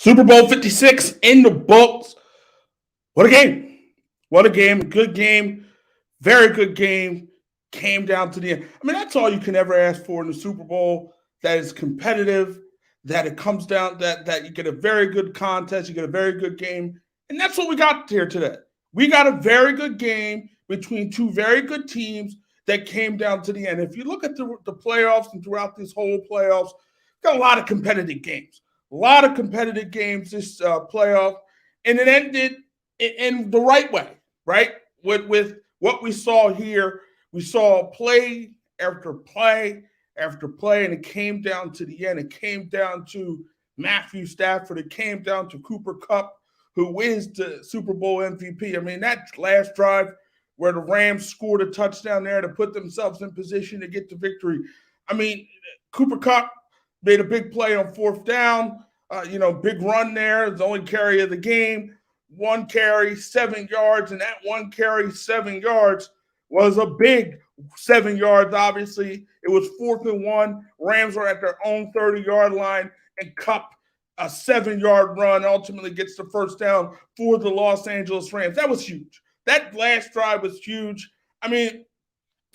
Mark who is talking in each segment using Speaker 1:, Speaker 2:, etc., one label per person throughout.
Speaker 1: Super Bowl 56 in the books. What a game. What a game. Good game. Very good game. Came down to the end. I mean, that's all you can ever ask for in the Super Bowl. That is competitive, that it comes down, that you get a very good contest, you get a very good game. And that's what we got here today. We got a very good game between two very good teams that came down to the end. If you look at the playoffs and throughout this whole playoffs, got a lot of competitive games. A lot of competitive games this playoff, and it ended in the right way, right? With what we saw here, we saw play after play after play, and it came down to the end. It came down to Matthew Stafford. It came down to Cooper Kupp, who is the Super Bowl MVP. I mean, that last drive where the Rams scored a touchdown there to put themselves in position to get the victory. I mean, Cooper Kupp made a big play on fourth down. Big run there. It's the only carry of the game. One carry, 7 yards, and that one carry, 7 yards, was a big 7 yards, obviously. It was 4th and 1. Rams were at their own 30-yard line, and Kupp, a 7-yard run, ultimately gets the first down for the Los Angeles Rams. That was huge. That last drive was huge. I mean,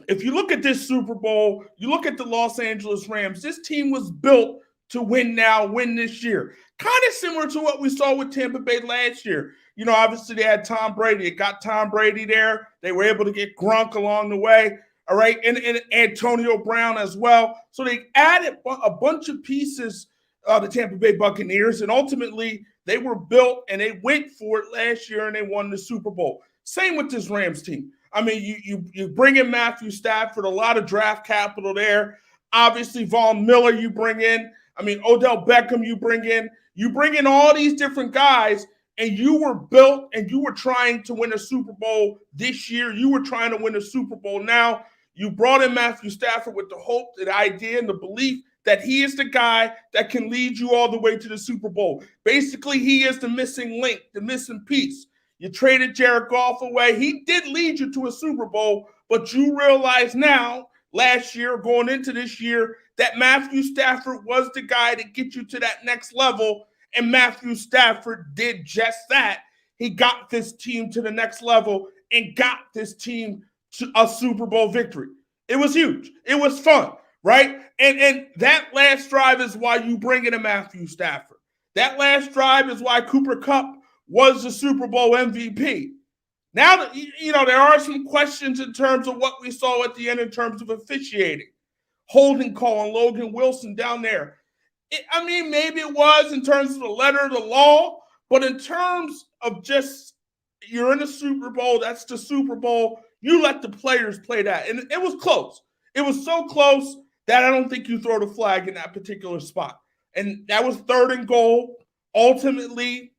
Speaker 1: if you look at this Super Bowl, you look at the Los Angeles Rams, this team was built to win now, win this year. Kind of similar to what we saw with Tampa Bay last year. Obviously they had Tom Brady. It got Tom Brady there. They were able to get Gronk along the way, all right, and Antonio Brown as well. So they added a bunch of pieces, the Tampa Bay Buccaneers, and ultimately they were built and they went for it last year and they won the Super Bowl. Same with this Rams team. I mean, you bring in Matthew Stafford, a lot of draft capital there. Obviously, Von Miller you bring in. I mean, Odell Beckham you bring in all these different guys, and you were built and you were trying to win a Super Bowl this year. You were trying to win a Super Bowl now. You brought in Matthew Stafford with the hope, the idea, and the belief that he is the guy that can lead you all the way to the Super Bowl. Basically, he is the missing link, the missing piece. You traded Jared Goff away. He did lead you to a Super Bowl, but you realize now, last year, going into this year, that Matthew Stafford was the guy to get you to that next level, and Matthew Stafford did just that. He got this team to the next level and got this team to a Super Bowl victory. It was huge. It was fun, right? And that last drive is why you bring in a Matthew Stafford. That last drive is why Cooper Kupp was the Super Bowl MVP. Now, there are some questions in terms of what we saw at the end in terms of officiating. Holding call on Logan Wilson down there. Maybe it was in terms of the letter of the law, but in terms of just you're in the Super Bowl, that's the Super Bowl, you let the players play that. And it was close. It was so close that I don't think you throw the flag in that particular spot. And that was 3rd and goal. Ultimately,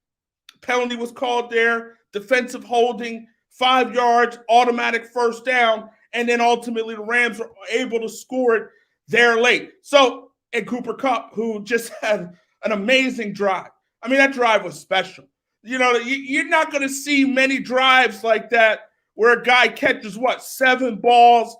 Speaker 1: penalty was called there, defensive holding, 5 yards, automatic first down, and then ultimately the Rams were able to score it there late. So, and Cooper Kupp, who just had an amazing drive. I mean, that drive was special. You're not going to see many drives like that where a guy catches, 7 balls,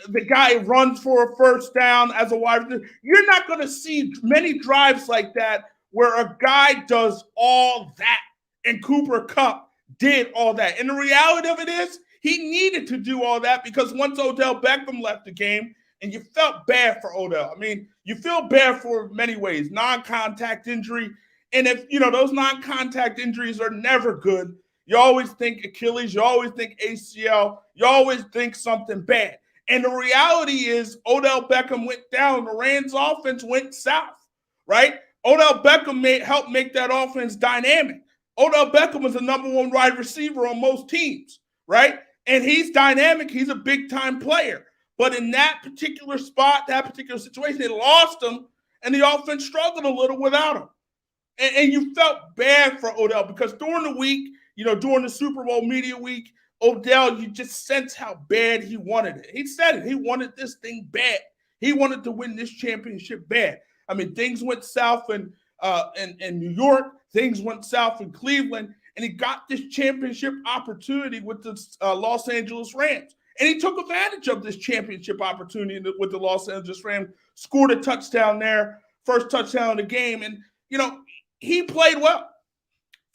Speaker 1: the guy runs for a first down as a wide receiver. You're not going to see many drives like that where a guy does all that. And Cooper Kupp did all that. And the reality of it is he needed to do all that because once Odell Beckham left the game, and you felt bad for Odell. I mean, you feel bad for many ways. Non-contact injury. And if, those non-contact injuries are never good. You always think Achilles. You always think ACL. You always think something bad. And the reality is Odell Beckham went down. The Rams offense went south, right? Odell Beckham helped make that offense dynamic. Odell Beckham was the number 1 wide receiver on most teams, right? And he's dynamic. He's a big-time player. But in that particular spot, that particular situation, they lost him, and the offense struggled a little without him. And you felt bad for Odell because during the week, during the Super Bowl media week, Odell, you just sense how bad he wanted it. He said it. He wanted this thing bad. He wanted to win this championship bad. I mean, things went south in New York. Things went south in Cleveland. And he got this championship opportunity with the Los Angeles Rams. And he took advantage of this championship opportunity with the Los Angeles Rams, scored a touchdown there, first touchdown of the game. And, he played well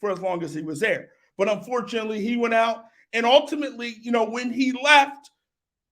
Speaker 1: for as long as he was there. But unfortunately, he went out. And ultimately, when he left,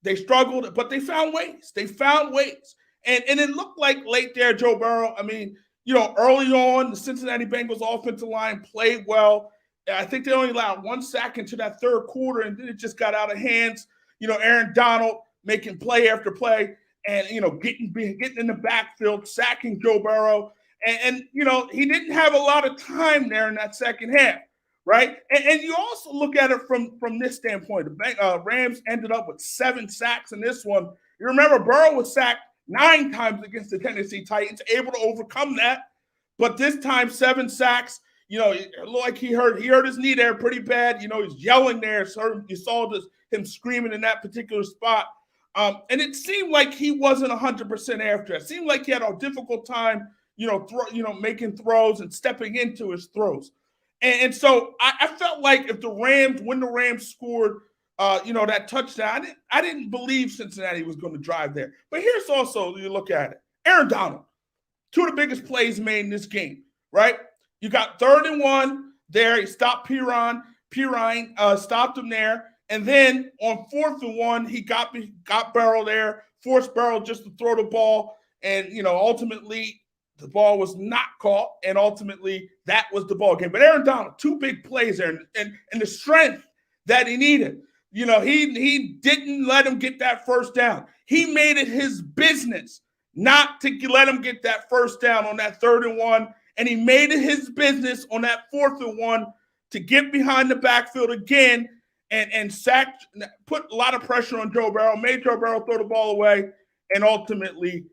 Speaker 1: they struggled, but they found ways. They found ways. And it looked like late there, Joe Burrow, early on, the Cincinnati Bengals offensive line played well. I think they only allowed 1 sack into that third quarter, and then it just got out of hands. Aaron Donald making play after play and, getting in the backfield, sacking Joe Burrow. And he didn't have a lot of time there in that second half, right? And you also look at it from this standpoint. The Rams ended up with 7 sacks in this one. You remember Burrow was sacked 9 times against the Tennessee Titans, able to overcome that. But this time, 7 sacks. It looked like he hurt his knee there pretty bad. He's yelling there. So you saw him screaming in that particular spot. And it seemed like he wasn't 100% after it. It seemed like he had a difficult time, making throws and stepping into his throws. And so I felt like when the Rams scored, that touchdown, I didn't believe Cincinnati was going to drive there. But here's also, you look at it, Aaron Donald, 2 of the biggest plays made in this game, right? You got 3rd and 1 there. He stopped Pirine, stopped him there. And then on 4th and 1, he got Burrow there, forced Burrow just to throw the ball. And, ultimately the ball was not caught. And ultimately that was the ball game. But Aaron Donald, 2 big plays there and the strength that he needed. He didn't let him get that first down. He made it his business not to let him get that first down on that 3rd and 1. And he made it his business on that 4th and 1 to get behind the backfield again and put a lot of pressure on Joe Burrow, made Joe Burrow throw the ball away. And ultimately,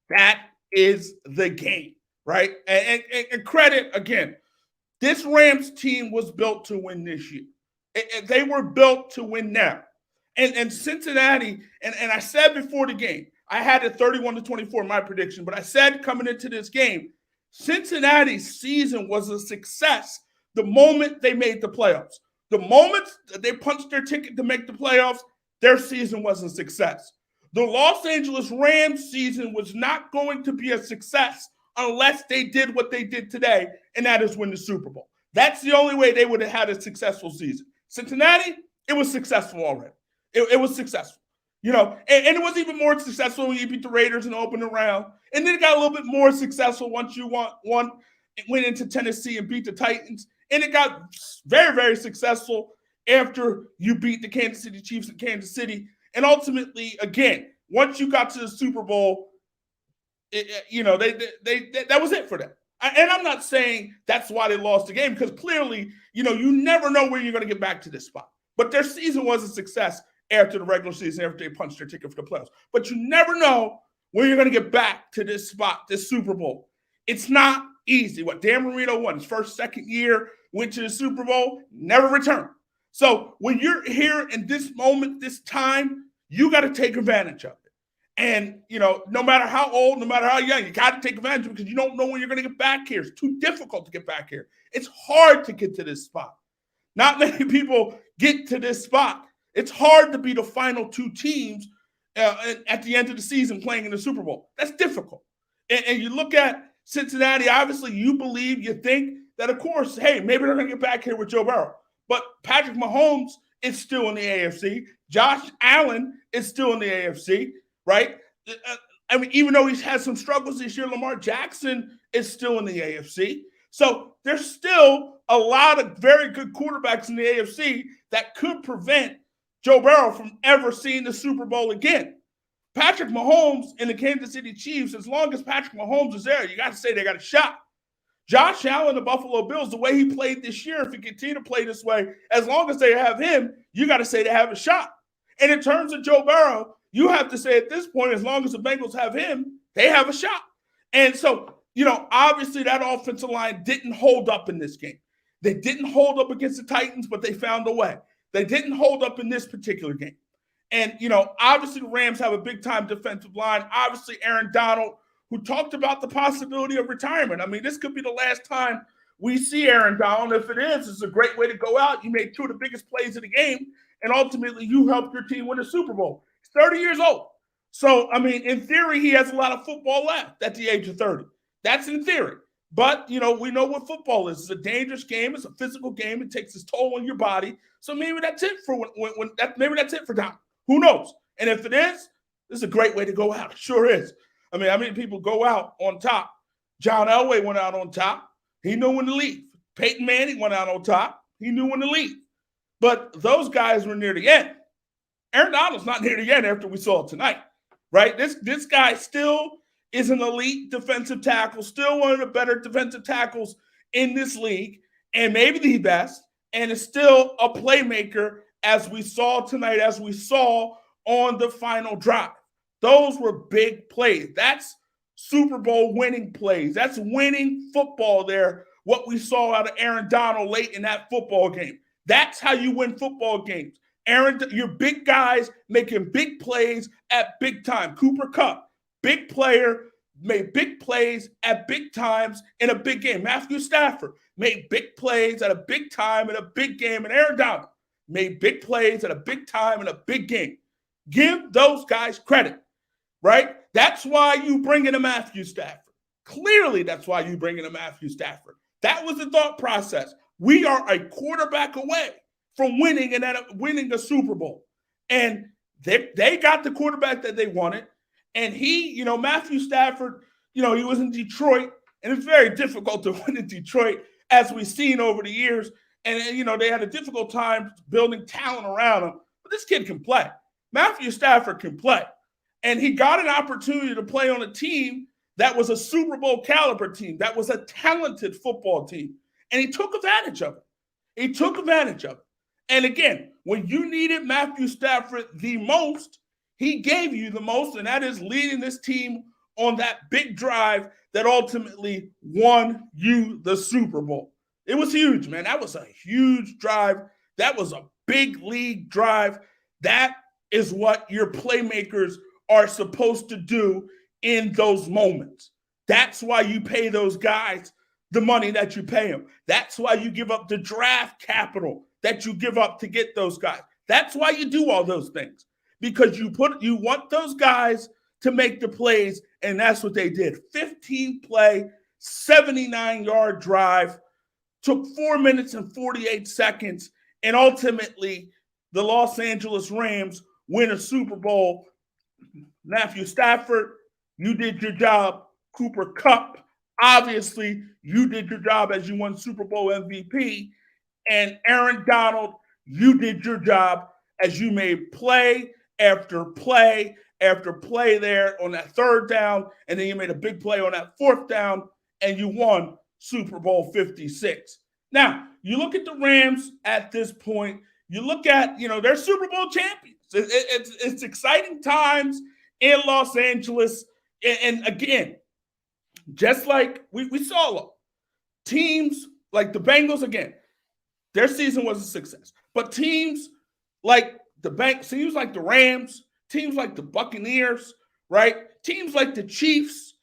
Speaker 1: that is the game, right? And credit, again, this Rams team was built to win this year. They were built to win now. And Cincinnati, and I said before the game, I had it 31-24 in my prediction, but I said coming into this game, Cincinnati's season was a success the moment they made the playoffs. The moment they punched their ticket to make the playoffs, their season was a success. The Los Angeles Rams season was not going to be a success unless they did what they did today, and that is win the Super Bowl. That's the only way they would have had a successful season. Cincinnati, it was successful already. It was successful. And it was even more successful when you beat the Raiders in the opening round. And then it got a little bit more successful once you went into Tennessee and beat the Titans. And it got very, very successful after you beat the Kansas City Chiefs in Kansas City. And ultimately, again, once you got to the Super Bowl, that was it for them. And I'm not saying that's why they lost the game, because clearly, you never know when you're going to get back to this spot. But their season was a success after the regular season, after they punched their ticket for the playoffs. But you never know when you're going to get back to this spot, this Super Bowl. It's not easy. Dan Marino won his first, second year, went to the Super Bowl, never returned. So when you're here in this moment, this time, you got to take advantage of it. And, no matter how old, no matter how young, you got to take advantage of it because you don't know when you're going to get back here. It's too difficult to get back here. It's hard to get to this spot. Not many people get to this spot. It's hard to be the final 2 teams at the end of the season playing in the Super Bowl. That's difficult. And you look at Cincinnati, obviously you think that, of course, hey, maybe they're going to get back here with Joe Burrow. But Patrick Mahomes is still in the AFC. Josh Allen is still in the AFC, right? Even though he's had some struggles this year, Lamar Jackson is still in the AFC. So there's still a lot of very good quarterbacks in the AFC that could prevent Joe Burrow from ever seeing the Super Bowl again. Patrick Mahomes and the Kansas City Chiefs, as long as Patrick Mahomes is there, you got to say they got a shot. Josh Allen, the Buffalo Bills, the way he played this year, if he continue to play this way, as long as they have him, you got to say they have a shot. And in terms of Joe Burrow, you have to say at this point, as long as the Bengals have him, they have a shot. And so, obviously that offensive line didn't hold up in this game. They didn't hold up against the Titans, but they found a way. They didn't hold up in this particular game. And, obviously the Rams have a big-time defensive line. Obviously Aaron Donald, who talked about the possibility of retirement. This could be the last time we see Aaron Donald. If it is, it's a great way to go out. You made 2 of the biggest plays of the game, and ultimately you helped your team win the Super Bowl. He's 30 years old. So, in theory, he has a lot of football left at the age of 30. That's in theory. But, we know what football is. It's a dangerous game. It's a physical game. It takes its toll on your body. So maybe that's it for maybe that's it for Don. Who knows? And if it is, this is a great way to go out. It sure is. I mean, how many people go out on top? John Elway went out on top. He knew when to leave. Peyton Manning went out on top. He knew when to leave. But those guys were near the end. Aaron Donald's not near the end after we saw tonight, right? This guy still is an elite defensive tackle, still one of the better defensive tackles in this league, and maybe the best, and is still a playmaker as we saw tonight, as we saw on the final drive. Those were big plays. That's Super Bowl winning plays. That's winning football there, what we saw out of Aaron Donald late in that football game. That's how you win football games. Your big guys making big plays at big time. Cooper Kupp, big player, made big plays at big times in a big game. Matthew Stafford made big plays at a big time in a big game. And Aaron Donald made big plays at a big time in a big game. Give those guys credit, right? That's why you bring in a Matthew Stafford. Clearly, that's why you bring in a Matthew Stafford. That was the thought process. We are a quarterback away from winning a Super Bowl. And they got the quarterback that they wanted. And Matthew Stafford, he was in Detroit. And it's very difficult to win in Detroit, as we've seen over the years. And, they had a difficult time building talent around him. But this kid can play. Matthew Stafford can play. And he got an opportunity to play on a team that was a Super Bowl caliber team, that was a talented football team. And he took advantage of it. And again, when you needed Matthew Stafford the most, he gave you the most, and that is leading this team on that big drive that ultimately won you the Super Bowl. It was huge, man. That was a huge drive. That was a big league drive. That is what your playmakers are supposed to do in those moments. That's why you pay those guys the money that you pay them. That's why you give up the draft capital that you give up to get those guys. That's why you do all those things, because you want those guys to make the plays, and that's what they did. 15-play, 79-yard drive, took 4 minutes and 48 seconds, and ultimately the Los Angeles Rams win a Super Bowl. Matthew Stafford, you did your job. Cooper Kupp, obviously, you did your job as you won Super Bowl MVP. And Aaron Donald, you did your job as you made play after play after play there on that third down. And then you made a big play on that fourth down, and you won Super Bowl 56. Now, you look at the Rams at this point, you look at, they're Super Bowl champions. It's exciting times in Los Angeles. And again, just like we saw teams like the Bengals, again, their season was a success. But teams like the Rams, teams like the Buccaneers, right? Teams like the Chiefs,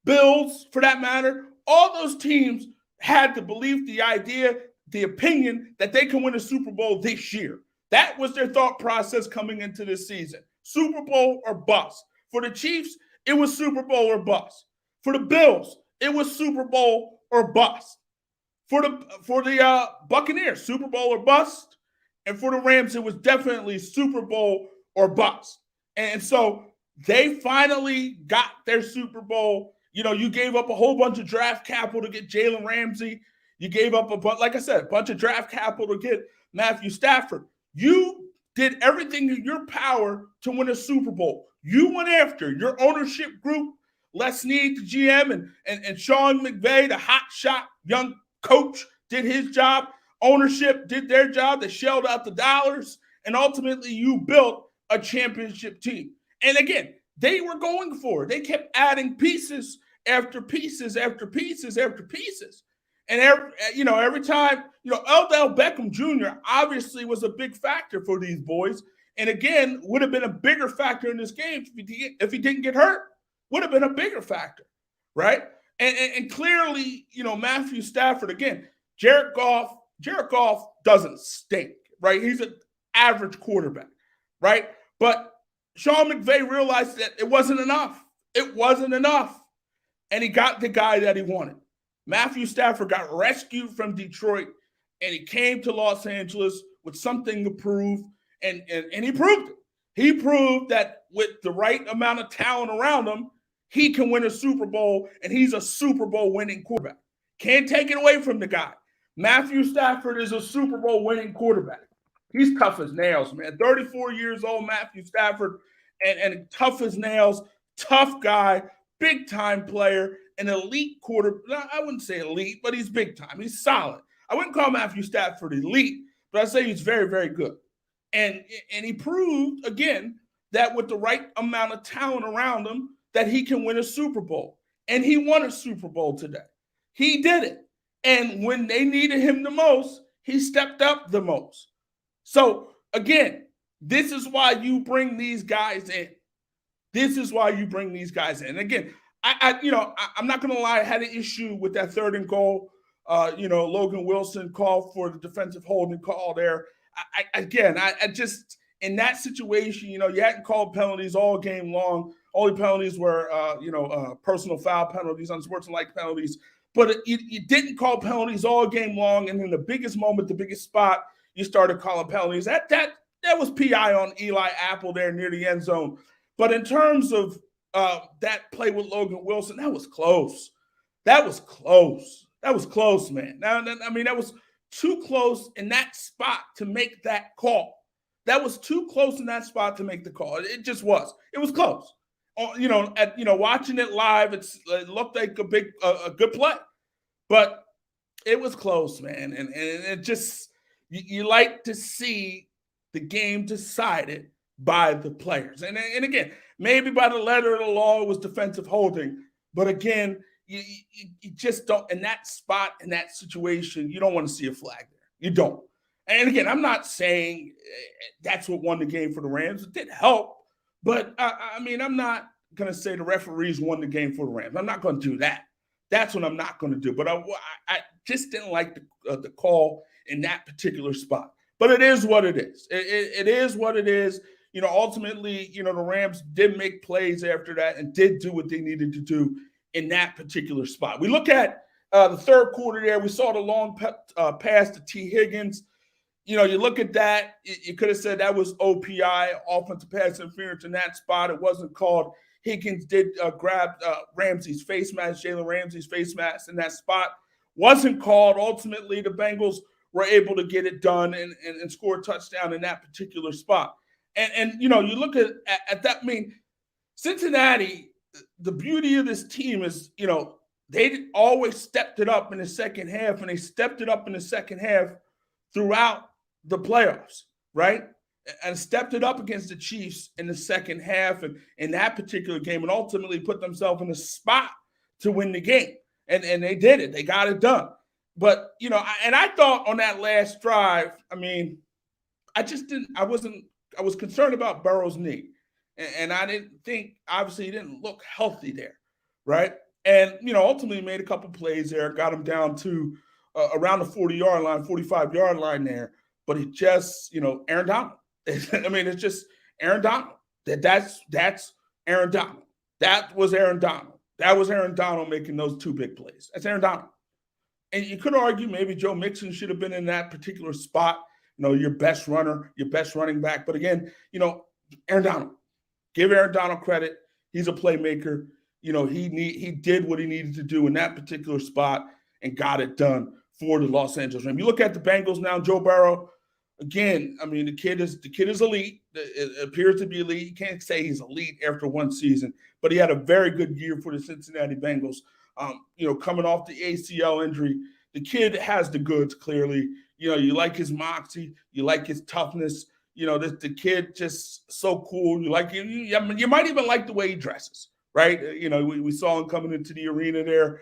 Speaker 1: Bills, for that matter, all those teams had the belief, the idea, the opinion that they can win a Super Bowl this year. That was their thought process coming into this season. Super Bowl or bust. For the Chiefs, it was Super Bowl or bust. For the Bills, it was Super Bowl or bust. For the Buccaneers, Super Bowl or bust. And for the Rams, it was definitely Super Bowl or bust. And so they finally got their Super Bowl. You gave up a whole bunch of draft capital to get Jalen Ramsey. You gave up a bunch of draft capital to get Matthew Stafford. You did everything in your power to win a Super Bowl. You went after your ownership group, Les Snead, the GM, and Sean McVay, the hotshot young coach, did his job. Ownership did their job. They shelled out the dollars, and ultimately you built a championship team. And again, they were going for it. They kept adding pieces after pieces after pieces after pieces. And every time, Odell Beckham Jr. obviously was a big factor for these boys. And again, would have been a bigger factor in this game if he didn't get hurt. Would have been a bigger factor, right? And clearly, Matthew Stafford, again, Jared Goff doesn't stink, right? He's an average quarterback, right? But Sean McVay realized that it wasn't enough. It wasn't enough. And he got the guy that he wanted. Matthew Stafford got rescued from Detroit, and he came to Los Angeles with something to prove, and he proved it. He proved that with the right amount of talent around him, he can win a Super Bowl, and he's a Super Bowl winning quarterback. Can't take it away from the guy. Matthew Stafford is a Super Bowl winning quarterback. He's tough as nails, man. 34 years old, Matthew Stafford, and tough as nails, tough guy, big time player, an elite quarter. I wouldn't say elite, but he's big time. He's solid. I wouldn't call Matthew Stafford elite, but I'd say he's very, very good. And he proved, again, that with the right amount of talent around him, that he can win a Super Bowl. And he won a Super Bowl today. He did it. And when they needed him the most, he stepped up the most. So, again, this is why you bring these guys in. This is why you bring these guys in. And again, I'm not going to lie, I had an issue with that 3rd and goal. Logan Wilson called for the defensive holding call there. I just, in that situation, you hadn't called penalties all game long. Only penalties were, personal foul penalties, unsportsmanlike penalties. But you didn't call penalties all game long. And in the biggest moment, the biggest spot, you started calling penalties. That was PI on Eli Apple there near the end zone. But in terms of that play with Logan Wilson, that was close. That was close, man. Now, that was too close in that spot to make that call. That was too close in that spot to make the call. It just was. It was close. Watching it live, it looked like a good play, but it was close, man. And it just, you like to see the game decided by the players. And again, maybe by the letter of the law, it was defensive holding. But again, you just don't, in that spot, in that situation, you don't want to see a flag there. You don't. And again, I'm not saying that's what won the game for the Rams. It did help. But, I'm not going to say the referees won the game for the Rams. I'm not going to do that. That's what I'm not going to do. But I just didn't like the call in that particular spot. But it is what it is. It is what it is. Ultimately, the Rams did make plays after that and did do what they needed to do in that particular spot. We look at the third quarter there. We saw the long pass to T. Higgins. You look at that, you could have said that was OPI, offensive pass interference in that spot. It wasn't called. Higgins did grab Ramsey's face mask, Jalen Ramsey's face mask in that spot. Wasn't called. Ultimately, the Bengals were able to get it done and score a touchdown in that particular spot. And you look at that. Cincinnati, the beauty of this team is, they always stepped it up in the second half, and they stepped it up in the second half throughout the playoffs, right? And stepped it up against the Chiefs in the second half and in that particular game, and ultimately put themselves in a spot to win the game. And they did it. They got it done. But, I thought on that last drive, I was concerned about Burrow's knee. And I didn't think, obviously, he didn't look healthy there, right? And, ultimately made a couple plays there, got him down to around the 40-yard line, 45-yard line there. But he just, Aaron Donald. It's just Aaron Donald. That's Aaron Donald. That was Aaron Donald. That was Aaron Donald making those two big plays. That's Aaron Donald. And you could argue maybe Joe Mixon should have been in that particular spot, your best runner, your best running back. But again, Aaron Donald. Give Aaron Donald credit. He's a playmaker. He did what he needed to do in that particular spot and got it done for the Los Angeles Rams. You look at the Bengals now, Joe Burrow. Again, the kid is elite. It appears to be elite. You can't say he's elite after one season, but he had a very good year for the Cincinnati Bengals. Coming off the ACL injury, the kid has the goods, clearly. You like his moxie. You like his toughness. The kid just so cool. You like him. You might even like the way he dresses, right? We saw him coming into the arena there,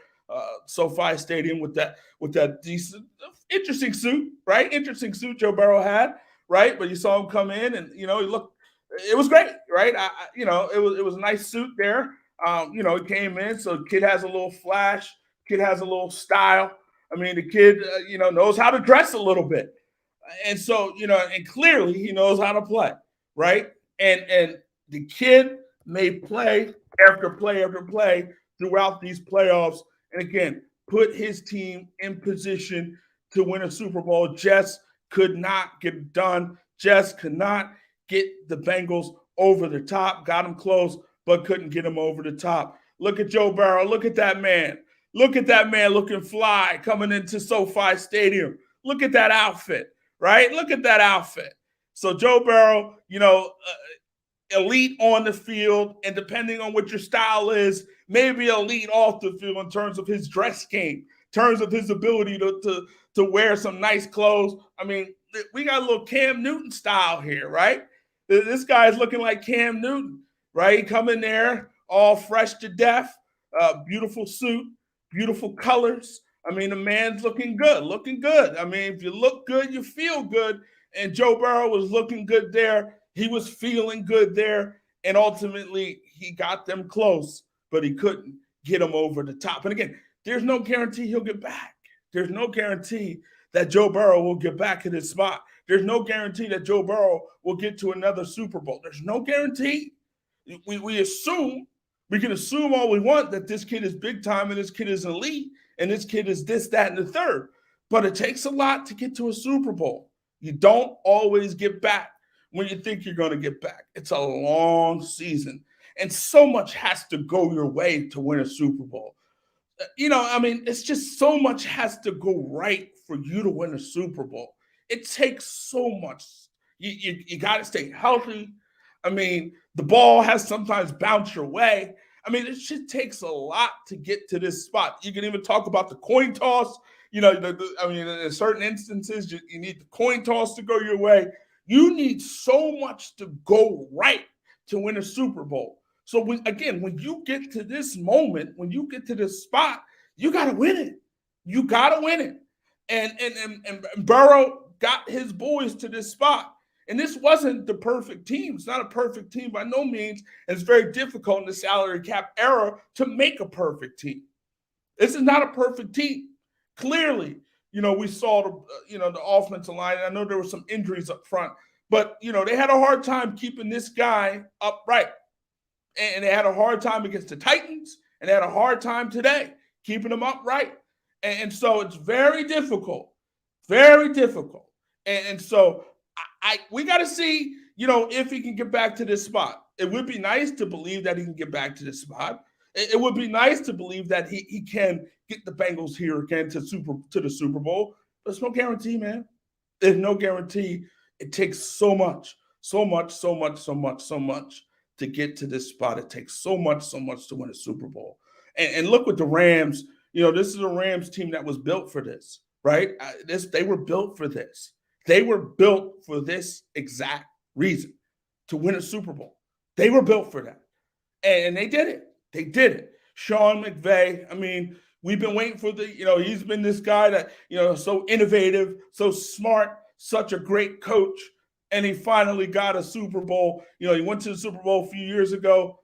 Speaker 1: SoFi Stadium with that decent, interesting suit, right? Interesting suit Joe Burrow had, right? But you saw him come in, and he looked. It was great, right? It was a nice suit there. He came in, so the kid has a little flash. Kid has a little style. The kid, knows how to dress a little bit. And so, and clearly he knows how to play, right? And the kid made play after play after play throughout these playoffs. And again, put his team in position to win a Super Bowl. Just could not get it done. Just could not get the Bengals over the top. Got them close, but couldn't get them over the top. Look at Joe Burrow. Look at that man. Look at that man looking fly coming into SoFi Stadium. Look at that outfit, right? Look at that outfit. So Joe Burrow, elite on the field, and depending on what your style is, maybe elite off the field in terms of his dress game, in terms of his ability to wear some nice clothes. I mean, we got a little Cam Newton style here, right? This guy is looking like Cam Newton, right? He come in there all fresh to death, beautiful suit, beautiful colors. I mean, the man's looking good, looking good. I mean, if you look good, you feel good. And Joe Burrow was looking good there. He was feeling good there. And ultimately, he got them close, but he couldn't get them over the top. And again, there's no guarantee he'll get back. There's no guarantee that Joe Burrow will get back in his spot. There's no guarantee that Joe Burrow will get to another Super Bowl. There's no guarantee. We assume, we can assume all we want that this kid is big time and this kid is elite and this kid is this, that, and the third. But it takes a lot to get to a Super Bowl. You don't always get back when you think you're going to get back. It's a long season. And so much has to go your way to win a Super Bowl. It's just so much has to go right for you to win a Super Bowl. It takes so much. You got to stay healthy. I mean, the ball has sometimes bounced your way. I mean, it just takes a lot to get to this spot. You can even talk about the coin toss. In certain instances, you need the coin toss to go your way. You need so much to go right to win a Super Bowl. So, when you get to this moment, when you get to this spot, you got to win it. You got to win it. And Burrow got his boys to this spot. And this wasn't the perfect team. It's not a perfect team by no means. And it's very difficult in the salary cap era to make a perfect team. This is not a perfect team. Clearly, we saw the offensive line. I know there were some injuries up front, but they had a hard time keeping this guy upright. And they had a hard time against the Titans, and they had a hard time today keeping him upright. And so it's very difficult, very difficult. And so we got to see, if he can get back to this spot. It would be nice to believe that he can get back to this spot. It would be nice to believe that he can get the Bengals here again to the Super Bowl. But there's no guarantee, man. There's no guarantee. It takes so much to get to this spot. It takes so much to win a Super Bowl. And look with the Rams. This is a Rams team that was built for this, right? They were built for this. They were built for this exact reason, to win a Super Bowl. They were built for that. And they did it. They did it. Sean McVay, I mean, we've been waiting for he's been this guy that, so innovative, so smart, such a great coach. And he finally got a Super Bowl. He went to the Super Bowl a few years ago.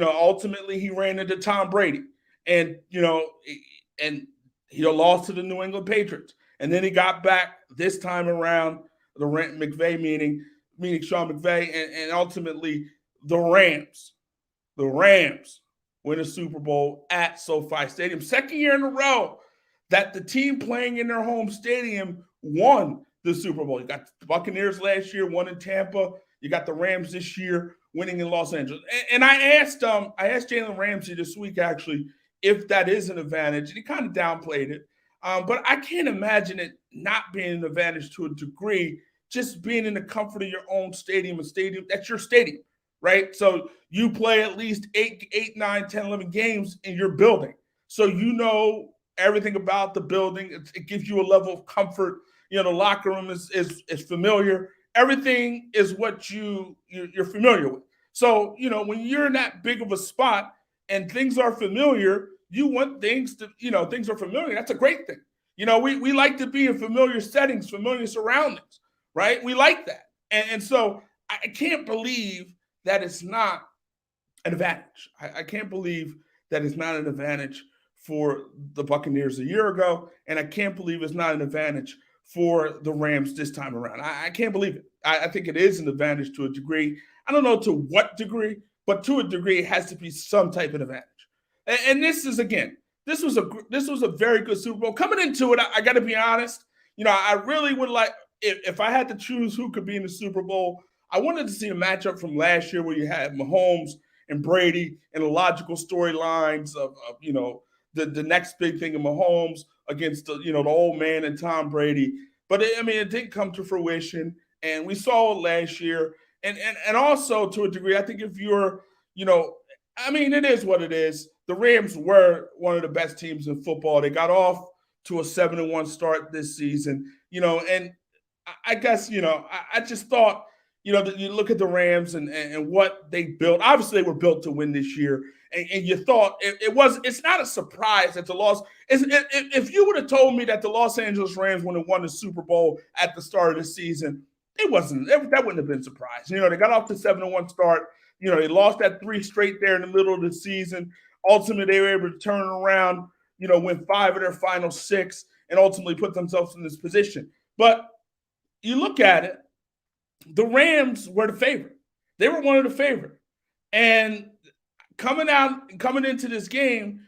Speaker 1: Ultimately he ran into Tom Brady. And, he lost to the New England Patriots. And then he got back this time around, the McVay meaning Sean McVay, and ultimately the Rams win a Super Bowl at SoFi Stadium. Second year in a row that the team playing in their home stadium won the Super Bowl. You got the Buccaneers last year, won in Tampa. You got the Rams this year winning in Los Angeles. And I asked Jalen Ramsey this week, actually, if that is an advantage. And he kind of downplayed it. But I can't imagine it not being an advantage to a degree, just being in the comfort of your own stadium, that's your stadium, right? So you play at least 8, 9, 10, 11 games in your building. So everything about the building. It gives you a level of comfort. The locker room is familiar. Everything is what you're familiar with. So, when you're in that big of a spot and things are familiar, you want things are familiar. That's a great thing. We like to be in familiar settings, familiar surroundings, right? We like that. And so I can't believe that it's not an advantage. I can't believe that it's not an advantage for the Buccaneers a year ago. And I can't believe it's not an advantage for the Rams this time around. I can't believe it. I think it is an advantage to a degree. I don't know to what degree, but to a degree, it has to be some type of advantage. And this is this was a very good Super Bowl. Coming into it, I got to be honest. I really would like if I had to choose who could be in the Super Bowl. I wanted to see a matchup from last year where you had Mahomes and Brady and the logical storylines of the next big thing of Mahomes against the old man and Tom Brady. But it didn't come to fruition, and we saw it last year. And also to a degree, I think if you're it is what it is. The Rams were one of the best teams in football. They got off to a 7-1 start this season, and I guess, I just thought, that you look at the Rams and what they built. Obviously, they were built to win this year. And you thought it's not a surprise that the loss. If you would have told me that the Los Angeles Rams would have won the Super Bowl at the start of the season, that wouldn't have been a surprise. They got off to 7-1 start. They lost that 3 straight there in the middle of the season. Ultimately, they were able to turn it around, win 5 of their final 6, and ultimately put themselves in this position. But you look at it, the Rams were the favorite. They were one of the favorite. And coming into this game,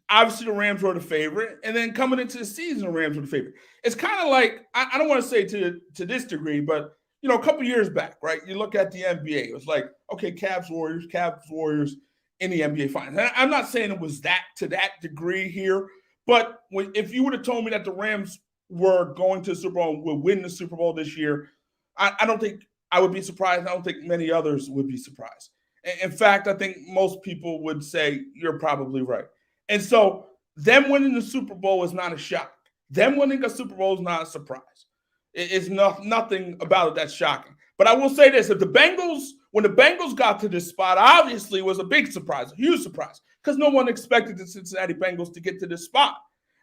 Speaker 1: obviously the Rams were the favorite. And then coming into the season, the Rams were the favorite. It's kind of like, I don't want to say to this degree, but, a couple years back, right? You look at the NBA. It was like, okay, Cavs, Warriors in the NBA Finals. And I'm not saying it was to that degree here, but if you would have told me that the Rams were going to the Super Bowl and would win the Super Bowl this year, I don't think I would be surprised. I don't think many others would be surprised. In fact, I think most people would say you're probably right. And so them winning the Super Bowl is not a shock. Them winning a Super Bowl is not a surprise. It's nothing about it that's shocking. But I will say this, when the Bengals got to this spot, obviously it was a big surprise, a huge surprise, because no one expected the Cincinnati Bengals to get to this spot.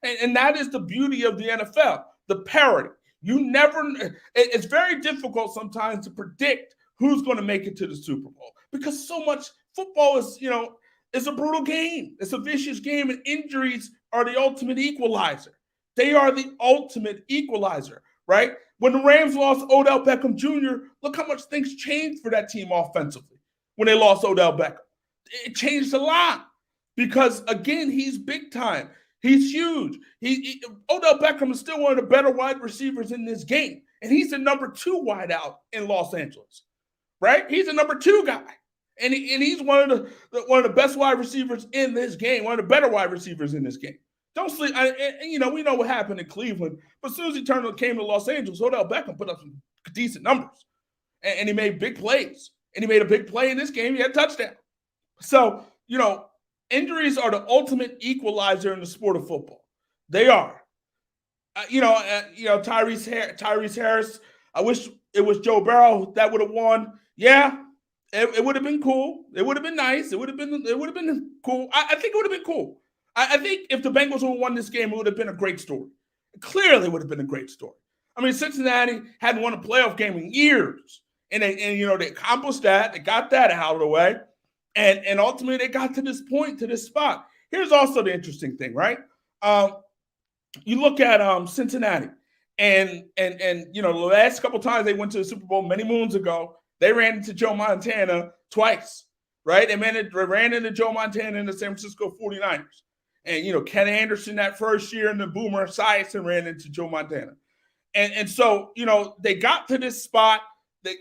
Speaker 1: And that is the beauty of the NFL, the parity. It's very difficult sometimes to predict who's going to make it to the Super Bowl because so much football is, it's a brutal game. It's a vicious game, and injuries are the ultimate equalizer. They are the ultimate equalizer, right? When the Rams lost Odell Beckham Jr., look how much things changed for that team offensively when they lost Odell Beckham. It changed a lot because, again, he's big time. He's huge. Odell Beckham is still one of the better wide receivers in this game, and he's the number 2 wideout in Los Angeles, right? He's the number 2 guy, and he's one of the best wide receivers in this game, one of the better wide receivers in this game. Don't sleep. We know what happened in Cleveland, but as soon as he came to Los Angeles, Odell Beckham put up some decent numbers, and he made big plays, and he made a big play in this game. He had a touchdown. So, injuries are the ultimate equalizer in the sport of football. They are. Tyrese Harris. I wish it was Joe Burrow that would have won. Yeah, it would have been cool. It would have been nice. It would have been cool. I think it would have been cool. I think if the Bengals would have won this game, it would have been a great story. It clearly would have been a great story. Cincinnati hadn't won a playoff game in years, and they accomplished that. They got that out of the way. And ultimately, they got to this point, to this spot. Here's also the interesting thing, right? You look at Cincinnati, and the last couple times they went to the Super Bowl many moons ago, they ran into Joe Montana twice, right? They ran into Joe Montana in the San Francisco 49ers. And, Ken Anderson that first year, and then Boomer Esiason ran into Joe Montana. And so, they got to this spot.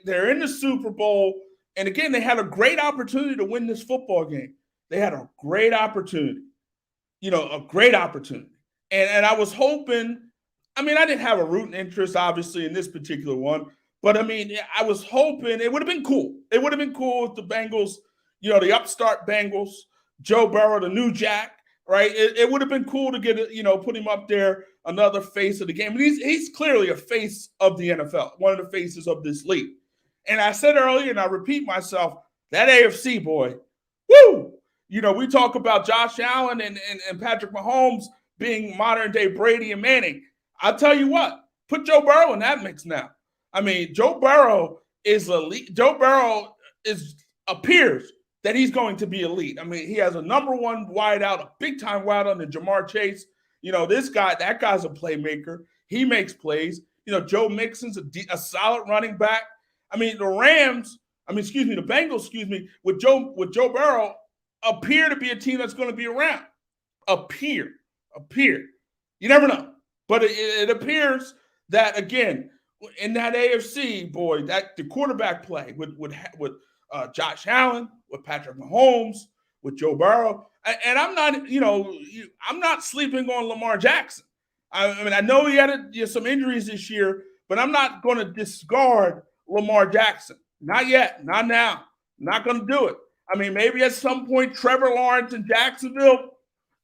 Speaker 1: They're in the Super Bowl. And again, they had a great opportunity to win this football game. They had a great opportunity, a great opportunity. And I was hoping, I didn't have a rooting interest, obviously, in this particular one. But, I was hoping it would have been cool. It would have been cool if the Bengals, the upstart Bengals, Joe Burrow, the new Jack, right? It would have been cool to get, put him up there, another face of the game. And he's clearly a face of the NFL, one of the faces of this league. And I said earlier, and I repeat myself, that AFC, boy, woo! We talk about Josh Allen and Patrick Mahomes being modern-day Brady and Manning. I'll tell you what, put Joe Burrow in that mix now. Joe Burrow is elite. Joe Burrow appears that he's going to be elite. He has a number 1 wideout, a big-time wideout in Jamar Chase. That guy's a playmaker. He makes plays. Joe Mixon's a solid running back. The Bengals, with Joe Burrow, appear to be a team that's going to be around. Appear. Appear. You never know. But it appears that, again, in that AFC, boy, that the quarterback play with Josh Allen, with Patrick Mahomes, with Joe Burrow, and I'm not sleeping on Lamar Jackson. I mean, I know he had some injuries this year, but I'm not going to discard Lamar Jackson. Not yet. Not now. Not going to do it. I mean, maybe at some point Trevor Lawrence in Jacksonville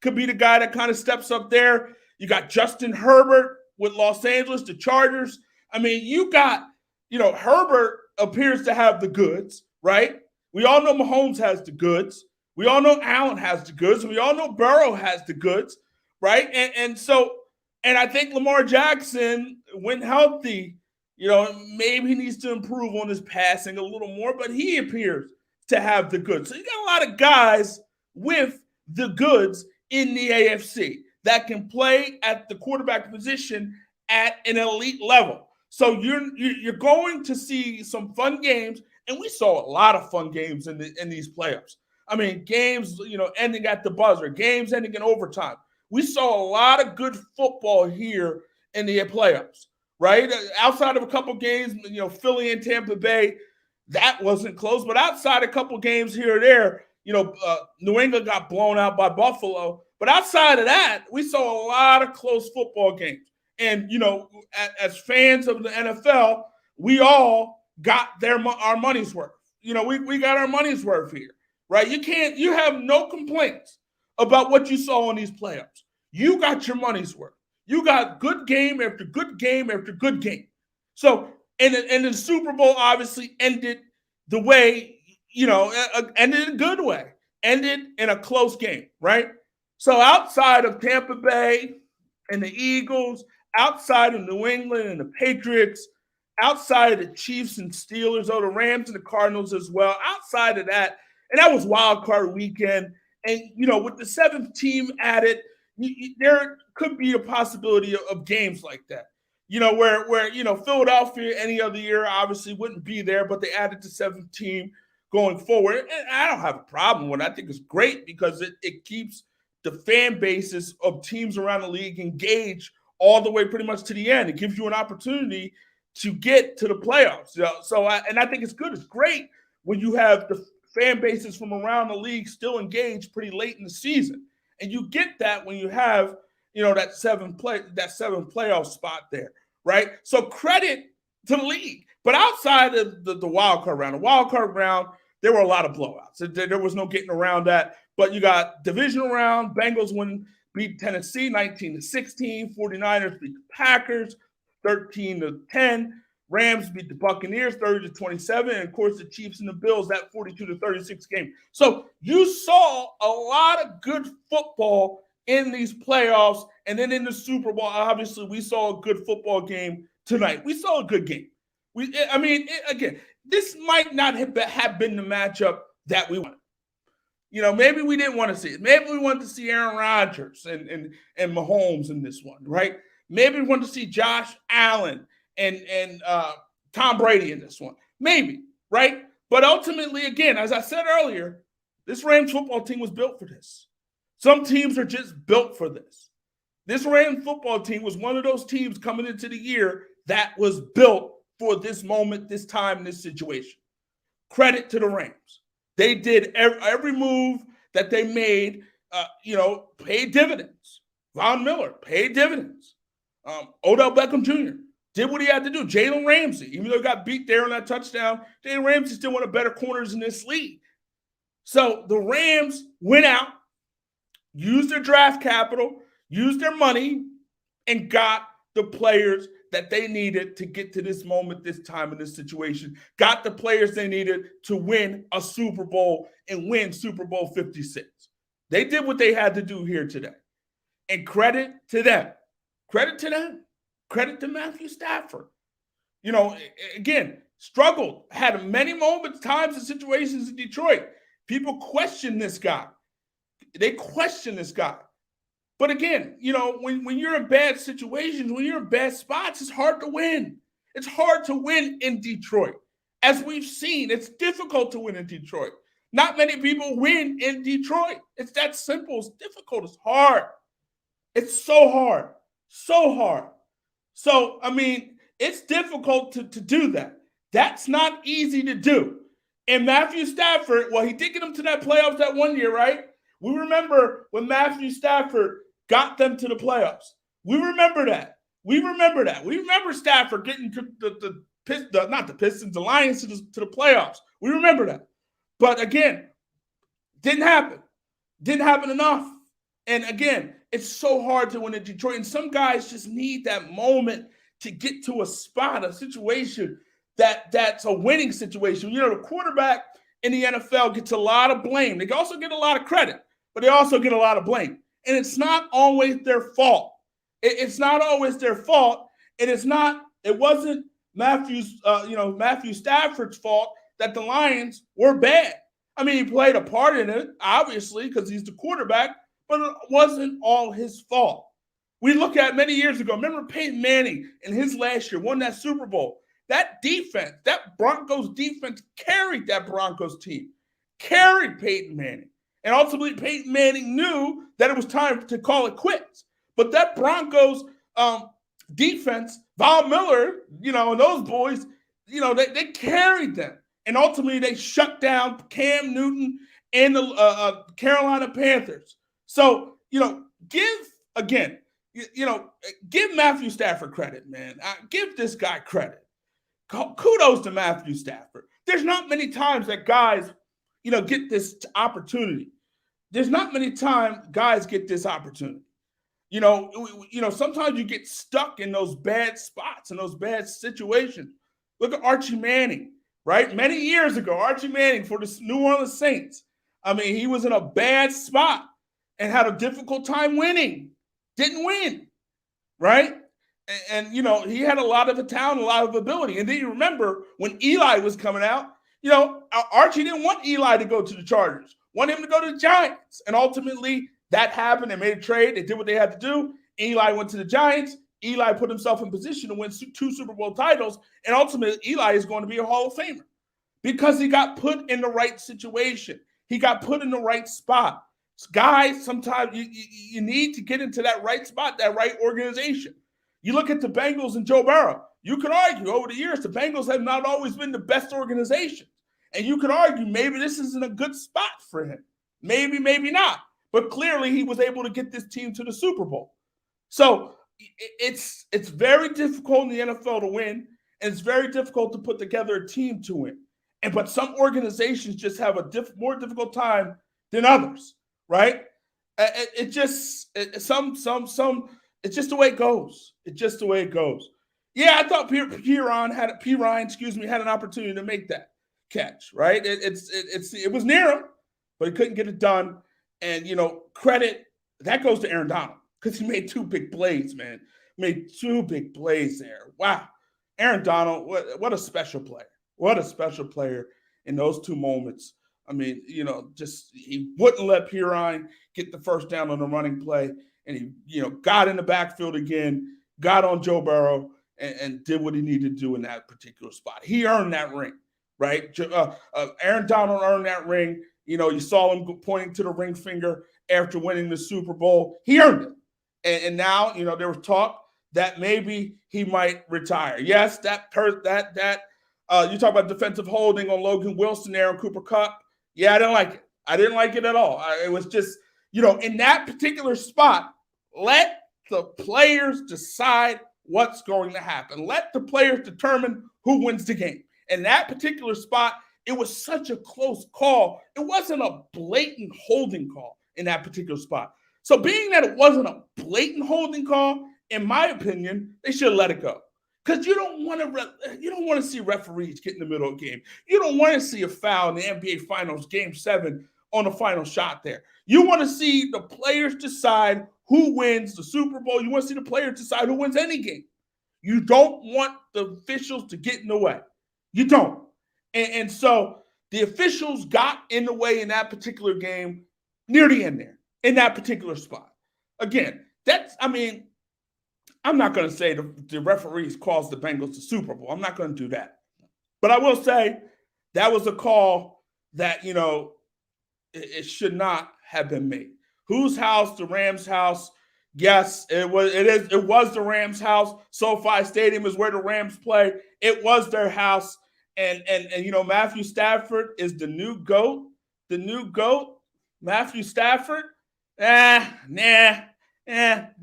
Speaker 1: could be the guy that kind of steps up there. You got Justin Herbert with Los Angeles, the Chargers. I mean, you got, Herbert appears to have the goods, right? We all know Mahomes has the goods. We all know Allen has the goods. We all know Burrow has the goods, right? And I think Lamar Jackson, when healthy, maybe he needs to improve on his passing a little more, but he appears to have the goods. So you got a lot of guys with the goods in the AFC that can play at the quarterback position at an elite level. So you're going to see some fun games, and we saw a lot of fun games in these playoffs. I mean, games, ending at the buzzer, games ending in overtime. We saw a lot of good football here in the playoffs, right? Outside of a couple games, Philly and Tampa Bay, that wasn't close. But outside a couple games here or there, New England got blown out by Buffalo. But outside of that, we saw a lot of close football games. And, as fans of the NFL, we all got our money's worth. We got our money's worth here, right? You have no complaints about what you saw in these playoffs. You got your money's worth. You got good game after good game after good game. So, and the Super Bowl obviously ended the way, ended in a good way, ended in a close game, right? So outside of Tampa Bay and the Eagles, outside of New England and the Patriots, outside of the Chiefs and Steelers, the Rams and the Cardinals as well, outside of that, and that was wild card weekend. And, with the seventh team added, there could be a possibility of games like that, where Philadelphia any other year obviously wouldn't be there, but they added the seventh team going forward. And I don't have a problem with it. I think it's great because it keeps the fan bases of teams around the league engaged all the way pretty much to the end. It gives you an opportunity to get to the playoffs. I think it's good. It's great when you have the fan bases from around the league still engaged pretty late in the season. And you get that when you have, that seventh playoff spot there, right? So credit to the league. But outside of the wild card round, there were a lot of blowouts. There was no getting around that. But you got divisional round, Bengals beat Tennessee 19-16, 49ers beat the Packers 13-10. Rams beat the Buccaneers 30-27, and of course the Chiefs and the Bills, that 42-36 game. So you saw a lot of good football in these playoffs, and then in the Super Bowl, obviously we saw a good football game tonight. We saw a good game. Again, this might not have been the matchup that we wanted. Maybe we didn't want to see it. Maybe we wanted to see Aaron Rodgers and Mahomes in this one, right? Maybe we wanted to see Josh Allen and Tom Brady in this one. Maybe, right? But ultimately, again, as I said earlier, this Rams football team was built for this. Some teams are just built for this. This Rams football team was one of those teams coming into the year that was built for this moment, this time, this situation. Credit to the Rams. They did every move that they made, paid dividends. Von Miller paid dividends. Odell Beckham Jr. did what he had to do. Jalen Ramsey, even though he got beat there on that touchdown, Jalen Ramsey still one of the better corners in this league. So the Rams went out, used their draft capital, used their money, and got the players that they needed to get to this moment, this time, in this situation. Got the players they needed to win a Super Bowl and win Super Bowl 56. They did what they had to do here today. And credit to them. Credit to them. Credit to Matthew Stafford. Again, struggled, had many moments, times, and situations in Detroit. People question this guy. They question this guy. But again, when you're in bad situations, when you're in bad spots, it's hard to win. It's hard to win in Detroit. As we've seen, it's difficult to win in Detroit. Not many people win in Detroit. It's that simple. It's difficult. It's hard. It's so hard. So hard. So, I mean, it's difficult to do that. That's not easy to do. And Matthew Stafford, well, he did get them to that playoffs that one year, right? We remember when Matthew Stafford got them to the playoffs. We remember that. We remember Stafford getting to not the Pistons, the Lions to the playoffs. We remember that. But again, didn't happen. Didn't happen enough. And again, it's so hard to win in Detroit. And some guys just need that moment to get to a spot, a situation that's a winning situation. You know, the quarterback in the NFL gets a lot of blame. They also get a lot of credit, but they also get a lot of blame. And it's not always their fault. It's not always their fault. And it wasn't Matthew Stafford's fault that the Lions were bad. I mean, he played a part in it, obviously, because he's the quarterback, but it wasn't all his fault. We look at many years ago, remember Peyton Manning in his last year, won that Super Bowl. That defense, that Broncos defense carried that Broncos team, carried Peyton Manning. And ultimately, Peyton Manning knew that it was time to call it quits. But that Broncos defense, Von Miller, and those boys, they carried them. And ultimately, they shut down Cam Newton and the Carolina Panthers. So, give Matthew Stafford credit, man. Give this guy credit. Kudos to Matthew Stafford. There's not many times that guys, get this opportunity. There's not many times guys get this opportunity. Sometimes you get stuck in those bad spots and those bad situations. Look at Archie Manning, right? Many years ago, Archie Manning for the New Orleans Saints. I mean, he was in a bad spot and had a difficult time winning. Didn't win, right? And he had a lot of talent, a lot of ability. And then you remember when Eli was coming out, Archie didn't want Eli to go to the Chargers, wanted him to go to the Giants. And ultimately, that happened. They made a trade. They did what they had to do. Eli went to the Giants. Eli put himself in position to win 2 Super Bowl titles. And ultimately, Eli is going to be a Hall of Famer because he got put in the right situation. He got put in the right spot. Guys, sometimes you need to get into that right spot, that right organization. You look at the Bengals and Joe Burrow. You could argue over the years the Bengals have not always been the best organization. And you could argue maybe this isn't a good spot for him. Maybe, maybe not. But clearly he was able to get this team to the Super Bowl. So it's very difficult in the NFL to win, and it's very difficult to put together a team to win. But some organizations just have a more difficult time than others, right? It's just the way it goes. It's just the way it goes. Yeah, I thought Perine had an opportunity to make that catch, right? It was near him, but he couldn't get it done. And credit that goes to Aaron Donald because he made 2 big plays, man. Made 2 big plays there. Wow, Aaron Donald, what a special player! What a special player in those 2 moments. I mean, just he wouldn't let Perine get the first down on the running play, and he, got in the backfield again, got on Joe Burrow, and did what he needed to do in that particular spot. He earned that ring, right? Aaron Donald earned that ring. You saw him pointing to the ring finger after winning the Super Bowl. He earned it. And now, there was talk that maybe he might retire. Yes, you talk about defensive holding on Logan Wilson there and Cooper Kupp. Yeah, I didn't like it. I didn't like it at all. It was just, in that particular spot, let the players decide what's going to happen. Let the players determine who wins the game. In that particular spot, it was such a close call. It wasn't a blatant holding call in that particular spot. So being that it wasn't a blatant holding call, in my opinion, they should have let it go. Because you don't want to see referees get in the middle of the game. You don't want to see a foul in the NBA Finals, Game 7, on the final shot there. You want to see the players decide who wins the Super Bowl. You want to see the players decide who wins any game. You don't want the officials to get in the way. You don't. And so the officials got in the way in that particular game near the end there, in that particular spot. Again, I'm not going to say the referees caused the Bengals the Super Bowl. I'm not going to do that. But I will say that was a call that, it should not have been made. Whose house? The Rams' house. Yes, it was. It is. It was the Rams' house. SoFi Stadium is where the Rams play. It was their house, and Matthew Stafford is the new goat. The new goat, Matthew Stafford. Nah.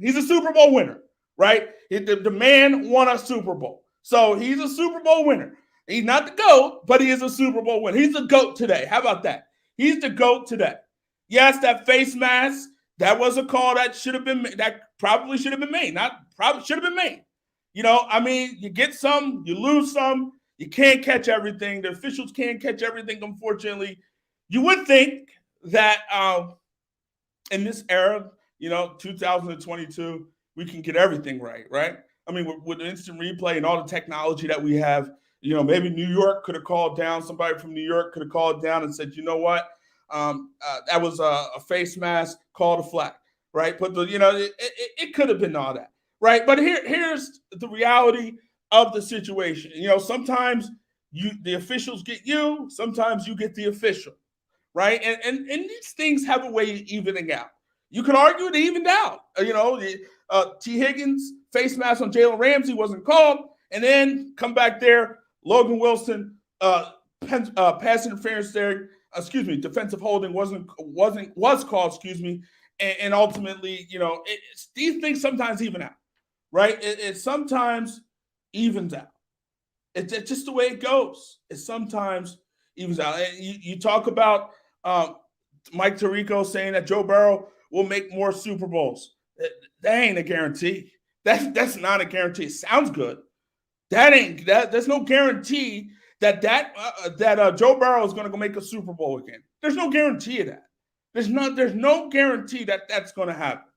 Speaker 1: He's a Super Bowl winner, right? The man won a Super Bowl, so he's a Super Bowl winner. He's not the GOAT, but he is a Super Bowl winner. He's the GOAT today. How about that? He's the GOAT today. Yes, that face mask, that was a call that should have been, that probably should have been made. Not probably should have been made. You get some, you lose some. You can't catch everything. The officials can't catch everything, unfortunately. You would think that in this era, 2022, we can get everything right? I mean, with instant replay and all the technology that we have, maybe New York could have called down, somebody from New York could have called down and said, you know what, that was a face mask, call the flag, right? But it could have been all that, right? But here's the reality of the situation. Sometimes the officials get you, sometimes you get the official, right? And these things have a way of evening out. You could argue it evened out. T. Higgins face mask on Jalen Ramsey wasn't called, and then come back there, Logan Wilson pass interference there. Defensive holding was called. And ultimately, these things sometimes even out, right? It sometimes evens out. It's just the way it goes. It sometimes evens out. And you talk about Mike Tirico saying that Joe Burrow will make more Super Bowls. That ain't a guarantee. That's not a guarantee. It sounds good. There's no guarantee that Joe Burrow is going to go make a Super Bowl again. There's no guarantee of that. There's no guarantee that that's going to happen.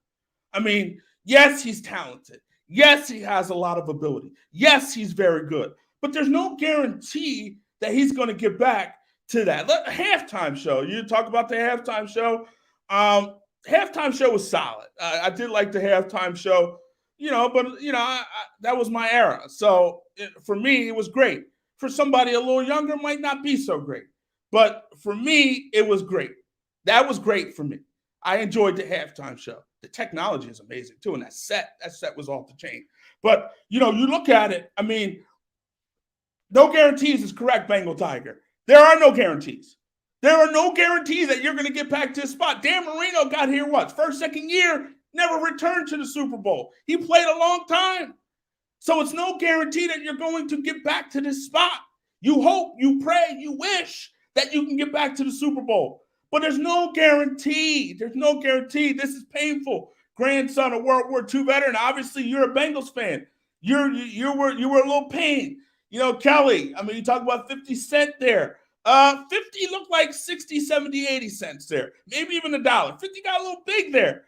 Speaker 1: I mean, yes, he's talented. Yes, he has a lot of ability. Yes, he's very good. But there's no guarantee that he's going to get back to that. Halftime show. You talk about the halftime show. Halftime show was solid. I did like the halftime show, that was my era. So for me, it was great. For somebody a little younger, it might not be so great. But for me, it was great. That was great for me. I enjoyed the halftime show. The technology is amazing too, and that set was off the chain. But you look at it. I mean, no guarantees is correct, Bengal Tiger. There are no guarantees. There are no guarantees that you're going to get back to his spot. Dan Marino got here first, second year, never returned to the Super Bowl. He played a long time. So it's no guarantee that you're going to get back to this spot. You hope, you pray, you wish that you can get back to the Super Bowl. But there's no guarantee. There's no guarantee. This is painful. Grandson of World War II veteran. Obviously, you're a Bengals fan. You were a little pained. Kelly, I mean, you talk about 50 Cent there. 50 looked like 60, 70, 80 cents there. Maybe even $1. 50 got a little big there.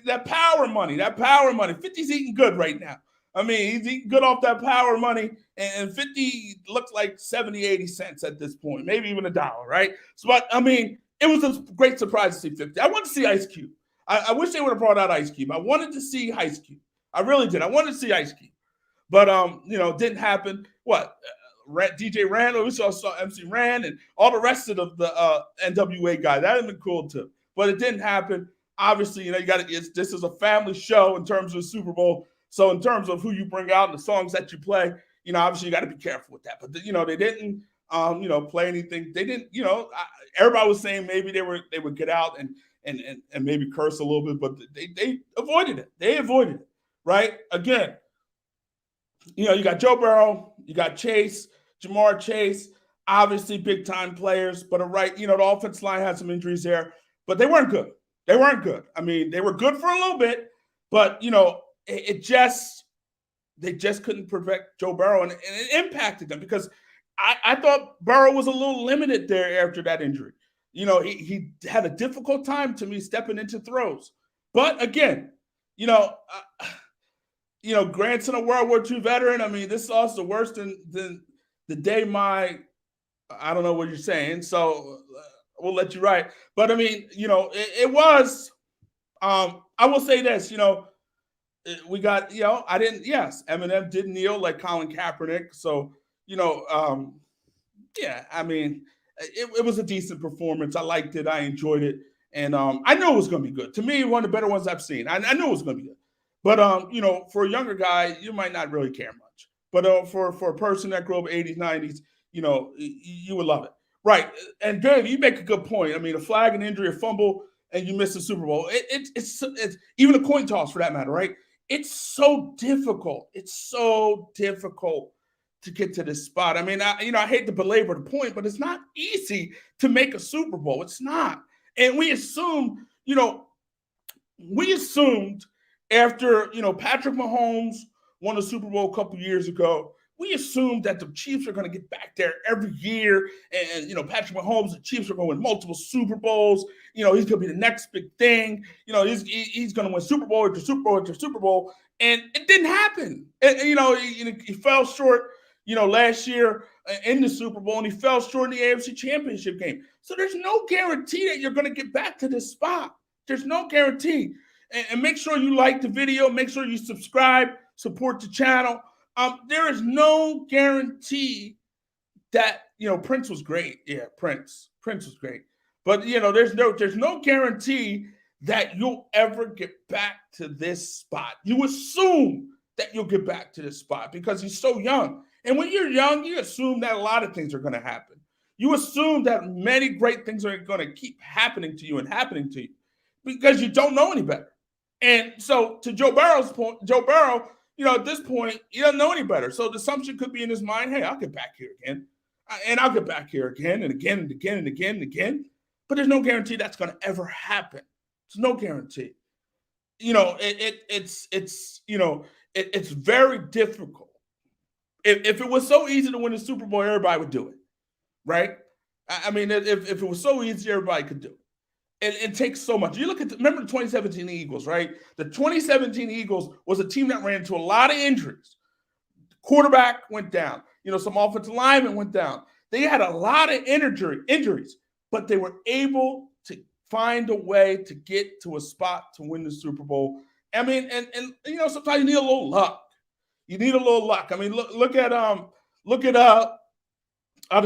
Speaker 1: That power money. 50's eating good right now. I mean, he's eating good off that power money. And 50 looks like 70, 80 cents at this point. Maybe even $1, right? So, but, I mean, it was a great surprise to see 50. I wanted to see Ice Cube. I wish they would have brought out Ice Cube. I wanted to see Ice Cube. I really did. I wanted to see Ice Cube. But, it didn't happen. What? DJ Randall, we saw MC Rand and all the rest of the NWA guys. That would have been cool too. But it didn't happen. Obviously, this is a family show in terms of the Super Bowl. So in terms of who you bring out and the songs that you play, obviously you got to be careful with that. But they didn't play anything. They didn't, everybody was saying maybe they would get out and maybe curse a little bit, but they avoided it. They avoided it, right? Again, you got Joe Burrow, you got Chase, Jamar Chase, obviously big-time players, but the offensive line had some injuries there, but they weren't good. I mean, they were good for a little bit, but, they just couldn't protect Joe Burrow, and it impacted them because I thought Burrow was a little limited there after that injury. He had a difficult time, to me, stepping into throws. But, again, grandson of World War II veteran, I mean, this loss is worse than the day I don't know what you're saying, so we'll let you write. But, I mean, it was, I will say this, we got, Eminem did kneel like Colin Kaepernick. So, I mean, it was a decent performance. I liked it. I enjoyed it. And I knew it was going to be good. To me, one of the better ones I've seen. I knew it was going to be good. But for a younger guy, you might not really care much. But for a person that grew up 80s, 90s, you would love it. Right. And Dave, you make a good point. I mean, a flag, an injury, a fumble, and you miss the Super Bowl. It's even a coin toss for that matter, right? It's so difficult. It's so difficult to get to this spot. I mean, I hate to belabor the point, but it's not easy to make a Super Bowl. It's not. And we assumed after, Patrick Mahomes won the Super Bowl a couple years ago, we assumed that the Chiefs are going to get back there every year. And, Patrick Mahomes, the Chiefs are going to win multiple Super Bowls. He's going to be the next big thing. He's going to win Super Bowl after Super Bowl after Super Bowl. And it didn't happen. And he fell short, last year in the Super Bowl, and he fell short in the AFC Championship game. So there's no guarantee that you're going to get back to this spot. There's no guarantee. And make sure you like the video. Make sure you subscribe, support the channel. There is no guarantee that, Prince was great. Yeah, Prince was great. But, there's no guarantee that you'll ever get back to this spot. You assume that you'll get back to this spot because he's so young. And when you're young, you assume that a lot of things are going to happen. You assume that many great things are going to keep happening to you because you don't know any better. And so to Joe Burrow's point, at this point, he doesn't know any better. So the assumption could be in his mind, hey, I'll get back here again. And I'll get back here again and again and again and again and again. But there's no guarantee that's going to ever happen. There's no guarantee. It's very difficult. If it was so easy to win the Super Bowl, everybody would do it, right? I mean, if it was so easy, everybody could do it. It takes so much. You remember the 2017 Eagles, right? The 2017 Eagles was a team that ran into a lot of injuries. Quarterback went down. Some offensive linemen went down. They had a lot of injuries, but they were able to find a way to get to a spot to win the Super Bowl. I mean, and sometimes you need a little luck. You need a little luck. I mean, look at the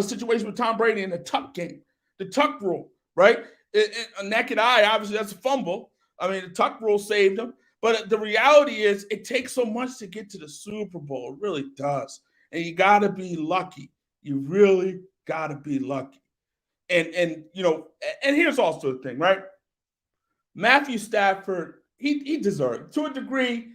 Speaker 1: situation with Tom Brady in the tuck game, the tuck rule, right? A naked eye, obviously, that's a fumble. I mean, the tuck rule saved him. But the reality is it takes so much to get to the Super Bowl. It really does. And you got to be lucky. You really got to be lucky. And here's also the thing, right? Matthew Stafford, he deserved it. To a degree,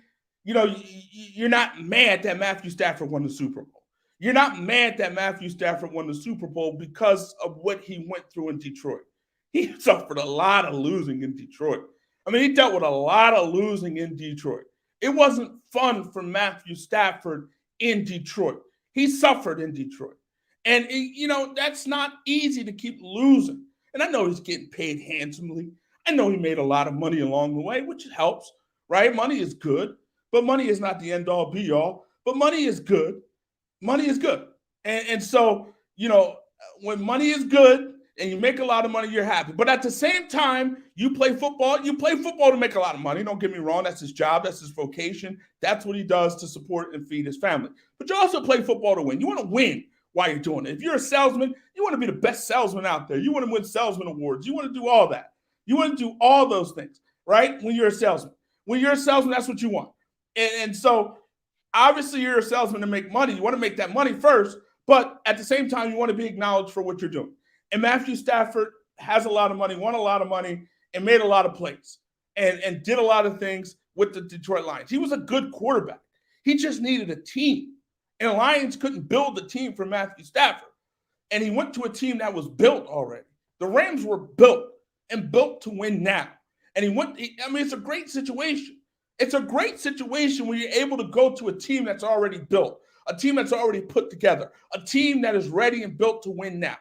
Speaker 1: you're not mad that Matthew Stafford won the Super Bowl. You're not mad that Matthew Stafford won the Super Bowl because of what he went through in Detroit. He suffered a lot of losing in Detroit. I mean, he dealt with a lot of losing in Detroit. It wasn't fun for Matthew Stafford in Detroit. He suffered in Detroit. And, that's not easy to keep losing. And I know he's getting paid handsomely. I know he made a lot of money along the way, which helps, right? Money is good, but money is not the end-all, be-all. But money is good. Money is good. And so, when money is good, and you make a lot of money, you're happy. But at the same time, you play football to make a lot of money. Don't get me wrong. That's his job. That's his vocation. That's what he does to support and feed his family. But you also play football to win. You want to win while you're doing it. If you're a salesman, you want to be the best salesman out there. You want to win salesman awards. You want to do all that. You want to do all those things, right? When you're a salesman. When you're a salesman, that's what you want. And so, obviously, you're a salesman to make money. You want to make that money first. But at the same time, you want to be acknowledged for what you're doing. And Matthew Stafford has a lot of money, won a lot of money, and made a lot of plays and did a lot of things with the Detroit Lions. He was a good quarterback. He just needed a team. And the Lions couldn't build a team for Matthew Stafford. And he went to a team that was built already. The Rams were built and built to win now. And it's a great situation. It's a great situation when you're able to go to a team that's already built, a team that's already put together, a team that is ready and built to win now.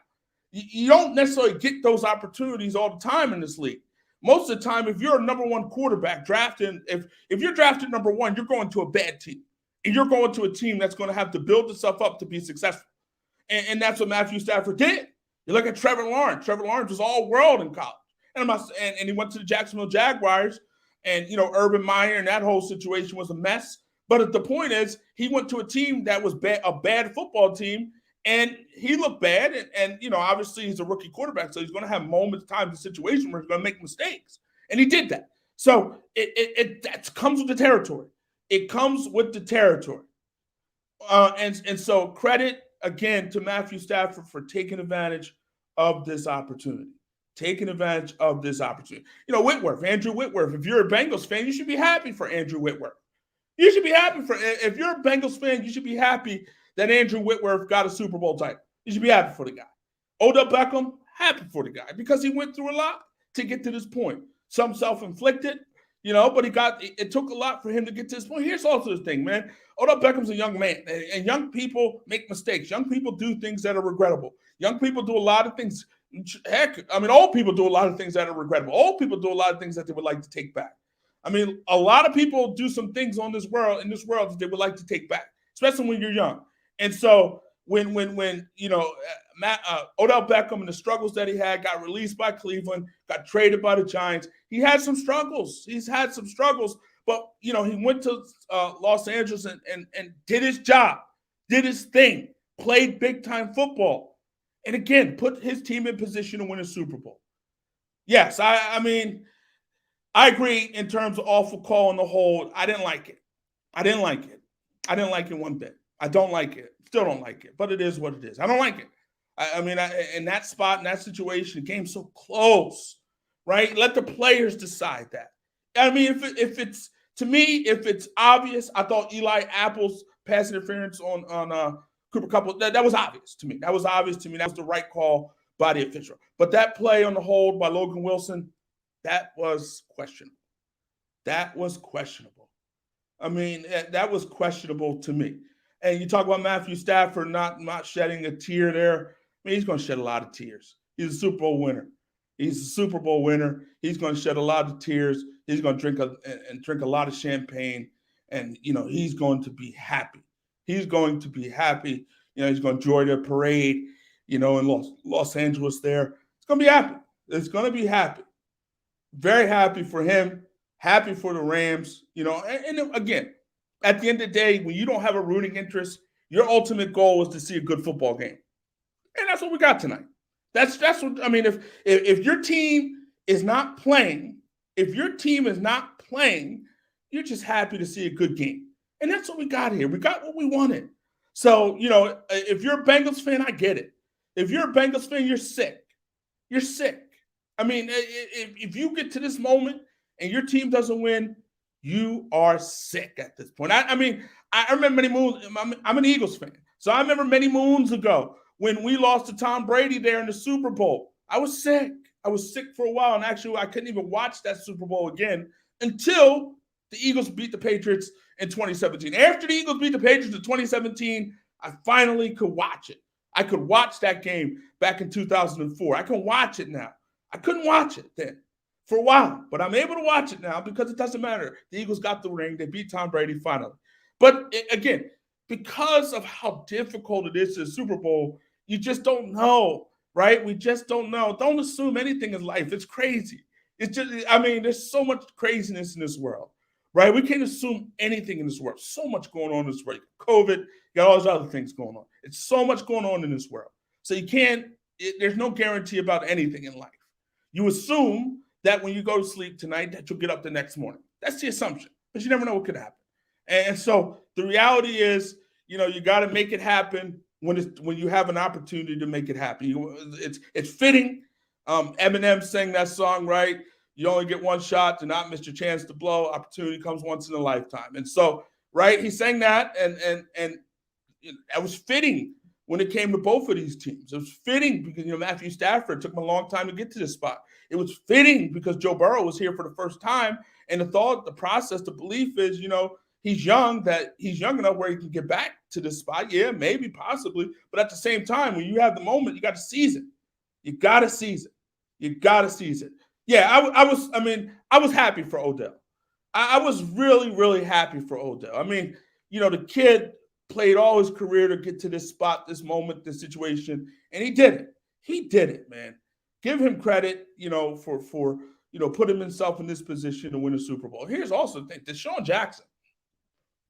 Speaker 1: You don't necessarily get those opportunities all the time in this league. Most of the time, if you're a number one quarterback drafted, if you're drafted number one, you're going to a bad team. And you're going to a team that's going to have to build itself up to be successful. And that's what Matthew Stafford did. You look at Trevor Lawrence. Trevor Lawrence was all world in college. And he went to the Jacksonville Jaguars. And, Urban Meyer and that whole situation was a mess. But the point is, he went to a team that was a bad football team. And he looked bad, and obviously he's a rookie quarterback, so he's going to have moments, times, and situations where he's going to make mistakes, and he did that. So it that comes with the territory. It comes with the territory. And so credit again to Matthew Stafford for taking advantage of this opportunity. Taking advantage of this opportunity. Andrew Whitworth. If you're a Bengals fan, you should be happy for Andrew Whitworth. You should be happy if you're a Bengals fan, you should be happy that Andrew Whitworth got a Super Bowl title. You should be happy for the guy. Odell Beckham, happy for the guy because he went through a lot to get to this point. Some self-inflicted, but it took a lot for him to get to this point. Here's also the thing, man. Odell Beckham's a young man, and young people make mistakes. Young people do things that are regrettable. Young people do a lot of things. Heck, old people do a lot of things that are regrettable. Old people do a lot of things that they would like to take back. A lot of people do some things in this world that they would like to take back, especially when you're young. And so when Odell Beckham and the struggles that he had got released by Cleveland, got traded by the Giants, he had some struggles. He's had some struggles, but he went to Los Angeles and did his job, did his thing, played big time football, and again put his team in position to win a Super Bowl. Yes, I agree in terms of awful call on the hold. I didn't like it. I didn't like it one bit. I don't like it. Still don't like it. But it is what it is. I don't like it. In that spot, in that situation, the game's so close, right? Let the players decide that. If it's obvious, I thought Eli Apple's pass interference on Cooper Kupp, that was obvious to me. That was the right call by the official. But that play on the hold by Logan Wilson, that was questionable. That was questionable. That was questionable to me. And you talk about Matthew Stafford not shedding a tear there. He's going to shed a lot of tears. He's a Super Bowl winner. He's going to shed a lot of tears. He's going to drink a lot of champagne, and he's going to be happy. He's going to enjoy the parade, in Los Angeles. There, it's going to be happy. It's going to be happy. Very happy for him. Happy for the Rams. And again, at the end of the day, when you don't have a rooting interest, your ultimate goal is to see a good football game. And that's what we got tonight. That's what if your team is not playing, you're just happy to see a good game. And that's what we got here. We got what we wanted. So, if you're a Bengals fan, I get it. If you're a Bengals fan, you're sick. You're sick. If you get to this moment and your team doesn't win, you are sick at this point. I remember many moons. I'm an Eagles fan. So I remember many moons ago when we lost to Tom Brady there in the Super Bowl. I was sick. I was sick for a while. And actually, I couldn't even watch that Super Bowl again until the Eagles beat the Patriots in 2017. After the Eagles beat the Patriots in 2017, I finally could watch it. I could watch that game back in 2004. I can watch it now. I couldn't watch it then for a while, but I'm able to watch it now because it doesn't matter. The Eagles got the ring. They beat Tom Brady finally. But again, because of how difficult it is to the Super Bowl, you just don't know, right? We just don't know. Don't assume anything in life. It's crazy. It's just, there's so much craziness in this world, right? We can't assume anything in this world. So much going on in this world. COVID, you got all those other things going on. It's so much going on in this world. So there's no guarantee about anything in life. You assume that when you go to sleep tonight that you'll get up the next morning. That's the assumption, but you never know what could happen. And so the reality is, you got to make it happen when you have an opportunity to make it happen. It's fitting. Eminem sang that song, right? You only get one shot, do not miss your chance to blow. Opportunity comes once in a lifetime. And so, right, he sang that, and it was fitting when it came to both of these teams. It was fitting because, Matthew Stafford took him a long time to get to this spot. It was fitting because Joe Burrow was here for the first time. And the process, the belief is, he's young enough where he can get back to this spot. Yeah, maybe, possibly. But at the same time, when you have the moment, you got to seize it. You got to seize it. Yeah, I was happy for Odell. I was really, really happy for Odell. The kid played all his career to get to this spot, this moment, this situation, and he did it. He did it, man. Give him credit, for putting himself in this position to win a Super Bowl. Here's also the thing, Deshaun Jackson,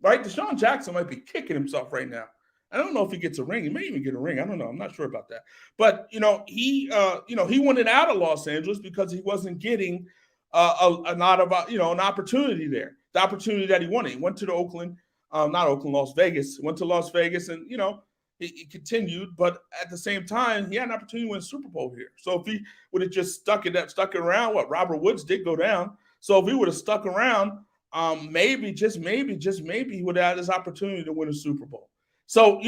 Speaker 1: right? Deshaun Jackson might be kicking himself right now. I don't know if he gets a ring. He may even get a ring. I don't know. I'm not sure about that. But he wanted out of Los Angeles because he wasn't getting an opportunity there. the opportunity that he wanted. He went to the Las Vegas. Went to Las Vegas, and he continued. But at the same time, he had an opportunity to win a Super Bowl here. So if he would have just stuck it around, what Robert Woods did go down. So if he would have stuck around, maybe, just maybe, he would have had this opportunity to win a Super Bowl. So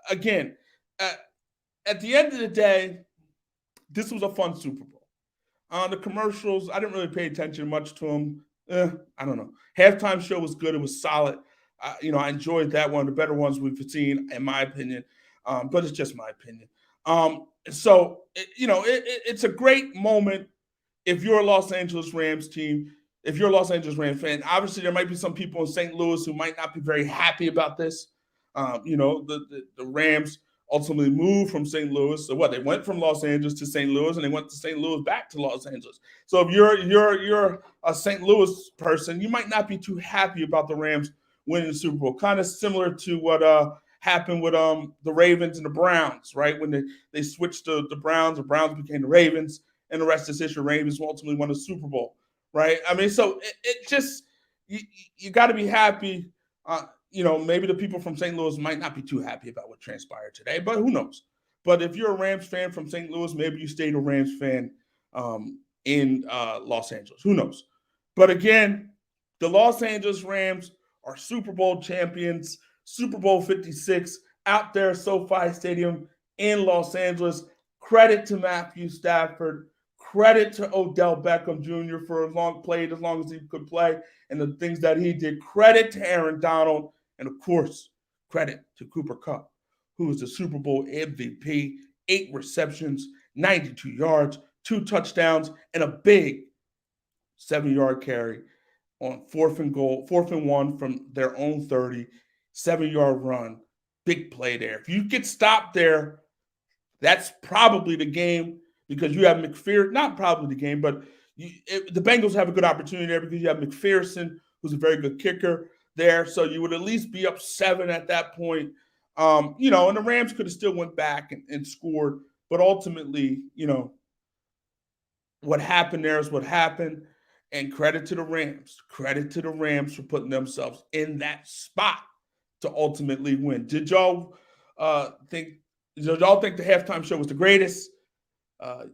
Speaker 1: again, at the end of the day, this was a fun Super Bowl. The commercials, I didn't really pay attention much to them. I don't know. Halftime show was good. It was solid. I enjoyed that one, the better ones we've seen, in my opinion. But it's just my opinion. So it's a great moment if you're a Los Angeles Rams team. If you're a Los Angeles Rams fan, obviously there might be some people in St. Louis who might not be very happy about this. The Rams ultimately moved from St. Louis. So they went from Los Angeles to St. Louis, and they went to St. Louis back to Los Angeles. So if you're a St. Louis person, you might not be too happy about the Rams winning the Super Bowl. Kind of similar to what happened with the Ravens and the Browns, right? When they switched to the Browns became the Ravens, and the rest is history. Ravens ultimately won the Super Bowl, right? I mean, so it just you got to be happy. Maybe the people from St. Louis might not be too happy about what transpired today, but who knows? But if you're a Rams fan from St. Louis, maybe you stayed a Rams fan in Los Angeles. Who knows? But again, the Los Angeles Rams are Super Bowl champions, Super Bowl 56, out there at SoFi Stadium in Los Angeles. Credit to Matthew Stafford. Credit to Odell Beckham Jr. for as long as he could play and the things that he did. Credit to Aaron Donald. And, of course, credit to Cooper Kupp, who was the Super Bowl MVP, 8 receptions, 92 yards, 2 touchdowns, and a big 7-yard carry on 4th and 1 from their own 30, 7-yard run. Big play there. If you get stopped there, that's probably the game, because you have McPherson. Not probably the game, but the Bengals have a good opportunity there because you have McPherson, who's a very good kicker there. So you would at least be up 7 at that point. And the Rams could have still went back and scored. But ultimately, what happened there is what happened. And credit to the Rams. Credit to the Rams for putting themselves in that spot to ultimately win. Did y'all think the halftime show was the greatest?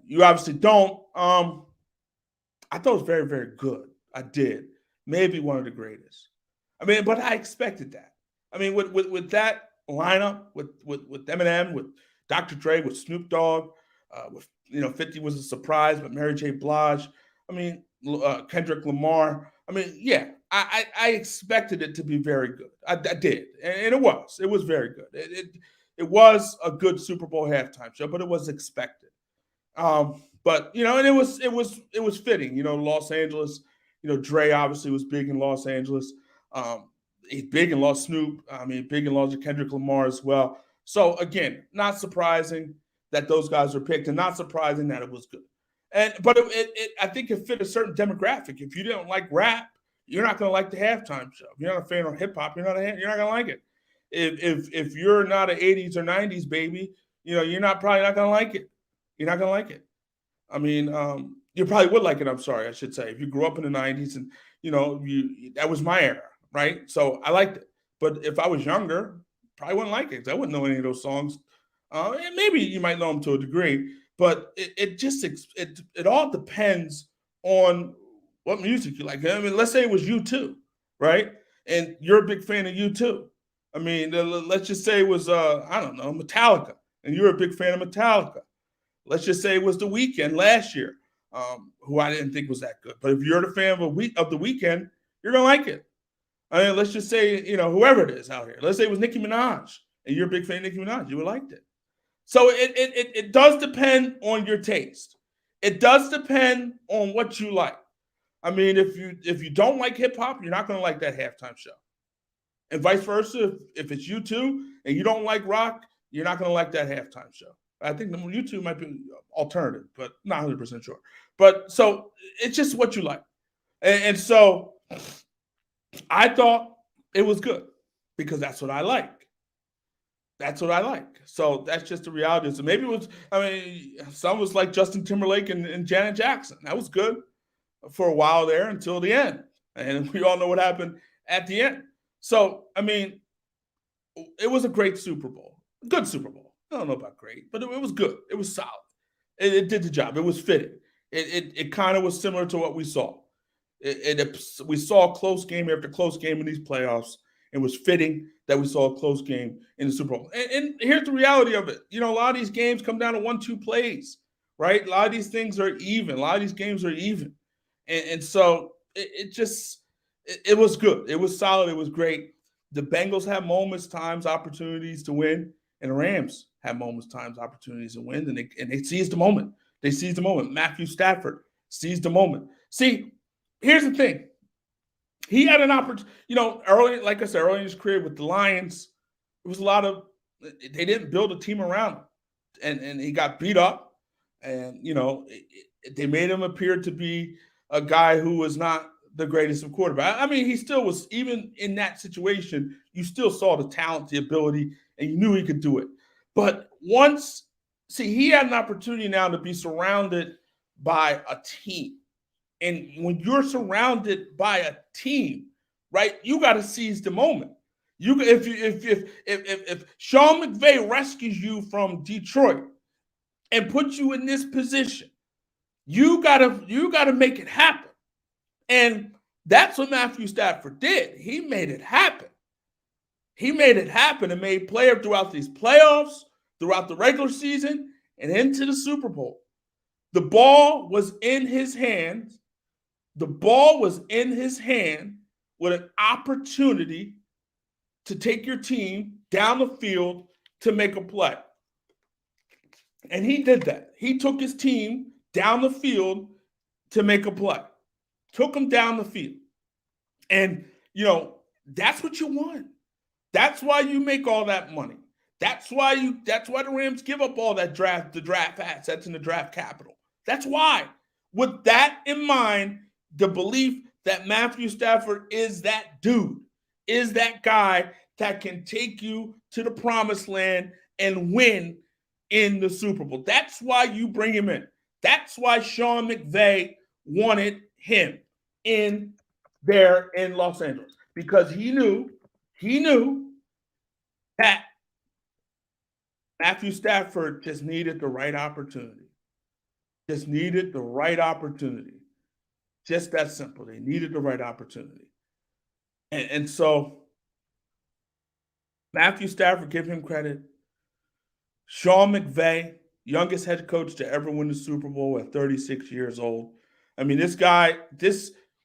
Speaker 1: You obviously don't. I thought it was very, very good. I did. Maybe one of the greatest. I mean, but I expected that. I mean, with that lineup, with Eminem, with Dr. Dre, with Snoop Dogg, with 50 was a surprise, but Mary J. Blige. I mean, Kendrick Lamar. I mean, yeah, I expected it to be very good. I did, and it was. It was very good. It was a good Super Bowl halftime show, but it was expected. But and it was fitting. Los Angeles. Dre obviously was big in Los Angeles. He's big in Los Snoop. I mean, big in Los Kendrick Lamar as well. So again, not surprising that those guys were picked, and not surprising that it was good. But I think it fit a certain demographic. If you don't like rap, you're not going to like the halftime show. If you're not a fan of hip hop, you're not going to like it. If you're not an 80s or 90s baby, you're probably not going to like it. You're not going to like it. I mean, you probably would like it. I'm sorry, I should say. If you grew up in the 90s and that was my era, right? So I liked it. But if I was younger, probably wouldn't like it because I wouldn't know any of those songs. And maybe you might know them to a degree, but it all depends on what music you like. I mean, let's say it was U2, right? And you're a big fan of U2. I mean, let's just say it was I don't know, Metallica, and you're a big fan of Metallica. Let's just say it was The Weeknd last year, who I didn't think was that good. But if you're the fan of The Weeknd, you're gonna like it. I mean, let's just say whoever it is out here. Let's say it was Nicki Minaj, and you're a big fan of Nicki Minaj, you would like it. So it does depend on your taste. It does depend on what you like. I mean, if you don't like hip hop, you're not going to like that halftime show, and vice versa. If it's U2 and you don't like rock, you're not going to like that halftime show. I think the U2 might be alternative, but not 100% sure. But so it's just what you like, and so I thought it was good because that's what I like. That's what I like. So that's just the reality. So maybe it was, some was like Justin Timberlake and Janet Jackson. That was good for a while there until the end. And we all know what happened at the end. So, I mean, it was a great Super Bowl. Good Super Bowl. I don't know about great, but it was good. It was solid. It did the job. It was fitting. It kind of was similar to what we saw. We saw close game after close game in these playoffs. It was fitting that we saw a close game in the Super Bowl. And here's the reality of it. A lot of these games come down to 1-2 plays, right? A lot of these things are even. A lot of these games are even. And so it was good. It was solid. It was great. The Bengals have moments, times, opportunities to win, and the Rams have moments, times, opportunities to win, and they seized the moment. They seized the moment. Matthew Stafford seized the moment. See, here's the thing. He had an opportunity, early, like I said, early in his career with the Lions, it was a lot of, they didn't build a team around him. And he got beat up. And, they made him appear to be a guy who was not the greatest of quarterback. I mean, he still was, even in that situation, you still saw the talent, the ability, and you knew he could do it. But he had an opportunity now to be surrounded by a team. And when you're surrounded by a team, right, you got to seize the moment. If Sean McVay rescues you from Detroit and puts you in this position, you gotta make it happen. And that's what Matthew Stafford did. He made it happen. He made it happen and made player throughout these playoffs, throughout the regular season, and into the Super Bowl. The ball was in his hands. The ball was in his hand with an opportunity to take your team down the field to make a play. And he did that. He took his team down the field to make a play. Took them down the field. And, that's what you want. That's why you make all that money. That's why the Rams give up all that the draft assets and the draft capital. That's why. With that in mind, the belief that Matthew Stafford is that dude, is that guy that can take you to the promised land and win in the Super Bowl. That's why you bring him in. That's why Sean McVay wanted him in there in Los Angeles, because he knew that Matthew Stafford just needed the right opportunity. Just needed the right opportunity. Just that simple. They needed the right opportunity. And so Matthew Stafford, give him credit. Sean McVay, youngest head coach to ever win the Super Bowl at 36 years old. I mean,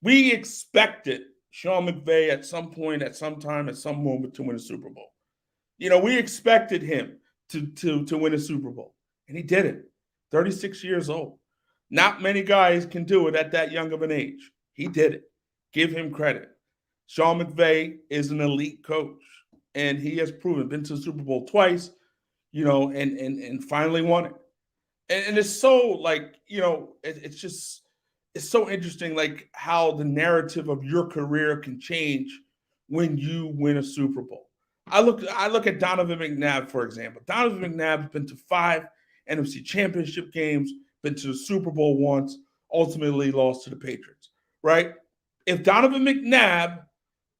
Speaker 1: we expected Sean McVay at some point, at some time, at some moment to win a Super Bowl. We expected him to win a Super Bowl, and he did it. 36 years old. Not many guys can do it at that young of an age. He did it. Give him credit. Sean McVay is an elite coach, and he has proven, been to the Super Bowl twice, and finally won it. And it's so it's so interesting, like how the narrative of your career can change when you win a Super Bowl. I look at Donovan McNabb, for example. Donovan McNabb's been to 5 NFC Championship games, been to the Super Bowl once, ultimately lost to the Patriots, right? If Donovan McNabb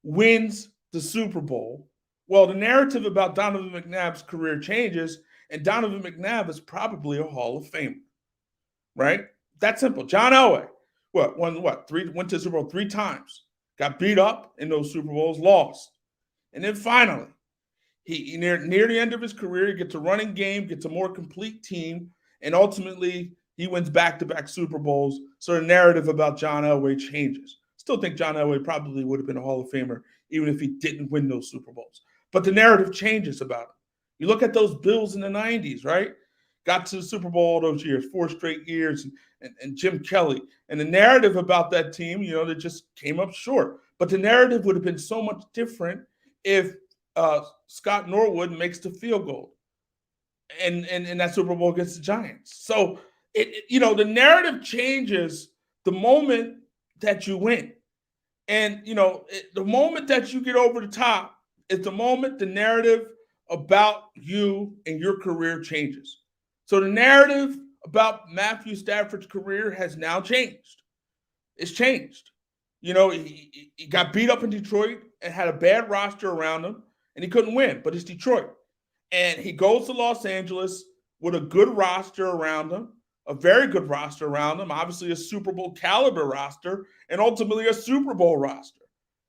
Speaker 1: wins the Super Bowl, well, the narrative about Donovan McNabb's career changes, and Donovan McNabb is probably a Hall of Famer, right? That's simple. John Elway, went to the Super Bowl 3 times, got beat up in those Super Bowls, lost. And then finally, he near the end of his career, he gets a running game, gets a more complete team, and ultimately he wins back-to-back Super Bowls. So the narrative about John Elway changes. Still think John Elway probably would have been a Hall of Famer even if he didn't win those Super Bowls. But the narrative changes about him. You look at those Bills in the 90s, right? Got to the Super Bowl all those years, 4 straight years, and Jim Kelly. And the narrative about that team, they just came up short. But the narrative would have been so much different if Scott Norwood makes the field goal and that Super Bowl against the Giants. So, the narrative changes the moment that you win. And, the moment that you get over the top is the moment the narrative about you and your career changes. So the narrative about Matthew Stafford's career has now changed. It's changed. He got beat up in Detroit and had a bad roster around him, and he couldn't win. But it's Detroit, and he goes to Los Angeles with a good roster around him, a very good roster around him, obviously a Super Bowl caliber roster, and ultimately a Super Bowl roster.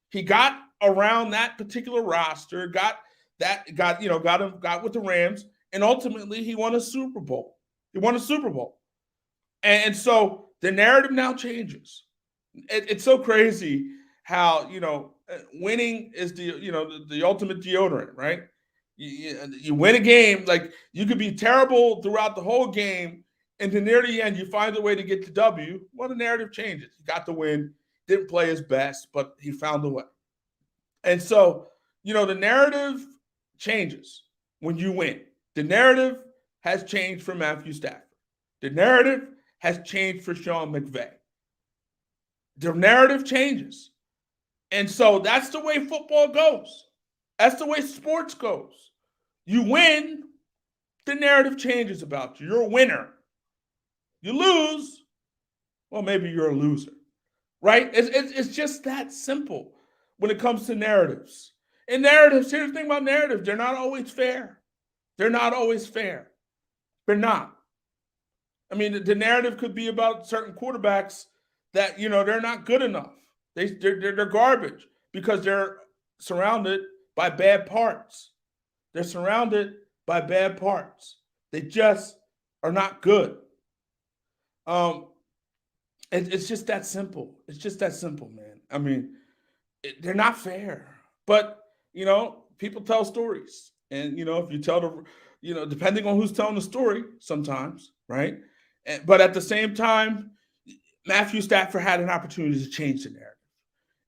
Speaker 1: He got around that particular roster, got with the Rams, and ultimately he won a Super Bowl. He won a Super Bowl. And so the narrative now changes. It's so crazy how, winning is the ultimate deodorant, right? You win a game, like you could be terrible throughout the whole game, and then near the end, you find a way to get the W. Well, the narrative changes. He got the win, didn't play his best, but he found a way. And so, the narrative changes when you win. The narrative has changed for Matthew Stafford. The narrative has changed for Sean McVay. The narrative changes. And so that's the way football goes. That's the way sports goes. You win, the narrative changes about you. You're a winner. You lose, well, maybe you're a loser, right? It's just that simple when it comes to narratives. And narratives, here's the thing about narratives, they're not always fair. They're not always fair. They're not. I mean, the narrative could be about certain quarterbacks that, they're not good enough. They're garbage because they're surrounded by bad parts. They're surrounded by bad parts. They just are not good. It's just that simple. It's just that simple, man. I mean, they're not fair. But, people tell stories. And, if you tell depending on who's telling the story sometimes, right? But at the same time, Matthew Stafford had an opportunity to change the narrative.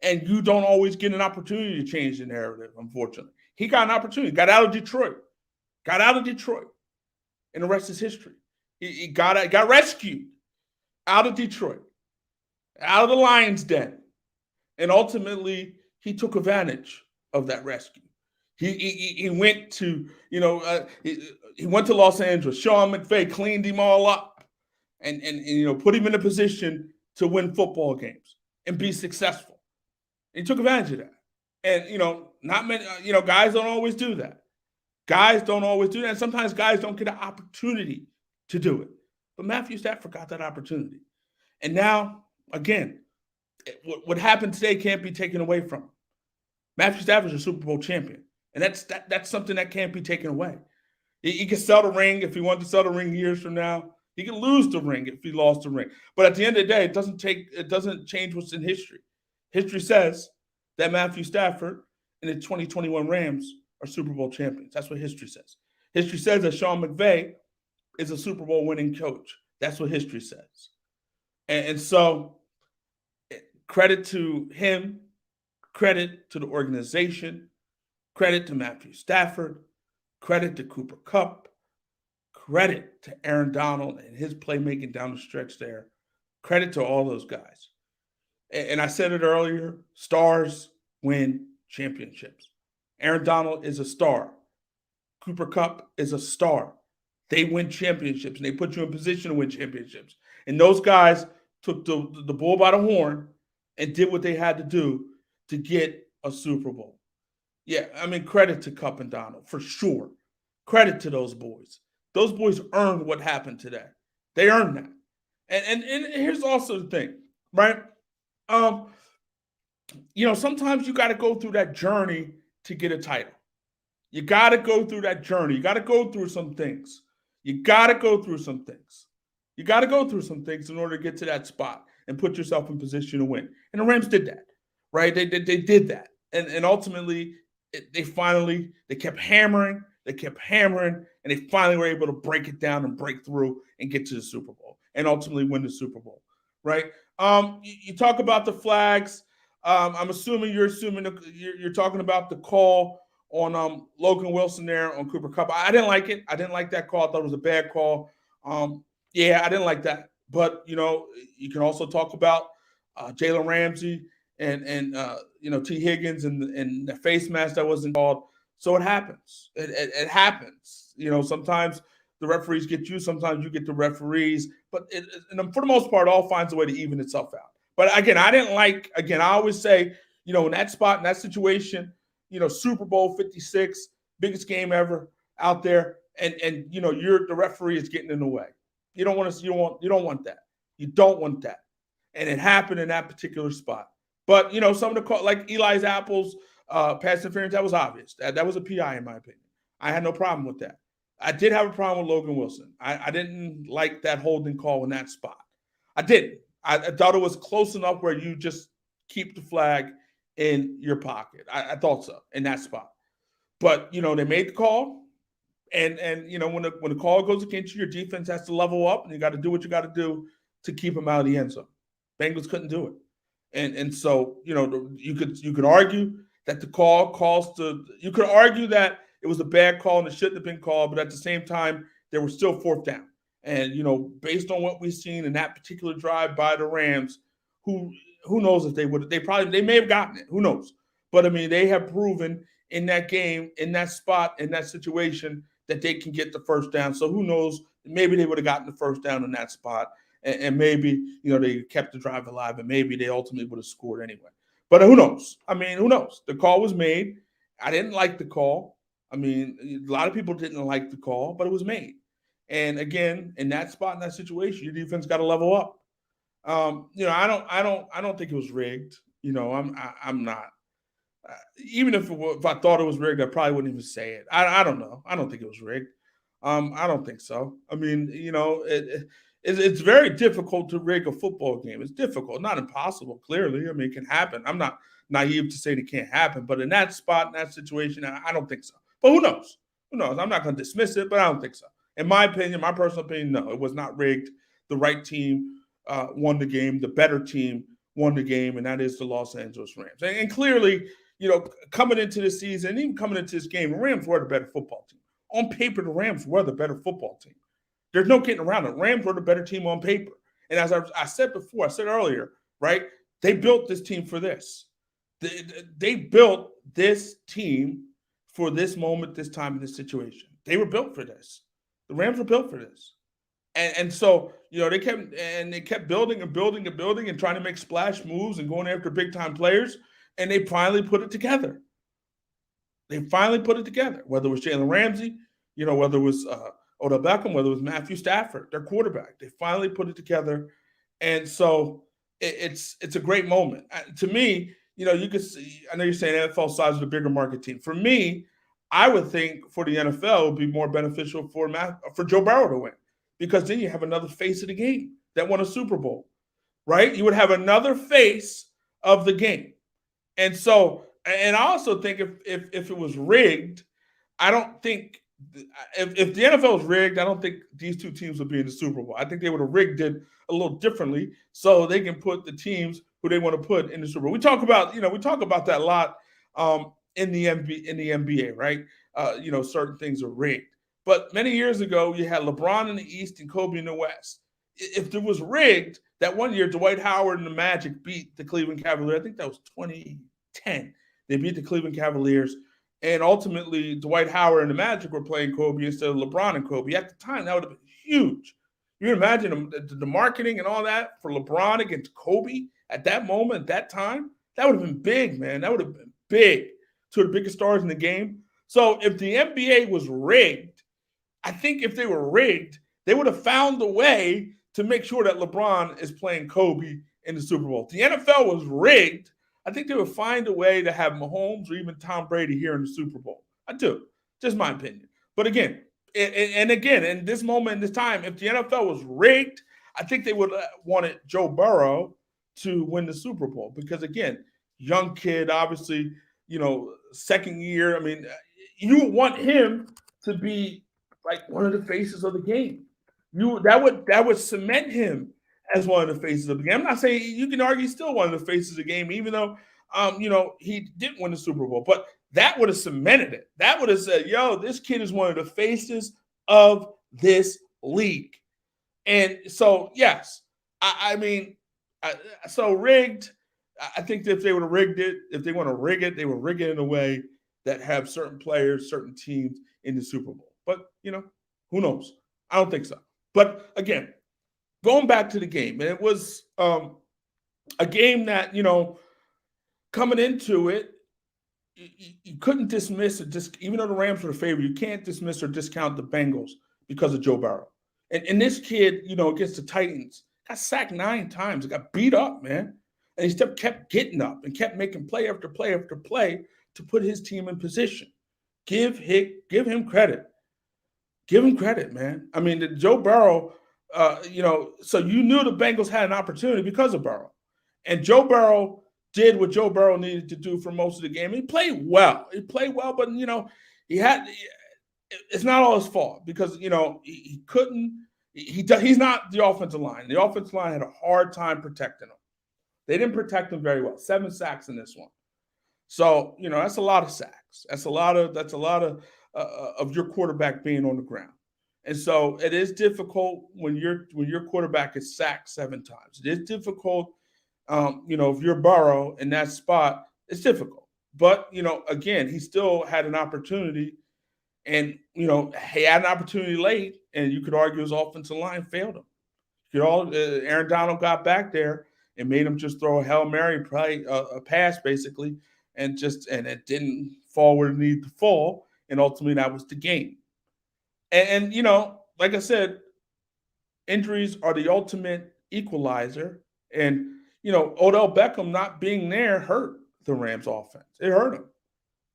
Speaker 1: And you don't always get an opportunity to change the narrative, unfortunately. He got an opportunity, got out of Detroit. And the rest is history. He got rescued out of Detroit, out of the lion's den. And ultimately, he took advantage of that rescue. He went to, he went to Los Angeles. Sean McVay cleaned him all up and put him in a position to win football games and be successful. And he took advantage of that. And, not many, guys don't always do that. Guys don't always do that. And sometimes guys don't get an opportunity to do it. But Matthew Stafford got that opportunity. And now, again, what happened today can't be taken away from him. Matthew Stafford is a Super Bowl champion. And that's something that can't be taken away. He can sell the ring if he wanted to sell the ring years from now. He can lose the ring if he lost the ring. But at the end of the day, it doesn't change what's in history. History says that Matthew Stafford and the 2021 Rams are Super Bowl champions. That's what history says. History says that Sean McVay is a Super Bowl winning coach. That's what history says. And so credit to him, credit to the organization, credit to Matthew Stafford, credit to Cooper Kupp, credit to Aaron Donald and his playmaking down the stretch there. Credit to all those guys. And I said it earlier, stars win championships. Aaron Donald is a star. Cooper Kupp is a star. They win championships, and they put you in position to win championships. And those guys took the bull by the horn and did what they had to do to get a Super Bowl. Yeah, I mean, credit to Kupp and Donald, for sure. Credit to those boys. Those boys earned what happened today. They earned that. And here's also the thing, right? Sometimes you got to go through that journey to get a title. You got to go through that journey. You got to go through some things. You got to go through some things. You got to go through some things in order to get to that spot and put yourself in position to win. And the Rams did that, right? They did that. And ultimately, they kept hammering, and they finally were able to break it down and break through and get to the Super Bowl and ultimately win the Super Bowl, right? You talk about the flags. I'm assuming you're talking about the call on Logan Wilson there on Cooper Kupp. I didn't like it. I didn't like that call. I thought it was a bad call. Yeah, I didn't like that. But, you can also talk about Jalen Ramsey and T. Higgins and the face mask that wasn't called. So it happens. It happens. Sometimes the referees get you. Sometimes you get the referees. But for the most part, it all finds a way to even itself out. But again, I didn't like. Again, I always say, in that spot, in that situation, Super Bowl 56, biggest game ever out there, and you're the referee is getting in the way. You don't want to. You don't want that. You don't want that. And it happened in that particular spot. But some of the call, like Eli's Apples pass interference, that was obvious. That was a PI in my opinion. I had no problem with that. I did have a problem with Logan Wilson. I didn't like that holding call in that spot. I didn't. I thought it was close enough where you just keep the flag in your pocket. I thought so in that spot. But they made the call, and when the call goes against you, your defense has to level up, and you got to do what you got to do to keep them out of the end zone. Bengals couldn't do it, and so you could argue that the call caused the. You could argue that it was a bad call and it shouldn't have been called, but at the same time, there was still fourth down. And based on what we've seen in that particular drive by the Rams, who knows if they would? They may have gotten it. Who knows? But I mean, they have proven in that game, in that spot, in that situation that they can get the first down. So who knows? Maybe they would have gotten the first down in that spot, and maybe they kept the drive alive, and maybe they ultimately would have scored anyway. But who knows? I mean, who knows? The call was made. I didn't like the call. I mean, a lot of people didn't like the call, but it was made. And again, in that spot, in that situation, your defense got to level up. I don't think it was rigged. I'm not. Even if I thought it was rigged, I probably wouldn't even say it. I don't know. I don't think it was rigged. I don't think so. I mean, it's very difficult to rig a football game. It's difficult, not impossible. Clearly, I mean, it can happen. I'm not naive to say it can't happen, but in that spot, in that situation, I don't think so. But who knows? Who knows? I'm not going to dismiss it, but I don't think so. In my opinion, my personal opinion, no, it was not rigged. The right team won the game. The better team won the game, and that is the Los Angeles Rams. And clearly, coming into the season, and even coming into this game, the Rams were the better football team. On paper, the Rams were the better football team. There's no getting around it. Rams were the better team on paper. And as I said before, I said earlier, right, they built this team for this. They built this team for this moment, this time, in this situation. They were built for this. The Rams were built for this. And so, they kept building and building and building and trying to make splash moves and going after big-time players, and they finally put it together. They finally put it together, whether it was Jalen Ramsey, whether it was Odell Beckham, whether it was Matthew Stafford, their quarterback. They finally put it together. And so it's a great moment. To me, you could see, I know you're saying NFL size is a bigger market team. For me, I would think for the NFL, it would be more beneficial for Joe Burrow to win, because then you have another face of the game that won a Super Bowl, right? You would have another face of the game. And so, and I also think if it was rigged, I don't think if the NFL was rigged, I don't think these two teams would be in the Super Bowl. I think they would have rigged it a little differently so they can put the teams who they want to put in the Super Bowl. We talk about that a lot in the NBA, right? Certain things are rigged. But many years ago, you had LeBron in the East and Kobe in the West. If it was rigged, that one year Dwight Howard and the Magic beat the Cleveland Cavaliers. I think that was 2010. They beat the Cleveland Cavaliers. And ultimately, Dwight Howard and the Magic were playing Kobe instead of LeBron and Kobe. At the time, that would have been huge. You imagine the marketing and all that for LeBron against Kobe at that moment, at that time? That would have been big, man. That would have been big. Two of the biggest stars in the game. So if the NBA was rigged, I think if they were rigged, they would have found a way to make sure that LeBron is playing Kobe in the Super Bowl. If the NFL was rigged, I think they would find a way to have Mahomes or even Tom Brady here in the Super Bowl. I do. Just my opinion. But again, in this moment, in this time, if the NFL was rigged, I think they would have wanted Joe Burrow to win the Super Bowl. Because again, young kid, obviously, second year. I mean, you would want him to be like one of the faces of the game. That would cement him as one of the faces of the game. I'm not saying you can argue he's still one of the faces of the game, even though he didn't win the Super Bowl. But that would have cemented it. That would have said, this kid is one of the faces of this league. And so, yes, so rigged. I think that if they would have rigged it, if they want to rig it, they would rig it in a way that have certain players, certain teams in the Super Bowl. But, who knows? I don't think so. But again, going back to the game, and it was a game that, coming into it, you couldn't dismiss it. Just even though the Rams were the favorite, you can't dismiss or discount the Bengals because of Joe Burrow. And this kid, against the Titans, got sacked 9 times. He got beat up, man. And he still kept getting up and kept making play after play after play to put his team in position. Give him credit. Give him credit, man. I mean, Joe Burrow, so you knew the Bengals had an opportunity because of Burrow. And Joe Burrow did what Joe Burrow needed to do for most of the game. He played well. But it's not all his fault because he couldn't. He's not the offensive line. The offensive line had a hard time protecting him. They didn't protect him very well. 7 sacks in this one. So that's a lot of sacks. That's a lot of your quarterback being on the ground. And so it is difficult when your quarterback is sacked 7 times. It is difficult. If you're Burrow in that spot, it's difficult. But, again, he still had an opportunity. And, he had an opportunity late, and you could argue his offensive line failed him. Aaron Donald got back there and made him just throw a Hail Mary play, a pass, basically, and it didn't fall where it needed to fall. And ultimately, that was the game. And like I said, injuries are the ultimate equalizer. And, Odell Beckham not being there hurt the Rams offense. It hurt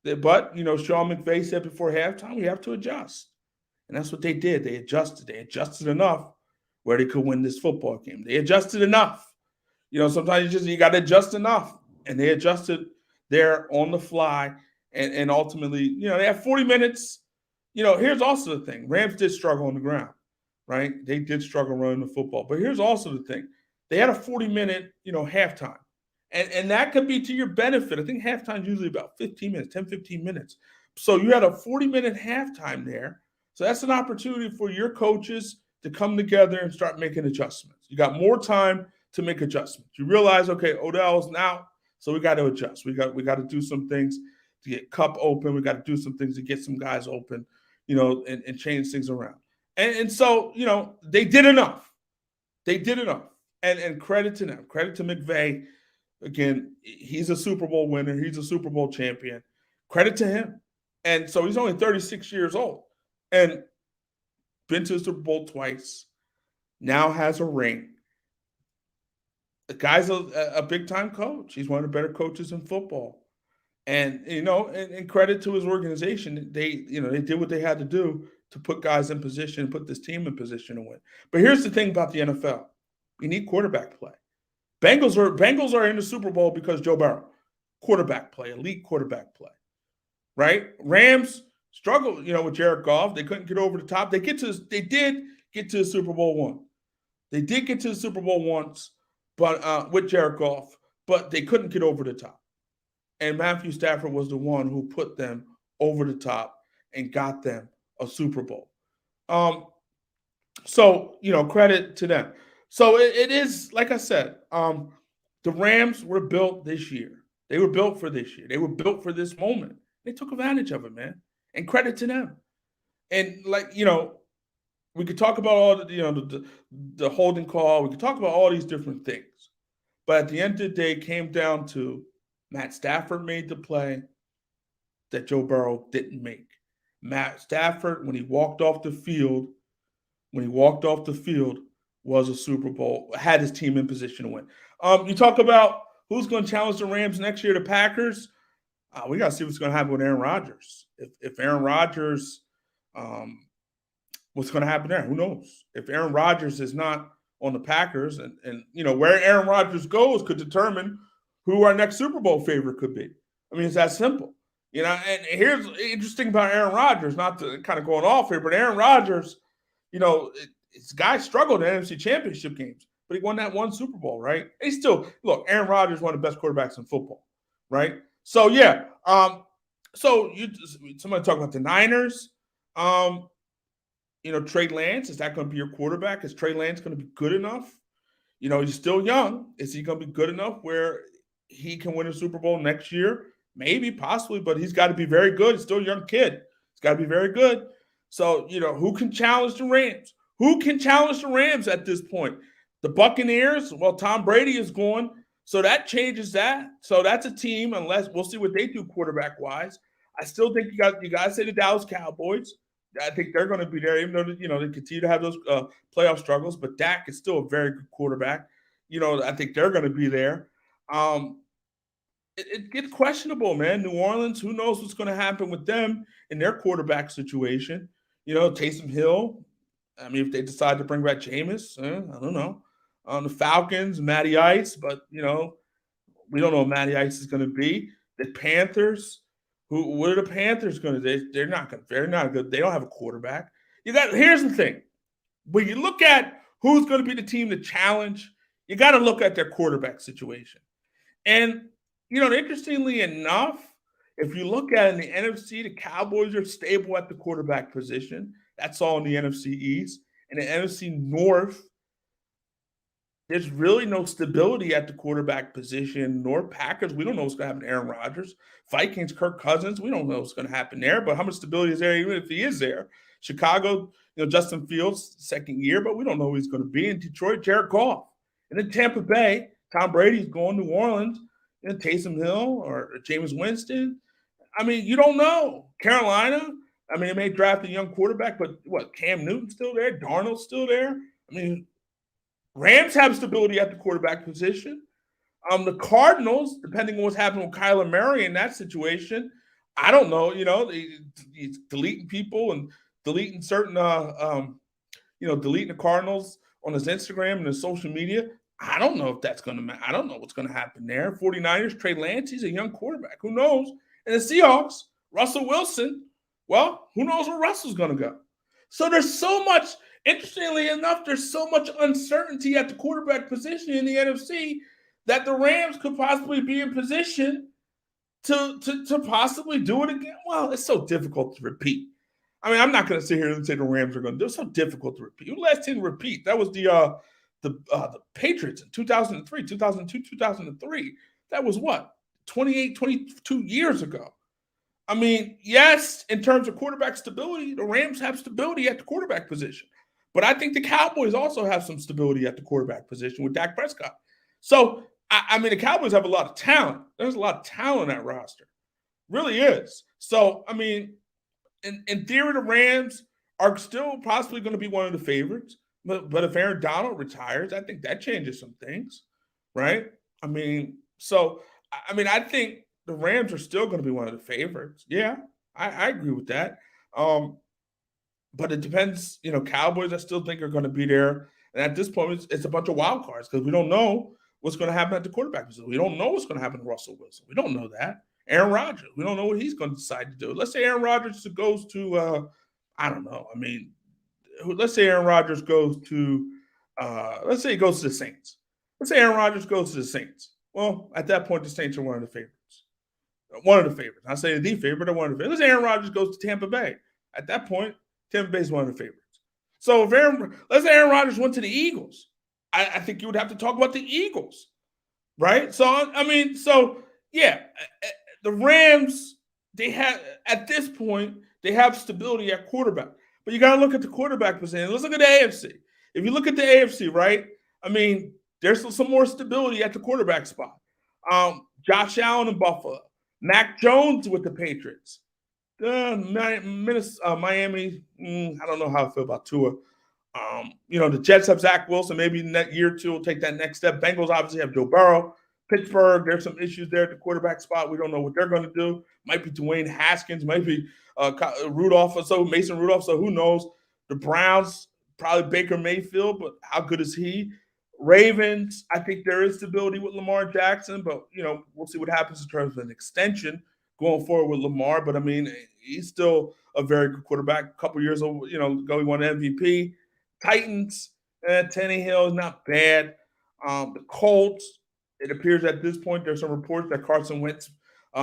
Speaker 1: them. But, Sean McVay said before halftime, we have to adjust. And that's what they did. They adjusted. They adjusted enough where they could win this football game. They adjusted enough. Sometimes you got to adjust enough. And they adjusted there on the fly. And ultimately, they have 40 minutes. Here's also the thing. Rams did struggle on the ground, right? They did struggle running the football. But here's also the thing. They had a 40-minute, halftime. And that could be to your benefit. I think halftime is usually about 15 minutes, 10, 15 minutes. So you had a 40-minute halftime there. So that's an opportunity for your coaches to come together and start making adjustments. You got more time to make adjustments. You realize, okay, Odell's now, so we got to adjust. We got to do some things to get Kupp open. We got to do some things to get some guys open, and change things around. And so, they did enough. They did enough. And credit to them. Credit to McVay. Again, he's a Super Bowl winner. He's a Super Bowl champion. Credit to him. And so he's only 36 years old and been to the Super Bowl twice, now has a ring. The guy's a big-time coach. He's one of the better coaches in football. And, and credit to his organization. They did what they had to do to put guys in position, put this team in position to win. But here's the thing about the NFL. You need quarterback play. Bengals are in the Super Bowl because Joe Burrow. Quarterback play, elite quarterback play. Right? Rams struggled, with Jared Goff. They couldn't get over the top. They did get to the Super Bowl one. They did get to the Super Bowl once, but with Jared Goff, but they couldn't get over the top. And Matthew Stafford was the one who put them over the top and got them a Super Bowl. So, credit to them. So it is, like I said, the Rams were built this year. They were built for this year. They were built for this moment. They took advantage of it, man. And credit to them. And we could talk about all the holding call. We could talk about all these different things. But at the end of the day, it came down to Matt Stafford made the play that Joe Burrow didn't make. Matt Stafford, when he walked off the field, was a Super Bowl, had his team in position to win. You talk about who's going to challenge the Rams next year, the Packers. We got to see what's going to happen with Aaron Rodgers. If Aaron Rodgers, what's going to happen there? Who knows? If Aaron Rodgers is not on the Packers, and where Aaron Rodgers goes could determine who our next Super Bowl favorite could be. I mean, it's that simple. And here's interesting about Aaron Rodgers, not to kind of going off here, but Aaron Rodgers, this guy struggled in NFC Championship games, but he won that one Super Bowl, right? And he still, look, Aaron Rodgers is one of the best quarterbacks in football, right? So, yeah. Somebody talk about the Niners. Trey Lance, is that going to be your quarterback? Is Trey Lance going to be good enough? He's still young. Is he going to be good enough where he can win a Super Bowl next year? Maybe, possibly, but he's got to be very good. He's still a young kid. He's got to be very good. So, who can challenge the Rams? Who can challenge the Rams at this point? The Buccaneers? Well, Tom Brady is gone. So that changes that. So that's a team, unless we'll see what they do quarterback wise. I still think you got to say the Dallas Cowboys. I think they're going to be there, even though they continue to have those playoff struggles. But Dak is still a very good quarterback. I think they're going to be there. It gets questionable, man. New Orleans, who knows what's going to happen with them in their quarterback situation? Taysom Hill. I mean, if they decide to bring back Jameis, I don't know. The Falcons, Matty Ice, but we don't know what Matty Ice is going to be. The Panthers, what are the Panthers going to do? They're not good. They don't have a quarterback. Here's the thing. When you look at who's going to be the team to challenge, you got to look at their quarterback situation. And, interestingly enough, if you look at it in the NFC, the Cowboys are stable at the quarterback position. That's all in the NFC East. In the NFC North, there's really no stability at the quarterback position, nor Packers. We don't know what's going to happen to Aaron Rodgers. Vikings, Kirk Cousins. We don't know what's going to happen there. But how much stability is there, even if he is there? Chicago, Justin Fields, second year, but we don't know who he's going to be. In Detroit, Jared Goff. And in Tampa Bay, Tom Brady's going to New Orleans. And Taysom Hill or Jameis Winston. I mean, you don't know. Carolina, I mean, they may draft a young quarterback, but Cam Newton's still there? Darnold's still there? I mean, Rams have stability at the quarterback position. The Cardinals, depending on what's happening with Kyler Murray in that situation, I don't know. He's deleting people and deleting certain, deleting the Cardinals on his Instagram and his social media. I don't know if that's going to matter. I don't know what's going to happen there. 49ers, Trey Lance, he's a young quarterback. Who knows? And the Seahawks, Russell Wilson, well, who knows where Russell's going to go? So there's so much, interestingly enough, there's so much uncertainty at the quarterback position in the NFC that the Rams could possibly be in position to possibly do it again. Well, it's so difficult to repeat. I mean, I'm not going to sit here and say the Rams are going to do it. It's so difficult to repeat. Who last team to repeat? That was the Patriots in 2003, 2002, 2003. That was what? 22 years ago. I mean, yes, in terms of quarterback stability, the Rams have stability at the quarterback position. But I think the Cowboys also have some stability at the quarterback position with Dak Prescott. So, I mean, the Cowboys have a lot of talent. There's a lot of talent on that roster. Really is. So, I mean, in theory, the Rams are still possibly going to be one of the favorites. But if Aaron Donald retires, I think that changes some things, right? I mean, I think the Rams are still going to be one of the favorites. Yeah, I agree with that. But it depends. Cowboys I still think are going to be there. And at this point, it's a bunch of wild cards because we don't know what's going to happen at the quarterback position. We don't know what's going to happen to Russell Wilson. We don't know that. Aaron Rodgers, we don't know what he's going to decide to do. Let's say Aaron Rodgers goes to, I don't know. I mean, let's say Aaron Rodgers goes to, let's say he goes to the Saints. Let's say Aaron Rodgers goes to the Saints. Well, at that point, the Saints are one of the favorites. One of the favorites. I say the favorite or one of the favorites. Let's say Aaron Rodgers goes to Tampa Bay. At that point, Tampa Bay is one of the favorites. So let's say Aaron Rodgers went to the Eagles. I think you would have to talk about the Eagles, right? So, I mean, yeah, the Rams, at this point, they have stability at quarterback. But you got to look at the quarterback position. Let's look at the AFC. If you look at the AFC, right, I mean, there's some more stability at the quarterback spot. Josh Allen in Buffalo. Mac Jones with the Patriots. Miami, I don't know how I feel about Tua. The Jets have Zach Wilson. Maybe in that year or two will take that next step. Bengals obviously have Joe Burrow. Pittsburgh, there's some issues there at the quarterback spot. We don't know what they're going to do. Might be Dwayne Haskins. Might be Rudolph or so, Mason Rudolph. So who knows? The Browns, probably Baker Mayfield, but how good is he? Ravens, I think there is stability with Lamar Jackson, but, we'll see what happens in terms of an extension going forward with Lamar. But, I mean, he's still a very good quarterback. A couple years ago, he won MVP. Titans, Tannehill is not bad. The Colts, it appears at this point there's some reports that Carson Wentz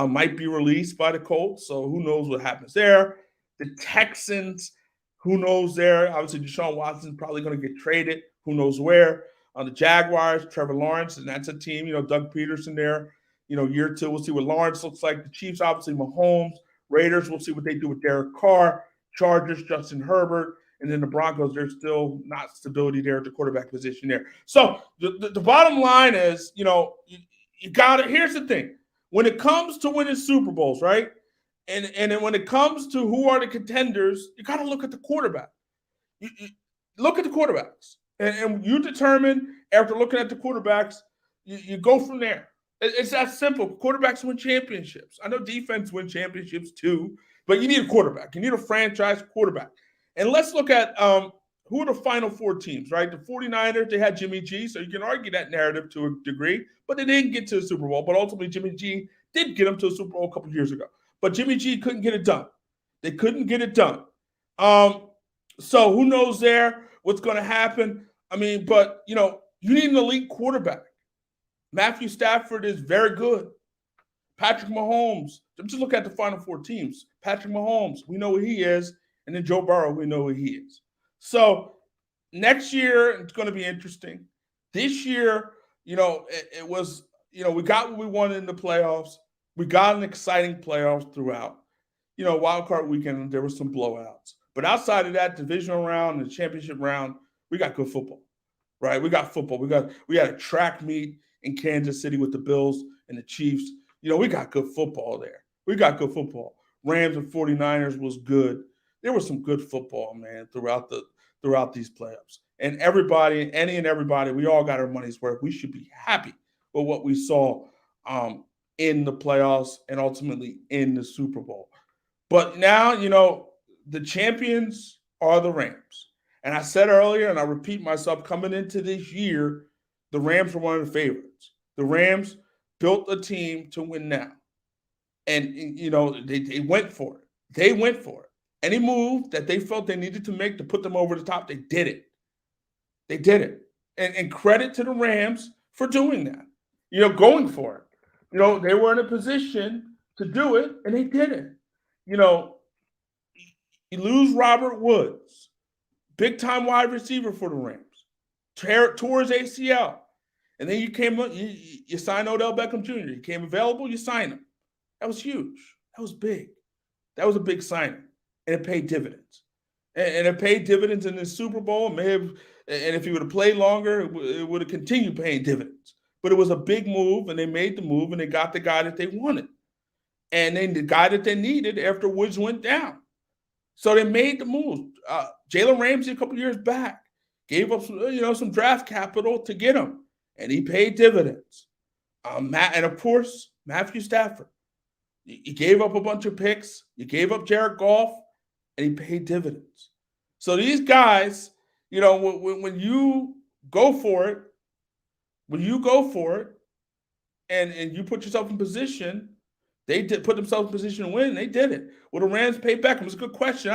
Speaker 1: might be released by the Colts. So who knows what happens there. The Texans, who knows there. Obviously, Deshaun Watson's probably going to get traded. Who knows where. The Jaguars, Trevor Lawrence, and that's a team, Doug Peterson there. Year two, we'll see what Lawrence looks like. The Chiefs, obviously, Mahomes. Raiders, we'll see what they do with Derek Carr. Chargers, Justin Herbert. And then the Broncos, there's still not stability there at the quarterback position there. So the bottom line is, you got to, here's the thing. When it comes to winning Super Bowls, right? And then when it comes to who are the contenders, you got to look at the quarterback. You look at the quarterbacks. And you determine after looking at the quarterbacks, you go from there. It's that simple. Quarterbacks win championships. I know defense win championships too, but you need a quarterback. You need a franchise quarterback. And let's look at who are the final four teams, right? The 49ers, they had Jimmy G, so you can argue that narrative to a degree, but they didn't get to the Super Bowl. But ultimately, Jimmy G did get them to the Super Bowl a couple years ago. But Jimmy G couldn't get it done. They couldn't get it done. So who knows there what's going to happen? I mean, but, you need an elite quarterback. Matthew Stafford is very good. Patrick Mahomes, just look at the final four teams. Patrick Mahomes, we know what he is. And then Joe Burrow, we know what he is. So next year, it's going to be interesting. This year, it was, we got what we wanted in the playoffs. We got an exciting playoffs throughout. Wild card weekend, there were some blowouts. But outside of that, divisional round and the championship round, we got good football, right? We got football. We had a track meet in Kansas City with the Bills and the Chiefs. We got good football there. We got good football. Rams and 49ers was good. There was some good football, man, throughout these playoffs. And everybody, we all got our money's worth. We should be happy with what we saw in the playoffs and ultimately in the Super Bowl. But now, the champions are the Rams. And I said earlier, and I repeat myself, coming into this year, the Rams were one of the favorites. The Rams built a team to win now. And, they went for it. They went for it. Any move that they felt they needed to make to put them over the top, they did it. They did it. And credit to the Rams for doing that, going for it. They were in a position to do it, and they did it. You lose Robert Woods, big-time wide receiver for the Rams, tore his ACL. And then you signed Odell Beckham Jr. He came available, you signed him. That was huge. That was big. That was a big signing. And it paid dividends. And it paid dividends in the Super Bowl. And if he would have played longer, it would have continued paying dividends. But it was a big move, and they made the move, and they got the guy that they wanted. And then the guy that they needed after Woods went down. So they made the move. Jalen Ramsey a couple years back gave up some draft capital to get him, and he paid dividends. And of course, Matthew Stafford. You gave up a bunch of picks. You gave up Jared Goff, and he paid dividends. So these guys, when you go for it, and you put yourself in position, they did put themselves in position to win, and they did it. Will the Rams pay Beckham? It's a good question.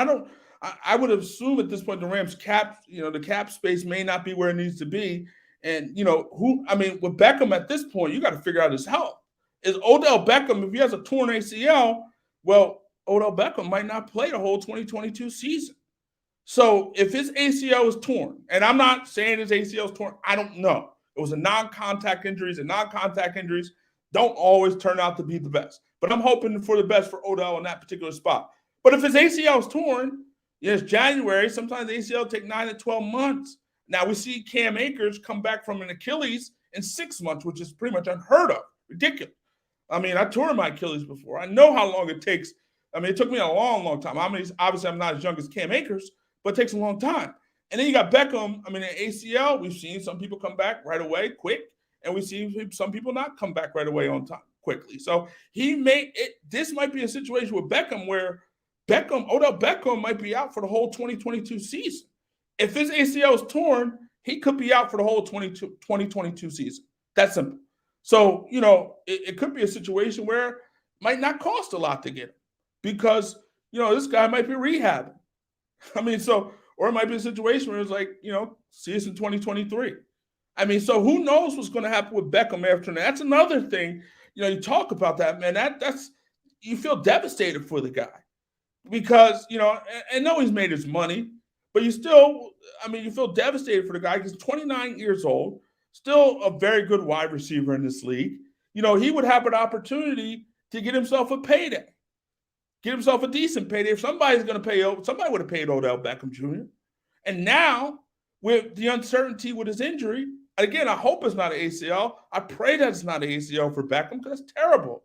Speaker 1: I would assume at this point the Rams the cap space may not be where it needs to be. And, with Beckham at this point, you got to figure out his health. Is Odell Beckham, if he has a torn ACL, well, Odell Beckham might not play the whole 2022 season. So if his ACL is torn, and I'm not saying his ACL is torn, I don't know. It was a non-contact injuries, and non-contact injuries don't always turn out to be the best. But I'm hoping for the best for Odell in that particular spot. But if his ACL is torn, it's January. Sometimes the ACL take 9 to 12 months. Now we see Cam Akers come back from an Achilles in 6 months, which is pretty much unheard of. Ridiculous. I tore my Achilles before. I know how long it takes. It took me a long, long time. Obviously, I'm not as young as Cam Akers, but it takes a long time. And then you got Beckham. In ACL, we've seen some people come back right away, quick, and we've seen some people not come back right away on time, quickly. So this might be a situation with Beckham where Odell Beckham might be out for the whole 2022 season. If his ACL is torn, he could be out for the whole 2022 season. That's simple. So, it could be a situation where it might not cost a lot to get him because, this guy might be rehabbing. Or it might be a situation where it's like, see us in 2023. So who knows what's going to happen with Beckham after that? That's another thing. You talk about that, man. That's you feel devastated for the guy because, I know he's made his money, but you still, you feel devastated for the guy because he's 29 years old, still a very good wide receiver in this league. He would have an opportunity to get himself a payday. Get himself a decent payday. If somebody's going to pay, somebody would have paid Odell Beckham Jr. And now, with the uncertainty with his injury, Again, I hope it's not an ACL. I pray that it's not an ACL for Beckham because that's terrible.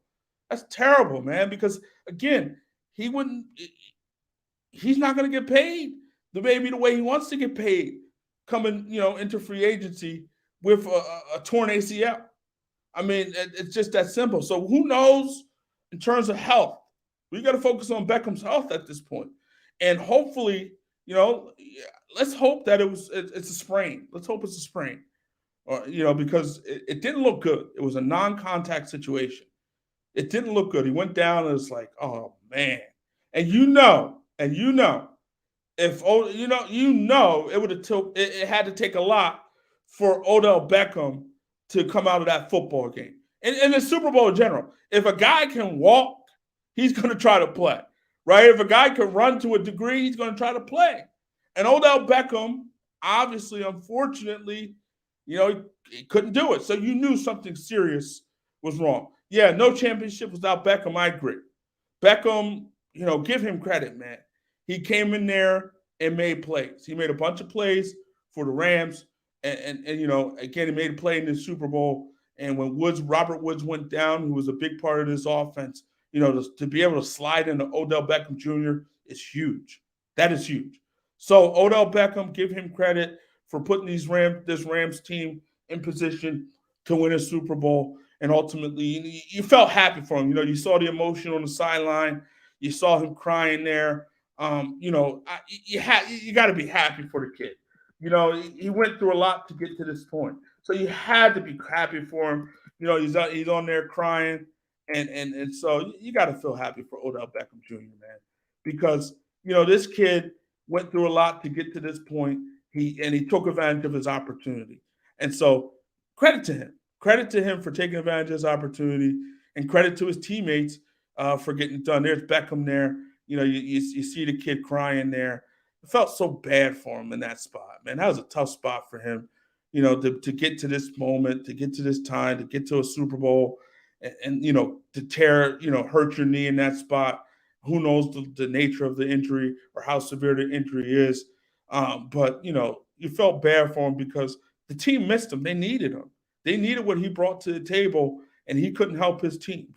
Speaker 1: That's terrible, man. Because again, he wouldn't. He's not going to get paid the way he wants to get paid coming, into free agency with a torn ACL. I mean, it's just that simple. So who knows in terms of health? We got to focus on Beckham's health at this point, and hopefully, let's hope that it's a sprain. Let's hope it's a sprain, or because it didn't look good. It was a non-contact situation. It didn't look good. He went down and it's like, oh man, and if it would have took it had to take a lot for Odell Beckham to come out of that football game. And the Super Bowl in general. If a guy can walk, he's going to try to play, right? If a guy can run to a degree, he's going to try to play. And Odell Beckham, obviously, unfortunately, he couldn't do it. So you knew something serious was wrong. Yeah, no championship without Beckham, I agree. Beckham, give him credit, man. He came in there and made plays. He made a bunch of plays for the Rams. And again, he made a play in the Super Bowl. And when Robert Woods went down, who was a big part of this offense, to be able to slide into Odell Beckham Jr. is huge. That is huge. So Odell Beckham, give him credit for putting this Rams team in position to win a Super Bowl. And ultimately, you felt happy for him. You saw the emotion on the sideline. You saw him crying there. You got to be happy for the kid. He went through a lot to get to this point. So you had to be happy for him. He's on there crying. And so you got to feel happy for Odell Beckham Jr., man. Because, this kid went through a lot to get to this point. He took advantage of his opportunity. And so credit to him. Credit to him for taking advantage of his opportunity, and credit to his teammates for getting it done. There's Beckham there. You see the kid crying there. I felt so bad for him in that spot, man. That was a tough spot for him, to get to this moment, to get to this time, to get to a Super Bowl, and to hurt your knee in that spot. Who knows the nature of the injury or how severe the injury is. But you felt bad for him because the team missed him. They needed him. They needed what he brought to the table, and he couldn't help his team.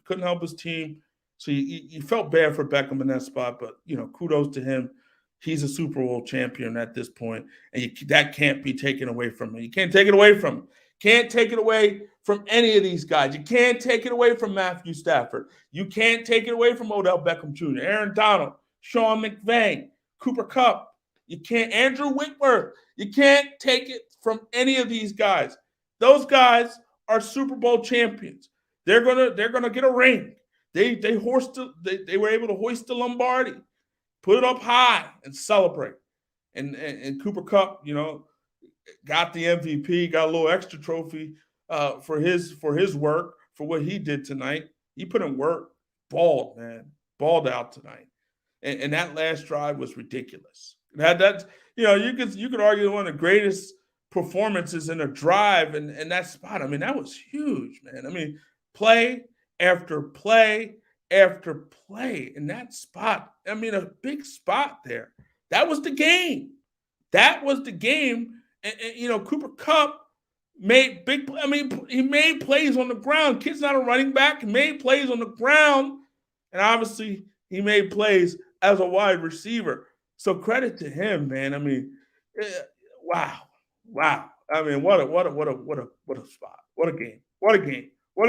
Speaker 1: So you felt bad for Beckham in that spot, but kudos to him. He's a Super Bowl champion at this point, and that can't be taken away from him. You can't take it away from him. Can't take it away from any of these guys. You can't take it away from Matthew Stafford. You can't take it away from Odell Beckham Jr., Aaron Donald, Sean McVay, Cooper Kupp. You can't, Andrew Whitworth. You can't take it from any of these guys. Those guys are Super Bowl champions. They're gonna get a ring. They were able to hoist the Lombardi, put it up high, and celebrate. And Cooper Kupp, got the MVP, got a little extra trophy for his work, for what he did tonight. He put in work, balled out tonight, and that last drive was ridiculous. You could argue one of the greatest performances in a drive and that spot. I mean, that was huge, man. I mean, play after play after play in that spot. I mean, a big spot there. That was the game. And Cooper Kupp made big. I mean, he made plays on the ground. Kid's not a running back. He made plays on the ground, and obviously he made plays as a wide receiver. So credit to him, man. I mean, wow. I mean, what a spot. What a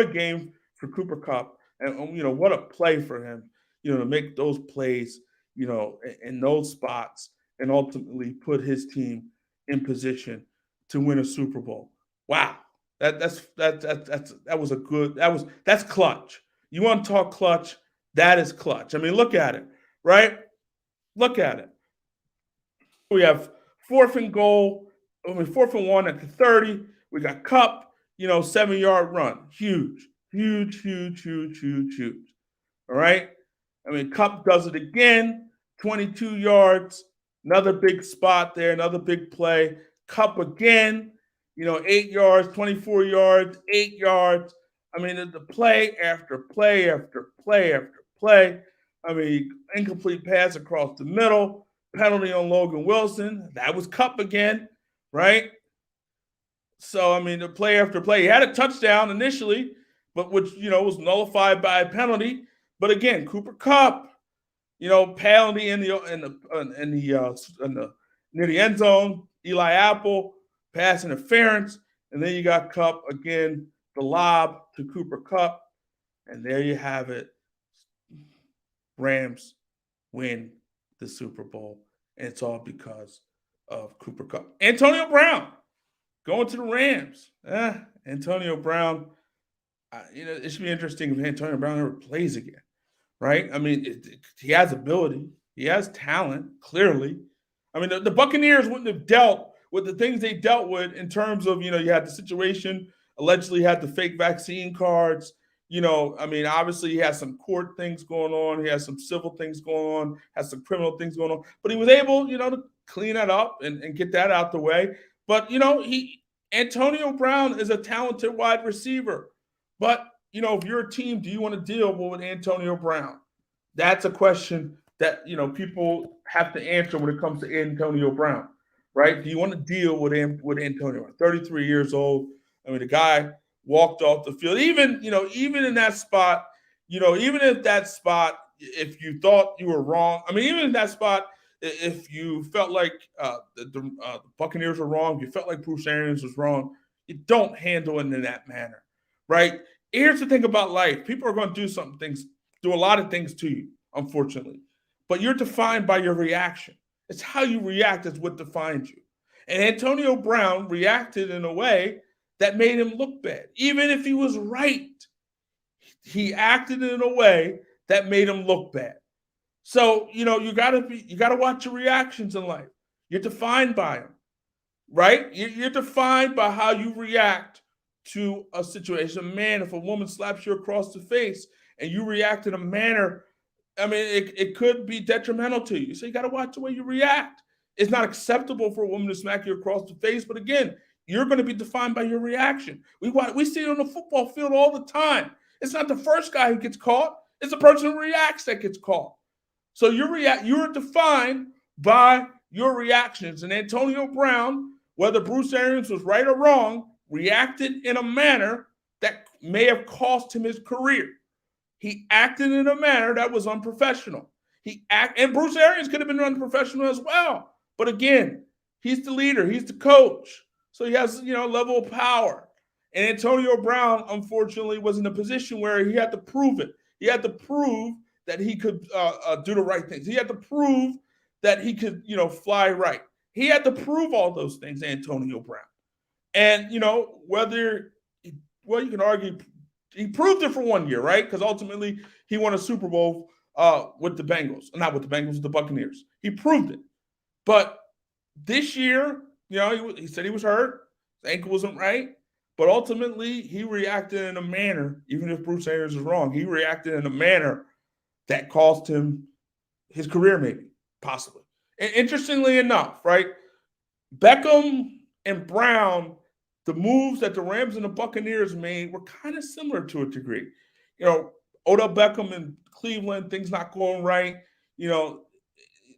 Speaker 1: game for Cooper Kupp, and what a play for him. To make those plays, in those spots, and ultimately put his team in position to win a Super Bowl. Wow, that's clutch. You want to talk clutch? That is clutch. I mean, look at it, right? Look at it. We have 4th and 1 at the 30. We got Kupp, 7-yard run. Huge. All right. I mean, Kupp does it again, 22 yards, another big spot there, another big play. Kupp again, 8 yards, 24 yards, 8 yards. I mean, the play after play after play after play. I mean, incomplete pass across the middle, penalty on Logan Wilson. That was Kupp again, right? So, I mean, the play after play, he had a touchdown initially, but which, was nullified by a penalty. But again, Cooper Kupp, penalty in the near the end zone. Eli Apple, pass interference, and then you got Kupp again, the lob to Cooper Kupp, and there you have it. Rams win the Super Bowl, and it's all because of Cooper Kupp. Antonio Brown going to the Rams. Antonio Brown. It should be interesting if Antonio Brown ever plays again, right? I mean, he has ability, he has talent, clearly. I mean, the Buccaneers wouldn't have dealt with the things they dealt with in terms of, you had the situation, allegedly had the fake vaccine cards. I mean, obviously he has some court things going on, he has some civil things going on, has some criminal things going on, but he was able, to clean that up and get that out the way. But, Antonio Brown is a talented wide receiver. But, if you're a team, do you want to deal with Antonio Brown? That's a question that, people have to answer when it comes to Antonio Brown, right? Do you want to deal with Antonio? 33 years old. I mean, the guy walked off the field. Even in that spot, even if that spot, if you thought you were wrong, I mean, even in that spot, if you felt like the Buccaneers were wrong, you felt like Bruce Arians was wrong, you don't handle it in that manner, right? Here's the thing about life. People are going to do a lot of things to you, unfortunately. But you're defined by your reaction. It's how you react that's what defines you. And Antonio Brown reacted in a way that made him look bad. Even if he was right, he acted in a way that made him look bad. So, you gotta watch your reactions in life. You're defined by them, right? You're defined by how you react to a situation. Man, if a woman slaps you across the face and you react in a manner, I mean, it could be detrimental to you. So you got to watch the way you react. It's not acceptable for a woman to smack you across the face, but again, you're going to be defined by your reaction. We see it on the football field all the time. It's not the first guy who gets caught; it's the person who reacts that gets caught. So you're defined by your reactions. And Antonio Brown, whether Bruce Arians was right or wrong, reacted in a manner that may have cost him his career. He acted in a manner that was unprofessional. And Bruce Arians could have been unprofessional as well. But again, he's the leader, he's the coach. So he has, a level of power. And Antonio Brown, unfortunately, was in a position where he had to prove it. He had to prove that he could do the right things. He had to prove that he could, fly right. He had to prove all those things, Antonio Brown. And, you can argue he proved it for 1 year, right? Because ultimately he won a Super Bowl with the Bengals. Not with the Bengals, with the Buccaneers. He proved it. But this year, he said he was hurt. His ankle wasn't right. But ultimately, he reacted in a manner, even if Bruce Arians was wrong, he reacted in a manner that cost him his career, maybe, possibly. And interestingly enough, right, Beckham and Brown, the moves that the Rams and the Buccaneers made were kind of similar to a degree. Odell Beckham in Cleveland, things not going right. The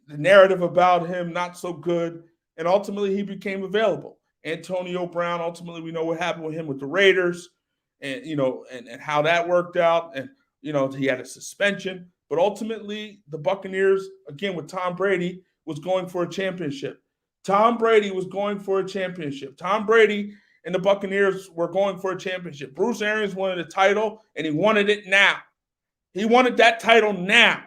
Speaker 1: narrative about him not so good. And ultimately, he became available. Antonio Brown, ultimately, we know what happened with him with the Raiders and, and how that worked out. And, he had a suspension. But ultimately, the Buccaneers, again, with Tom Brady, was going for a championship. Tom Brady was going for a championship. Tom Brady and the Buccaneers were going for a championship. Bruce Arians wanted a title, and he wanted it now. He wanted that title now.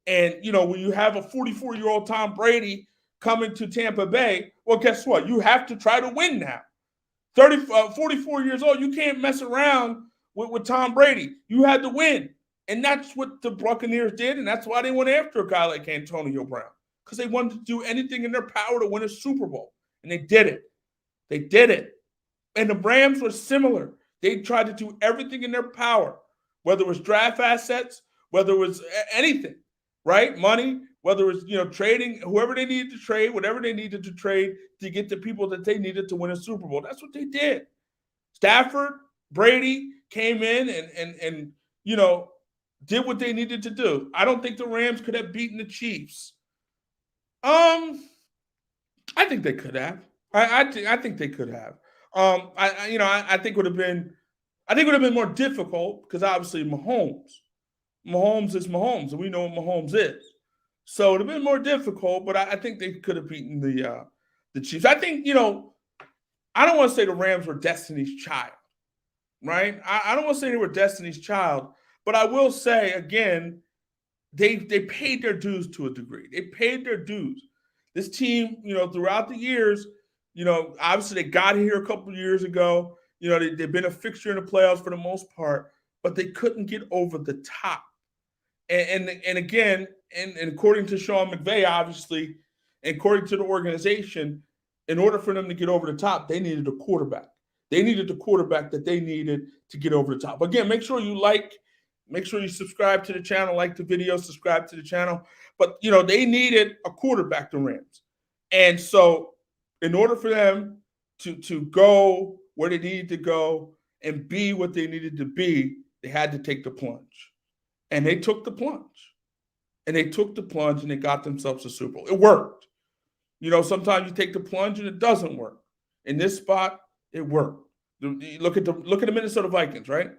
Speaker 1: And, when you have a 44-year-old Tom Brady coming to Tampa Bay, well, guess what? You have to try to win now. 44 years old, you can't mess around with Tom Brady. You had to win. And that's what the Buccaneers did, and that's why they went after a guy like Antonio Brown, because they wanted to do anything in their power to win a Super Bowl. And they did it. They did it. And the Rams were similar. They tried to do everything in their power, whether it was draft assets, whether it was anything, right? Money, whether it was, trading, whoever they needed to trade, whatever they needed to trade to get the people that they needed to win a Super Bowl. That's what they did. Stafford, Brady came in and did what they needed to do. I don't think the Rams could have beaten the Chiefs. I think they could have. I think they could have. I think would have been, I think it would have been more difficult because obviously Mahomes is Mahomes, and we know what Mahomes is. So it would have been more difficult, but I think they could have beaten the Chiefs. I think I don't want to say the Rams were Destiny's Child, right? I don't want to say they were Destiny's Child, but I will say again, they paid their dues to a degree. They paid their dues. This team, throughout the years, obviously they got here a couple of years ago. They've been a fixture in the playoffs for the most part, but they couldn't get over the top. And again, and according to Sean McVay, obviously, and according to the organization, in order for them to get over the top, they needed a quarterback. They needed the quarterback that they needed to get over the top. Again, make sure you subscribe to the channel, like the video, subscribe to the channel. But they needed a quarterback, the Rams. And so in order for them to go where they needed to go and be what they needed to be, they had to take the plunge. And they took the plunge. And they took the plunge and they got themselves a Super Bowl. It worked. Sometimes you take the plunge and it doesn't work. In this spot, it worked. Look at the Minnesota Vikings, right?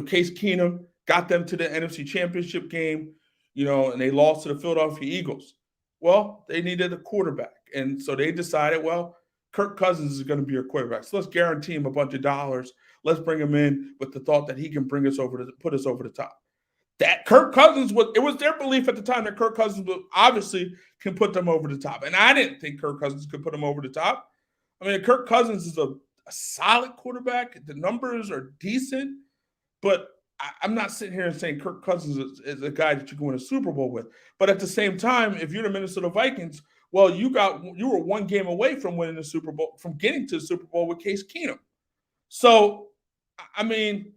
Speaker 1: Case Keenum got them to the NFC Championship game, and they lost to the Philadelphia Eagles. Well, they needed a quarterback. And so they decided, well, Kirk Cousins is going to be your quarterback. So let's guarantee him a bunch of dollars. Let's bring him in with the thought that he can put us over the top. That Kirk Cousins it was their belief at the time that Kirk Cousins obviously can put them over the top. And I didn't think Kirk Cousins could put them over the top. I mean, Kirk Cousins is a solid quarterback. The numbers are decent, but I'm not sitting here and saying Kirk Cousins is a guy that you can win a Super Bowl with. But at the same time, if you're the Minnesota Vikings, well, you were one game away from winning the Super Bowl, from getting to the Super Bowl with Case Keenum. So, I mean,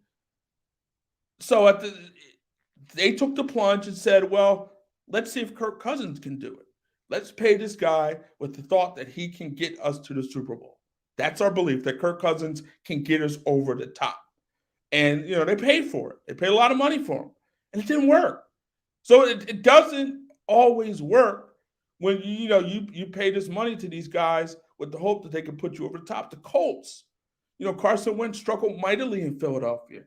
Speaker 1: they took the plunge and said, well, let's see if Kirk Cousins can do it. Let's pay this guy with the thought that he can get us to the Super Bowl. That's our belief, that Kirk Cousins can get us over the top. And, they paid for it. They paid a lot of money for him. And it didn't work. So it doesn't always work when, you pay this money to these guys with the hope that they can put you over the top. The Colts, Carson Wentz struggled mightily in Philadelphia.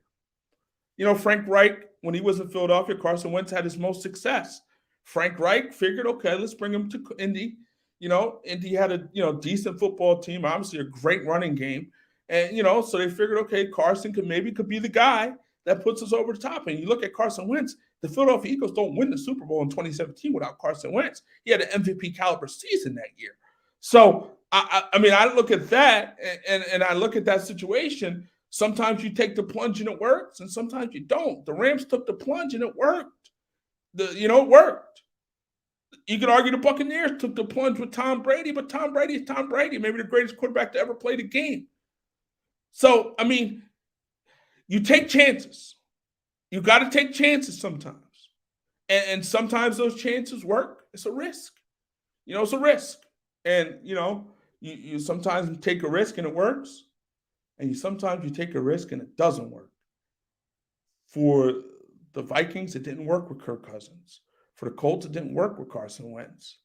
Speaker 1: Frank Reich, when he was in Philadelphia, Carson Wentz had his most success. Frank Reich figured, okay, let's bring him to Indy. Indy had a decent football team, obviously a great running game. And, so they figured, okay, Carson could be the guy that puts us over the top. And you look at Carson Wentz, the Philadelphia Eagles don't win the Super Bowl in 2017 without Carson Wentz. He had an MVP caliber season that year. So, I look at that and I look at that situation. Sometimes you take the plunge and it works, and sometimes you don't. The Rams took the plunge and it worked. It worked. You could argue the Buccaneers took the plunge with Tom Brady, but Tom Brady is Tom Brady, maybe the greatest quarterback to ever play the game. So, you take chances. You got to take chances sometimes. And sometimes those chances work. It's a risk. It's a risk. And, you sometimes take a risk and it works. And sometimes you take a risk and it doesn't work. For the Vikings, it didn't work with Kirk Cousins. For the Colts, it didn't work with Carson Wentz.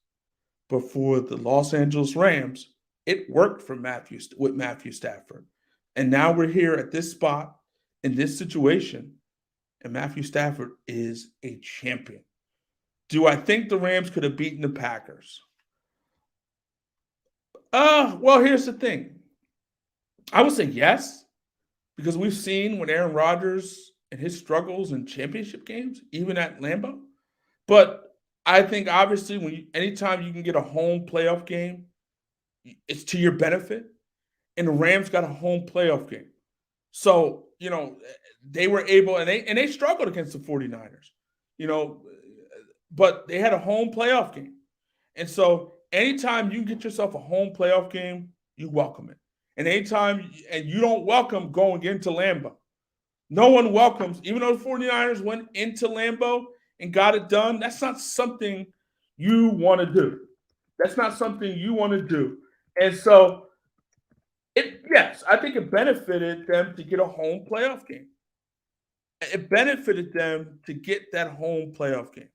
Speaker 1: But for the Los Angeles Rams, it worked with Matthew Stafford. And now we're here at this spot in this situation, and Matthew Stafford is a champion. Do I think the Rams could have beaten the Packers? Well, here's the thing. I would say yes, because we've seen with Aaron Rodgers and his struggles in championship games, even at Lambeau. But I think obviously anytime you can get a home playoff game, it's to your benefit. And the Rams got a home playoff game. So, they were able, and they struggled against the 49ers, but they had a home playoff game. And so anytime you can get yourself a home playoff game, you welcome it. And and you don't welcome going into Lambeau. No one welcomes, even though the 49ers went into Lambeau and got it done, that's not something you want to do. That's not something you want to do. And so, yes, I think it benefited them to get a home playoff game. It benefited them to get that home playoff game.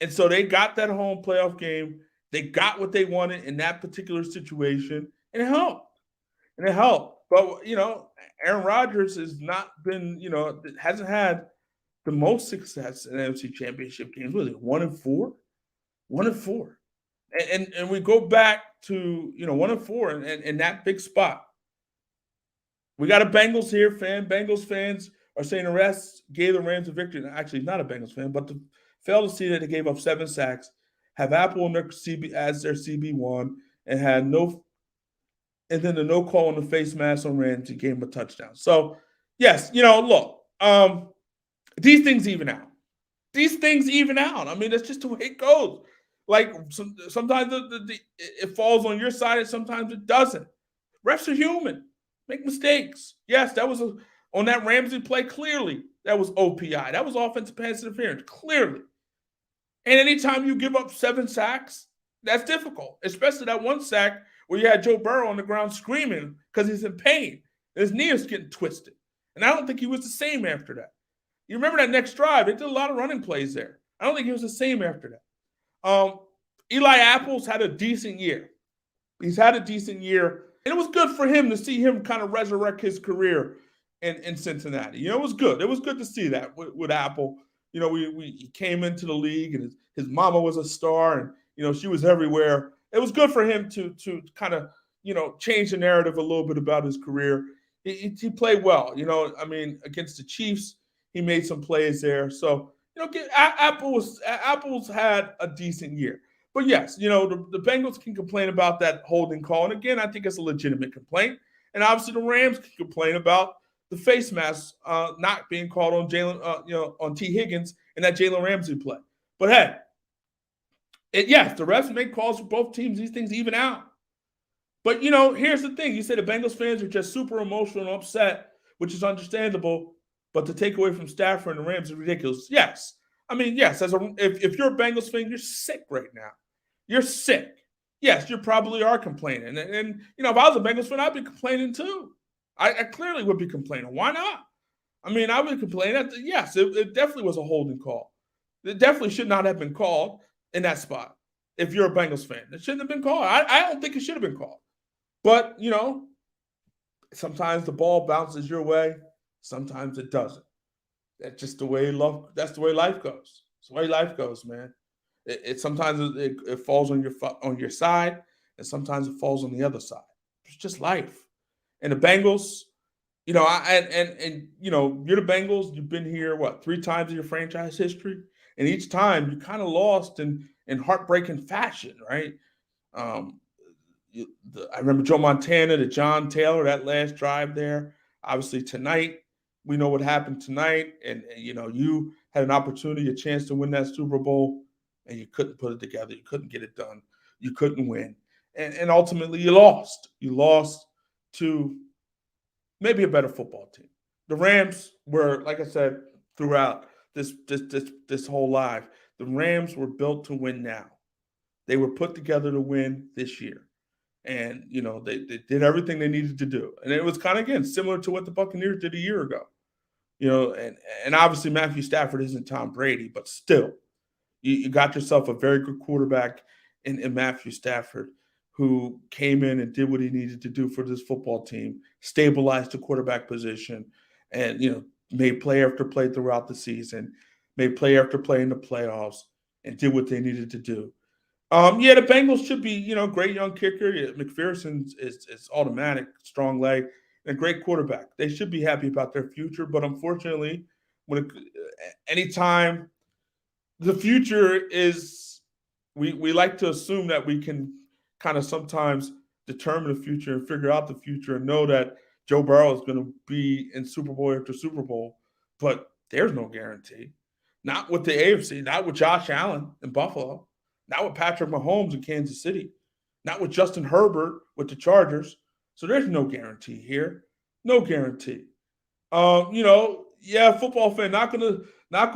Speaker 1: And so they got that home playoff game. They got what they wanted in that particular situation, and it helped. and it helped. But Aaron Rodgers has not been, hasn't had the most success in NFC Championship games. Was it 1-4? 1-4. And we go back to 1-4 and that big spot. We got a Bengals here fan. Bengals fans are saying the refs gave the Rams a victory. Actually, he's not a Bengals fan, but to fail to see that they gave up 7 sacks, have Apple in their CB as their CB1, and had no, and then the no call on the face mask on Ramsey gave him a touchdown. So, yes, look, these things even out. These things even out. I mean, that's just the way it goes. Like sometimes it falls on your side, and sometimes it doesn't. Refs are human. Make mistakes. Yes, that was on that Ramsey play. Clearly, that was OPI. That was offensive pass interference. Clearly. And anytime you give up 7 sacks, that's difficult, especially that one sack where you had Joe Burrow on the ground screaming because he's in pain. His knee is getting twisted. And I don't think he was the same after that. You remember that next drive? They did a lot of running plays there. I don't think he was the same after that. Eli Apples had a decent year. He's had a decent year. And it was good for him to see him kind of resurrect his career in Cincinnati. It was good. It was good to see that with Apple. He came into the league and his mama was a star and, she was everywhere. It was good for him to kind of, change the narrative a little bit about his career. He played well. Against the Chiefs, he made some plays there. So, Apple's had a decent year. But yes, the Bengals can complain about that holding call. And again, I think it's a legitimate complaint. And obviously the Rams can complain about the face mask not being called on on T. Higgins and that Jalen Ramsey play. But hey, yes, the refs make calls for both teams. These things even out. But, here's the thing. You say the Bengals fans are just super emotional and upset, which is understandable. But to take away from Stafford and the Rams is ridiculous. Yes. Yes, if you're a Bengals fan, you're sick right now. You're sick. Yes, you probably are complaining. And if I was a Bengals fan, I'd be complaining too. I clearly would be complaining. Why not? I would complain. Yes, it definitely was a holding call. It definitely should not have been called in that spot if you're a Bengals fan. It shouldn't have been called. I don't think it should have been called. But, sometimes the ball bounces your way. Sometimes it doesn't. That's just the way that's the way life goes. It's the way life goes, man. Sometimes it falls on your side, and sometimes it falls on the other side. It's just life. And the Bengals, you're the Bengals. You've been here 3 times in your franchise history, and each time you kind of lost in heartbreaking fashion, right? I remember Joe Montana to John Taylor, that last drive there. Obviously tonight, we know what happened tonight, and you had an opportunity, a chance to win that Super Bowl, and you couldn't put it together. You couldn't get it done. You couldn't win, and ultimately you lost. You lost to maybe a better football team. The Rams were, like I said, throughout this whole live, the Rams were built to win now. They were put together to win this year. And, they did everything they needed to do. And it was kind of, again, similar to what the Buccaneers did a year ago. And obviously Matthew Stafford isn't Tom Brady, but still, you got yourself a very good quarterback in Matthew Stafford who came in and did what he needed to do for this football team, stabilized the quarterback position, and, made play after play throughout the season, made play after play in the playoffs, and did what they needed to do. The Bengals should be, great young kicker. McPherson is automatic, strong leg, and a great quarterback. They should be happy about their future, but unfortunately, anytime the future is, we like to assume that we can kind of sometimes determine the future and figure out the future and know that Joe Burrow is going to be in Super Bowl after Super Bowl, but there's no guarantee. Not with the AFC, not with Josh Allen in Buffalo. Not with Patrick Mahomes in Kansas City. Not with Justin Herbert with the Chargers. So there's no guarantee here. No guarantee. Football fan. Not gonna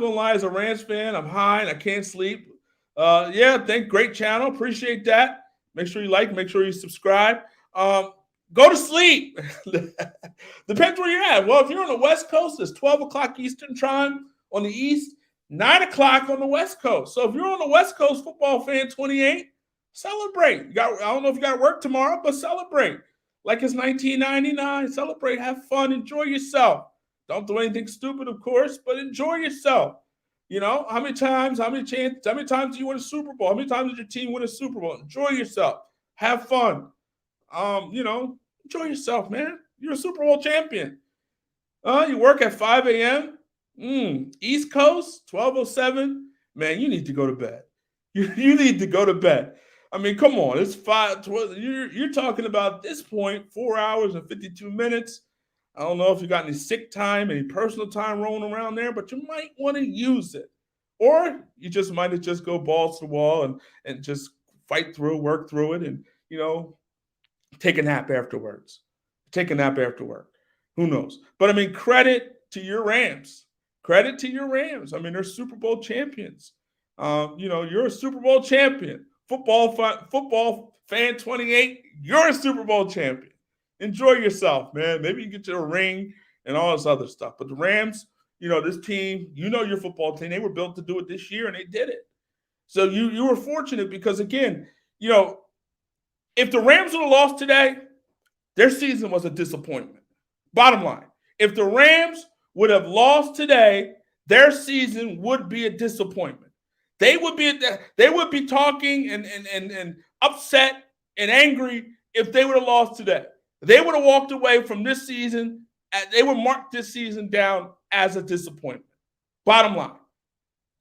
Speaker 1: lie, as a Rams fan, I'm high and I can't sleep. Great channel. Appreciate that. Make sure you like, make sure you subscribe. Go to sleep. Depends where you're at. Well, if you're on the West Coast, it's 12 o'clock Eastern time on the East. 9 o'clock on the West Coast. So if you're on the West Coast, football fan 28, celebrate. I don't know if you got to work tomorrow, but celebrate. like it's 1999. Celebrate, have fun, enjoy yourself. Don't do anything stupid, of course, but enjoy yourself. How many times, how many times do you win a Super Bowl? How many times did your team win a Super Bowl? Enjoy yourself. Have fun. Enjoy yourself, man. You're a Super Bowl champion. You work at 5 a.m. East Coast, 12:07. Man, you need to go to bed. You need to go to bed. I mean, come on. It's 5. You're talking about at this point 4 hours and 52 minutes. I don't know if you got any sick time, any personal time rolling around there, but you might want to use it. Or you just might have just go balls to the wall and just fight through, work through it, and take a nap afterwards. Take a nap after work. Who knows? But I mean, credit to your Rams. Credit to your Rams. I mean, they're Super Bowl champions. You're a Super Bowl champion. Football fan 28, you're a Super Bowl champion. Enjoy yourself, man. Maybe you get you a ring and all this other stuff. But the Rams, this team, your football team, they were built to do it this year, and they did it. So you were fortunate because, again, if the Rams would have lost today, their season was a disappointment. Bottom line, if the Rams would have lost today, their season would be a disappointment. They would be talking and upset and angry if they would have lost today. They would have walked away from this season. They would mark this season down as a disappointment. Bottom line,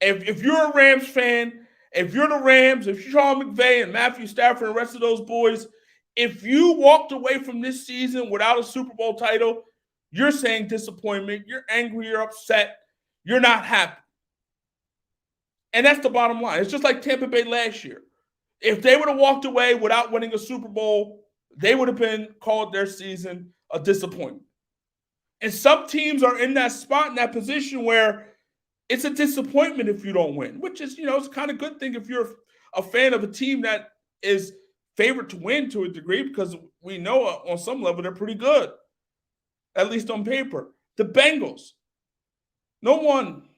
Speaker 1: if you're a Rams fan, if you're the Rams, if you're Sean McVay and Matthew Stafford and the rest of those boys, if you walked away from this season without a Super Bowl title, you're saying disappointment, you're angry, you're upset, you're not happy. And that's the bottom line. It's just like Tampa Bay last year. If they would have walked away without winning a Super Bowl, they would have been called their season a disappointment. And some teams are in that spot, in that position where it's a disappointment if you don't win, which is, it's kind of good thing if you're a fan of a team that is favored to win to a degree, because we know on some level they're pretty good, at least on paper. The Bengals, no one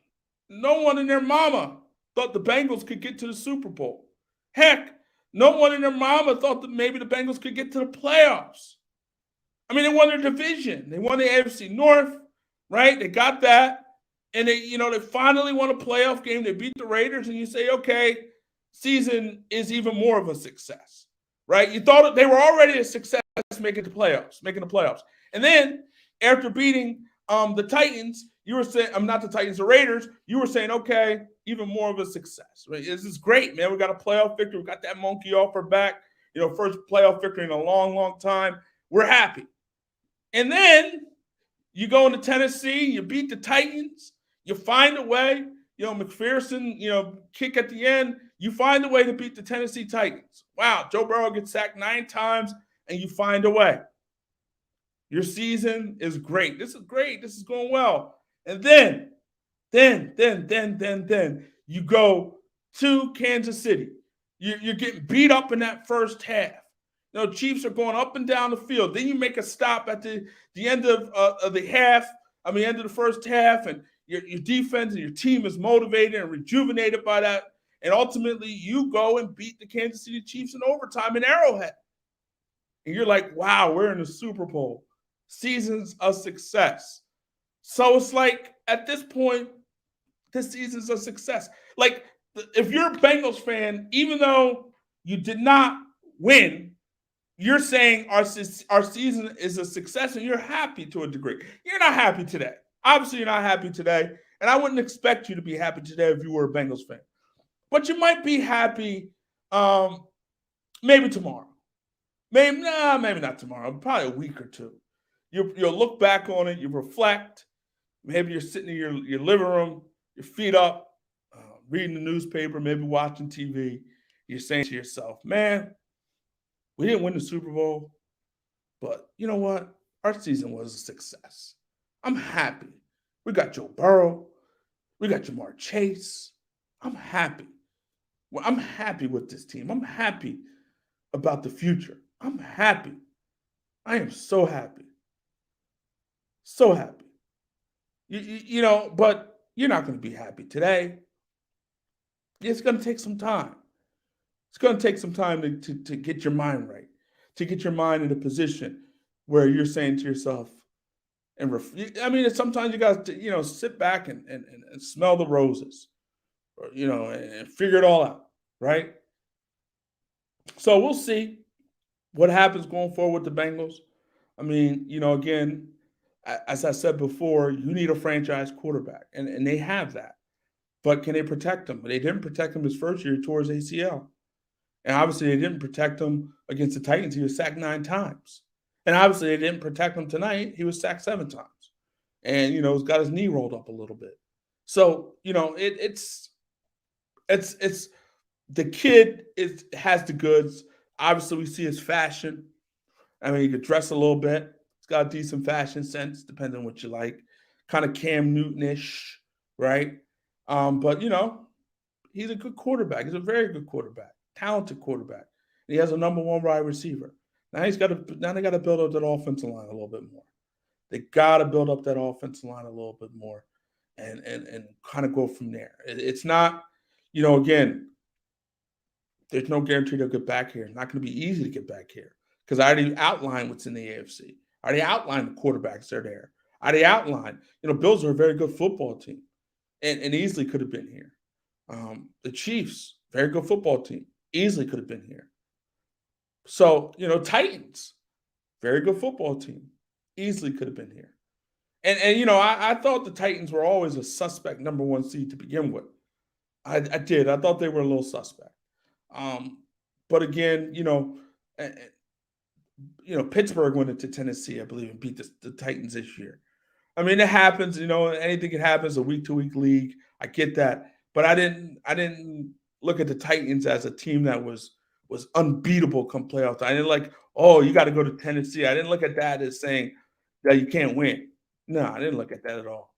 Speaker 1: in their mama thought the Bengals could get to the Super Bowl. Heck, no one in their mama thought that maybe the Bengals could get to the playoffs. I mean, they won their division. They won the AFC North, right? They got that. And they finally won a playoff game. They beat the Raiders, and you say, okay, season is even more of a success, right? You thought they were already a success making the playoffs. And then after beating the Titans, you were saying, not the Titans, the Raiders, you were saying, okay, even more of a success. Right? This is great, man. We got a playoff victory. We got that monkey off our back. First playoff victory in a long, long time. We're happy. And then you go into Tennessee, you beat the Titans, you find a way, McPherson, kick at the end, you find a way to beat the Tennessee Titans. Wow, Joe Burrow gets sacked 9 times, and you find a way. Your season is great. This is great. This is going well. And then you go to Kansas City. You're getting beat up in that first half. Chiefs are going up and down the field. Then you make a stop at the end of the half. End of the first half, and your defense and your team is motivated and rejuvenated by that. And ultimately, you go and beat the Kansas City Chiefs in overtime in Arrowhead. And you're like, wow, we're in the Super Bowl. Season's a success. So it's like, at this point, this season's a success. Like, if you're a Bengals fan, even though you did not win, you're saying our season is a success, and you're happy to a degree. You're not happy today. Obviously, you're not happy today, and I wouldn't expect you to be happy today if you were a Bengals fan. But you might be happy maybe tomorrow. Maybe not tomorrow. Probably a week or two. You'll look back on it. You reflect. Maybe you're sitting in your living room, your feet up, reading the newspaper, maybe watching TV. You're saying to yourself, man, we didn't win the Super Bowl, but you know what? Our season was a success. I'm happy. We got Joe Burrow. We got Jamar Chase. I'm happy. Well, I'm happy with this team. I'm happy about the future. I'm happy. I am so happy. So happy. But you're not going to be happy today. It's going to take some time. It's going to take some time to get your mind right, to get your mind in a position where you're saying to yourself, I mean, sometimes you got to, sit back and smell the roses, or, and figure it all out, right? So we'll see what happens going forward with the Bengals. I mean, again, as I said before, you need a franchise quarterback, and they have that. But can they protect him? They didn't protect him his first year towards ACL. And obviously, they didn't protect him against the Titans. He was sacked 9 times. And obviously, they didn't protect him tonight. He was sacked 7 times. And, he's got his knee rolled up a little bit. So, it's the kid has the goods. Obviously, we see his fashion. I mean, he could dress a little bit. He's got a decent fashion sense, depending on what you like. Kind of Cam Newton-ish, right? But, he's a good quarterback. He's a very good quarterback, talented quarterback. And he has a number 1 wide receiver. Now they got to build up that offensive line a little bit more. They got to build up that offensive line a little bit more and kind of go from there. It's not, again, there's no guarantee they'll get back here. It's not going to be easy to get back here because I already outlined what's in the AFC. I already outlined the quarterbacks that are there. I already outlined, Bills are a very good football team and easily could have been here. The Chiefs, very good football team, easily could have been here. So, Titans, very good football team, easily could have been here. And I thought the Titans were always a suspect number 1 seed to begin with. I did. I thought they were a little suspect. But again, Pittsburgh went into Tennessee, I believe, and beat the Titans this year. I mean, it happens. Anything can happen. It's a week-to-week league. I get that, but I didn't look at the Titans as a team that was unbeatable come playoff time. I didn't like, oh, you got to go to Tennessee. I didn't look at that as saying that you can't win. No, I didn't look at that at all.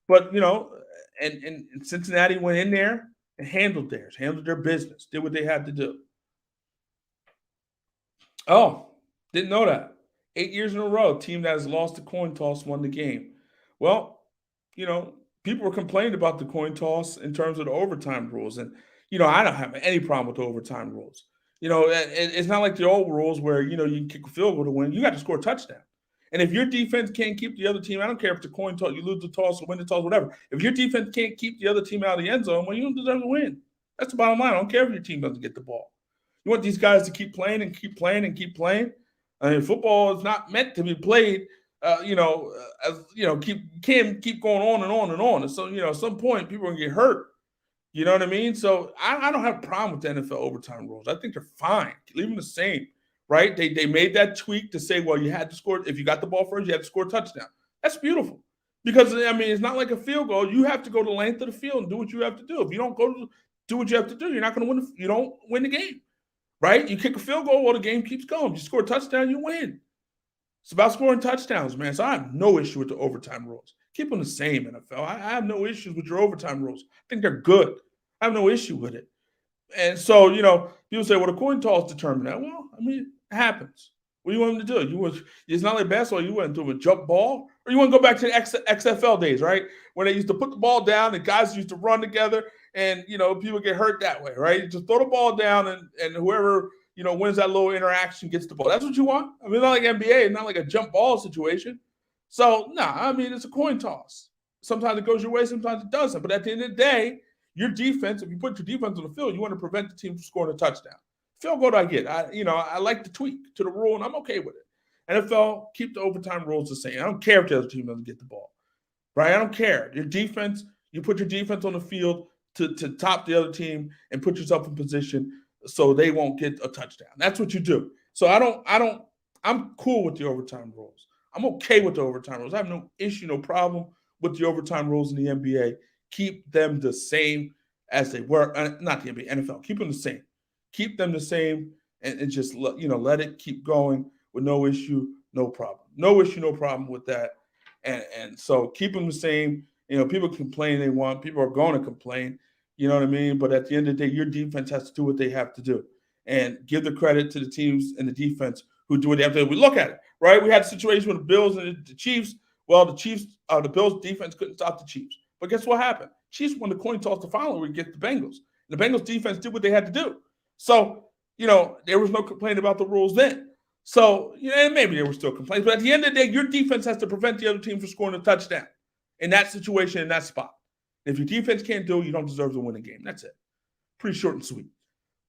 Speaker 1: But and Cincinnati went in there and handled their business, did what they had to do. Oh, didn't know that. 8 years in a row, team that has lost the coin toss won the game. Well, people were complaining about the coin toss in terms of the overtime rules. And, I don't have any problem with the overtime rules. It's not like the old rules where, you can kick a field goal to win. You got to score a touchdown. And if your defense can't keep the other team, I don't care if it's a coin toss, you lose the toss or win the toss, whatever. If your defense can't keep the other team out of the end zone, well, you don't deserve to win. That's the bottom line. I don't care if your team doesn't get the ball. You want these guys to keep playing and keep playing and keep playing. I mean, football is not meant to be played, keep going on and on and on. And so, at some point, people are going to get hurt. You know what I mean? So I don't have a problem with the NFL overtime rules. I think they're fine. Leave them the same, right? They made that tweak to say, well, you had to score. If you got the ball first, you had to score a touchdown. That's beautiful. Because, I mean, it's not like a field goal. You have to go the length of the field and do what you have to do. If you don't do what you have to do, you're not going to win. You don't win the game, right? You kick a field goal, well, the game keeps going. If you score a touchdown, you win. It's about scoring touchdowns, man. So I have no issue with the overtime rules. Keep them the same, NFL. I have no issues with your overtime rules. I think they're good. I have no issue with it. And so, people say, well, the coin toss determined that. Well, I mean, it happens. What do you want them to do? It's not like basketball. You want to do a jump ball? Or you want to go back to the XFL days, right? When they used to put the ball down and guys used to run together and, people get hurt that way, right? You just throw the ball down and whoever, wins that little interaction gets the ball. That's what you want? I mean, it's not like NBA. It's not like a jump ball situation. So, I mean, it's a coin toss. Sometimes it goes your way, sometimes it doesn't. But at the end of the day, your defense, if you put your defense on the field, you want to prevent the team from scoring a touchdown. Field goal I get. I like the tweak to the rule, and I'm okay with it. NFL, keep the overtime rules the same. I don't care if the other team doesn't get the ball, right? I don't care. Your defense, you put your defense on the field to top the other team and put yourself in position so they won't get a touchdown. That's what you do. So I'm cool with the overtime rules. I'm okay with the overtime rules. I have no issue, no problem with the overtime rules in the NBA. Keep them the same as they were. Not the NBA, NFL. Keep them the same. Keep them the same and just let it keep going with no issue, no problem. No issue, no problem with that. And so keep them the same. People complain they want. People are going to complain. You know what I mean? But at the end of the day, your defense has to do what they have to do. And give the credit to the teams and the defense who do what they have to do. We look at it, right? We had a situation with the Bills and the Chiefs. Well, the Bills defense couldn't stop the Chiefs. But guess what happened? Chiefs won the coin toss the following week against the Bengals. The Bengals defense did what they had to do. So, there was no complaint about the rules then. So, and maybe there were still complaints, but at the end of the day, your defense has to prevent the other team from scoring a touchdown in that situation, in that spot. If your defense can't do it, you don't deserve to win the game. That's it. Pretty short and sweet.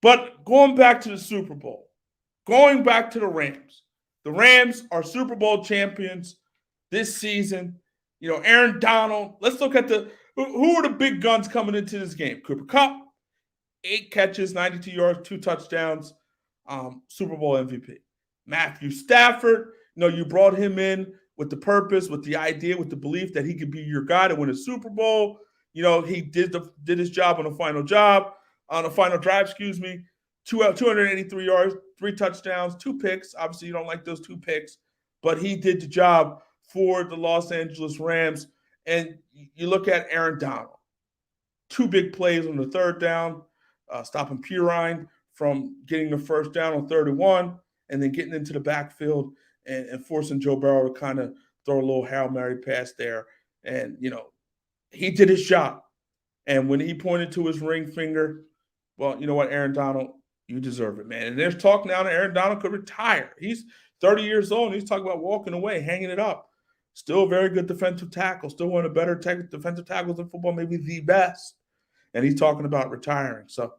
Speaker 1: But going back to the Super Bowl, going back to the Rams are Super Bowl champions this season. Aaron Donald. Let's look at who are the big guns coming into this game. Cooper Kupp, 8 catches, 92 yards, 2 touchdowns, Super Bowl MVP. Matthew Stafford, you brought him in with the purpose, with the idea, with the belief that he could be your guy to win a Super Bowl. He did his job on the final drive, 283 yards, 3 touchdowns, 2 picks. Obviously, you don't like those 2 picks, but he did the job for the Los Angeles Rams. And you look at Aaron Donald, 2 big plays on the 3rd down, stopping Pirine from getting the 1st down on 3rd and 1, and then getting into the backfield and forcing Joe Burrow to kind of throw a little Hail Mary pass there. And, he did his job. And when he pointed to his ring finger, well, you know what, Aaron Donald, you deserve it, man. And there's talk now that Aaron Donald could retire. He's 30 years old, and he's talking about walking away, hanging it up. Still a very good defensive tackle, still one of the better defensive tackles in football, maybe the best. And he's talking about retiring. So,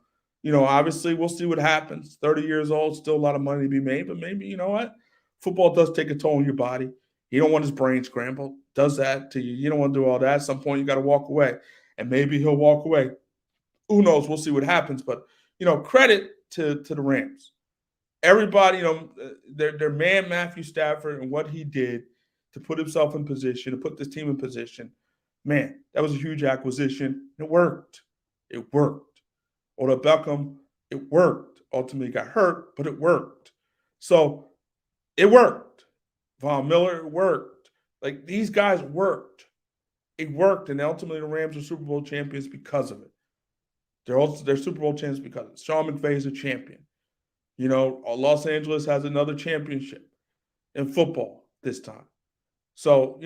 Speaker 1: obviously we'll see what happens. 30 years old, still a lot of money to be made, but maybe, you know what? Football does take a toll on your body. You don't want his brain scrambled. Does that to you. You don't want to do all that. At some point, you got to walk away. And maybe he'll walk away. Who knows? We'll see what happens. But, credit to the Rams. Everybody, their man, Matthew Stafford, and what he did to put himself in position, to put this team in position. Man, that was a huge acquisition. It worked. It worked. Odell Beckham, it worked. Ultimately got hurt, but it worked. So it worked. Von Miller, it worked. Like, these guys worked. It worked, and ultimately the Rams are Super Bowl champions because of it. They're Super Bowl champions because of it. Sean McVay is a champion. Los Angeles has another championship in football this time. So,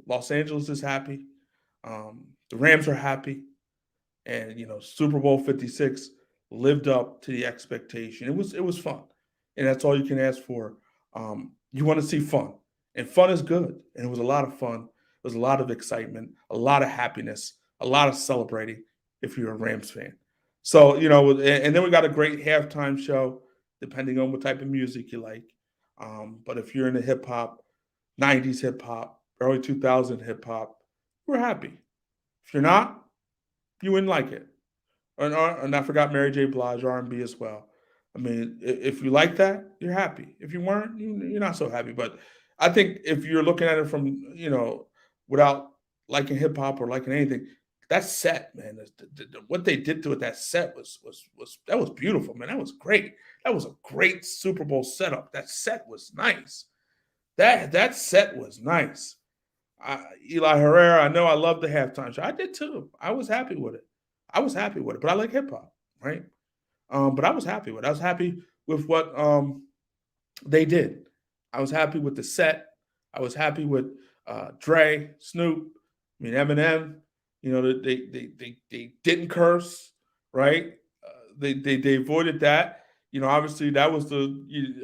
Speaker 1: Los Angeles is happy. The Rams are happy. And, Super Bowl 56 lived up to the expectation. It was fun. And that's all you can ask for. You want to see fun. And fun is good. And it was a lot of fun. It was a lot of excitement, a lot of happiness, a lot of celebrating if you're a Rams fan. So, and then we got a great halftime show, depending on what type of music you like. But if you're into hip-hop, 90s hip-hop, early 2000 hip-hop, we're happy. If you're not, you wouldn't like it. And I forgot Mary J. Blige, R&B as well. I mean, if you like that, you're happy. If you weren't, you're not so happy. But I think if you're looking at it from, without liking hip-hop or liking anything, that set, man, what they did to it, that set was beautiful, man. That was great. That was a great Super Bowl setup. That set was nice. That set was nice. Eli Herrera, I know I love the halftime show. I did too. I was happy with it. But I like hip hop, right? But I was happy with it. I was happy with what they did. I was happy with the set. I was happy with Dre, Snoop, Eminem. They didn't curse, right? They avoided that. Obviously that was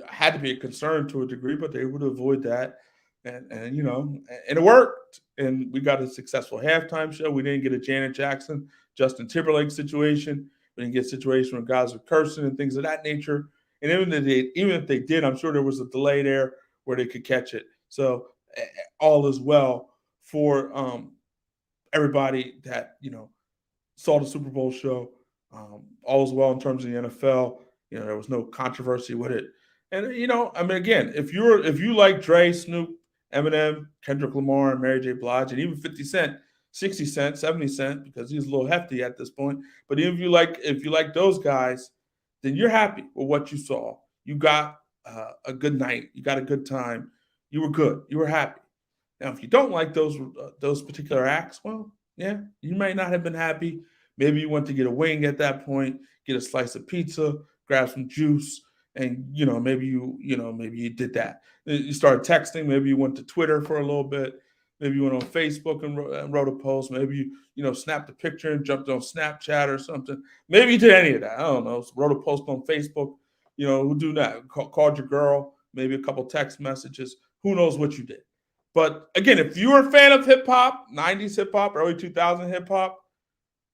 Speaker 1: had to be a concern to a degree, but they would avoid that. And and it worked. And we got a successful halftime show. We didn't get a Janet Jackson, Justin Timberlake situation. We didn't get a situation where guys were cursing and things of that nature. And even if they did, I'm sure there was a delay there where they could catch it. So all is well for everybody that saw the Super Bowl show. All is well in terms of the NFL. There was no controversy with it. And again, if you like Dre, Snoop, Eminem, Kendrick Lamar, and Mary J. Blige, and even 50 Cent, 60 Cent, 70 Cent, because he's a little hefty at this point. But even if you like those guys, then you're happy with what you saw. You got a good night. You got a good time. You were good. You were happy. Now, if you don't like those particular acts, well, yeah, you might not have been happy. Maybe you went to get a wing at that point, get a slice of pizza, grab some juice, and maybe you did that. You started texting. Maybe you went to Twitter for a little bit. Maybe you went on Facebook and wrote a post. Maybe you snapped a picture and jumped on Snapchat or something. Maybe you did any of that. I don't know. Wrote a post on Facebook. Who do that? Called your girl. maybe a couple text messages. Who knows what you did? But again, if you're a fan of hip hop, 90s hip hop, early 2000 hip hop,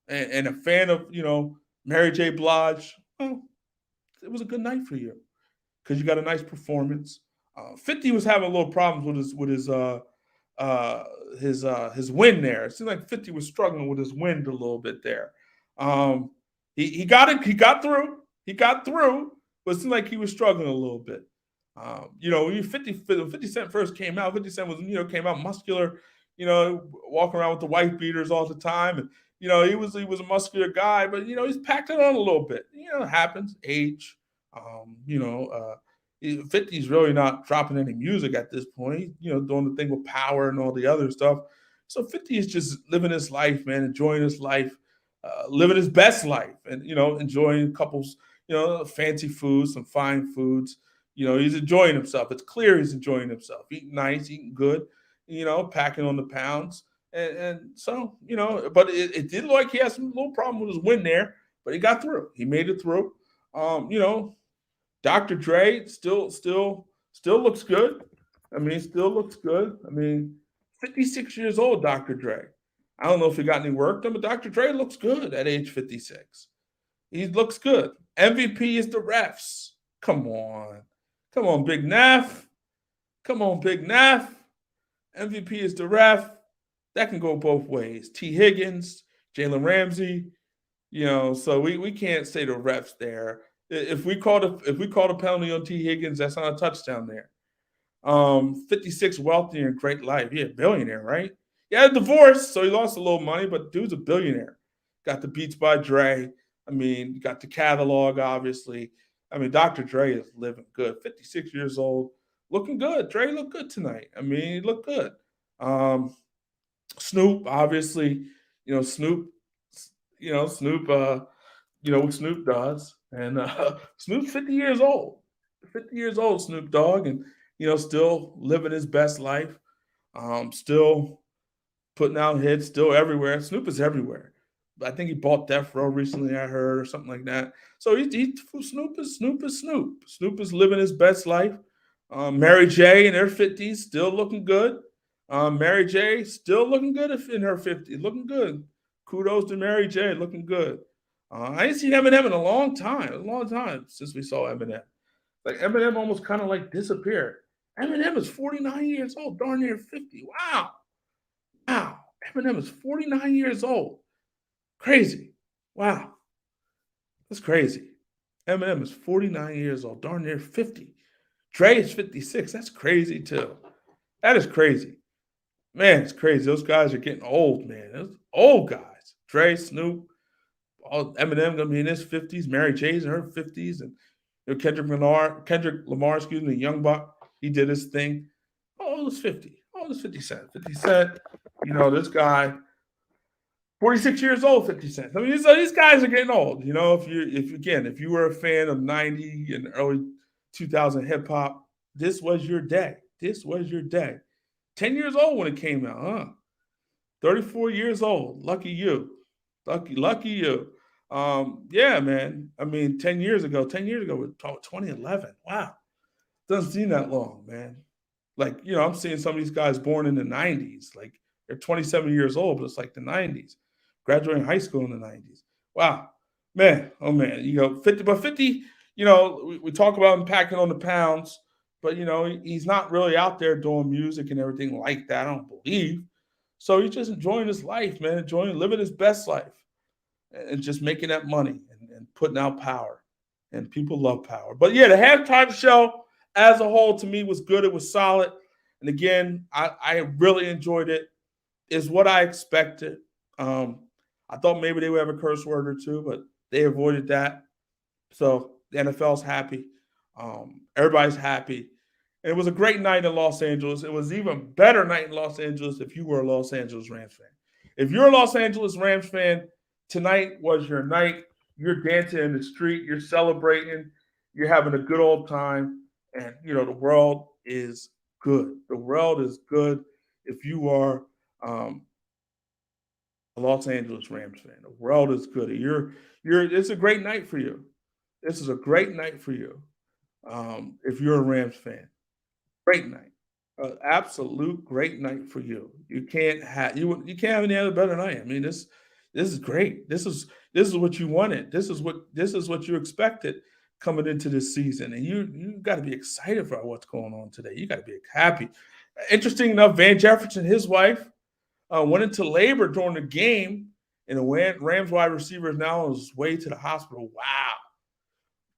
Speaker 1: and a fan of, Mary J. Blige, well, it was a good night for you because you got a nice performance. 50 was having a little problems uh his win there. It seemed like 50 was struggling with his wind a little bit there. Um, he got it. He got through. He got through, but it seemed like he was struggling a little bit. When 50 Cent first came out, 50 Cent was, came out muscular, walking around with the wife beaters all the time. And, he was a muscular guy, but, he's packed it on a little bit. It happens, age. Um, you know, uh, 50's really not dropping any music at this point, doing the thing with Power and all the other stuff. So 50 is just living his life, man, enjoying his life, living his best life, and, enjoying couples, fancy foods, some fine foods. He's enjoying himself. It's clear he's enjoying himself, eating nice, eating good, packing on the pounds. And so, but it did look like he had some little problem with his win there, but he got through. He made it through. Dr. Dre still looks good. I mean, still looks good. I mean, 56 years old, Dr. Dre. I don't know if he got any work done, but Dr. Dre looks good at age 56. He looks good. MVP is the refs. Come on. Come on, Big Neff. Come on, Big Neff. MVP is the ref. That can go both ways. T. Higgins, Jalen Ramsey, so we can't say the refs there. If we called a penalty on T. Higgins, that's not a touchdown there. 56, wealthy and great life. Yeah, billionaire, right? He had a divorce, so he lost a little money, but dude's a billionaire. Got the Beats by Dre. I mean, you got the catalog, obviously. I mean, Dr. Dre is living good. 56 years old, looking good. Dre looked good tonight. I mean, he looked good. Snoop, obviously, Snoop, Snoop, what Snoop does. And Snoop's 50 years old. 50 years old, Snoop Dogg, and, still living his best life. Still putting out hits, still everywhere. Snoop is everywhere. I think he bought Death Row recently, I heard, or something like that. So Snoop is Snoop is Snoop. Snoop is living his best life. Mary J in her 50s, still looking good. Mary J still looking good in her 50s, looking good. Kudos to Mary J, looking good. I ain't seen Eminem in a long time since we saw Eminem. Like Eminem almost kind of like disappeared. Eminem is 49 years old, darn near 50. Wow. Wow. Eminem is 49 years old. Crazy. Wow. That's crazy. Eminem is 49 years old, darn near 50. Dre is 56. That's crazy too. That is crazy. Man, it's crazy. Those guys are getting old, man. Those old guys. Dre, Snoop, Eminem gonna be in his 50s. Mary J's in her 50s, and Kendrick Lamar, excuse me, Young Buck, he did his thing. Oh, it was 50. Oh, it was 50 Cent. 50 Cent, this guy, 46 years old, 50 Cent. I mean, so these guys are getting old. If you were a fan of 90 and early 2000 hip hop, this was your day. This was your day. 10 years old when it came out, huh? 34 years old. Lucky you. Lucky you. Yeah, man. I mean, 10 years ago was 2011. Wow. Doesn't seem that long, man. Like, I'm seeing some of these guys born in the 90s. Like, they're 27 years old, but it's like the 90s. Graduating high school in the 90s. Wow. Man, oh man. 50, but 50, we talk about him packing on the pounds, but, he's not really out there doing music and everything like that, I don't believe. So he's just enjoying his life, man, living his best life and just making that money and putting out power. And people love power. But yeah, the halftime show as a whole to me was good. It was solid. And again, I really enjoyed it. It's what I expected. I thought maybe they would have a curse word or two, but they avoided that. So the NFL's happy. Everybody's happy. And it was a great night in Los Angeles. It was even better night in Los Angeles if you were a Los Angeles Rams fan. If you're a Los Angeles Rams fan, tonight was your night. You're dancing in the street. You're celebrating. You're having a good old time. And, the world is good. The world is good if you are a Los Angeles Rams fan. The world is good. It's a great night for you. This is a great night for you. if you're a Rams fan. Great night. Absolute great night for you. You can't have any other better night. I mean, this is great. This is what you wanted. This is what you expected coming into this season. And you got to be excited for what's going on today. You got to be happy. Interesting enough, Van Jefferson, his wife, went into labor during the game, and the Rams wide receiver is now on his way to the hospital. Wow.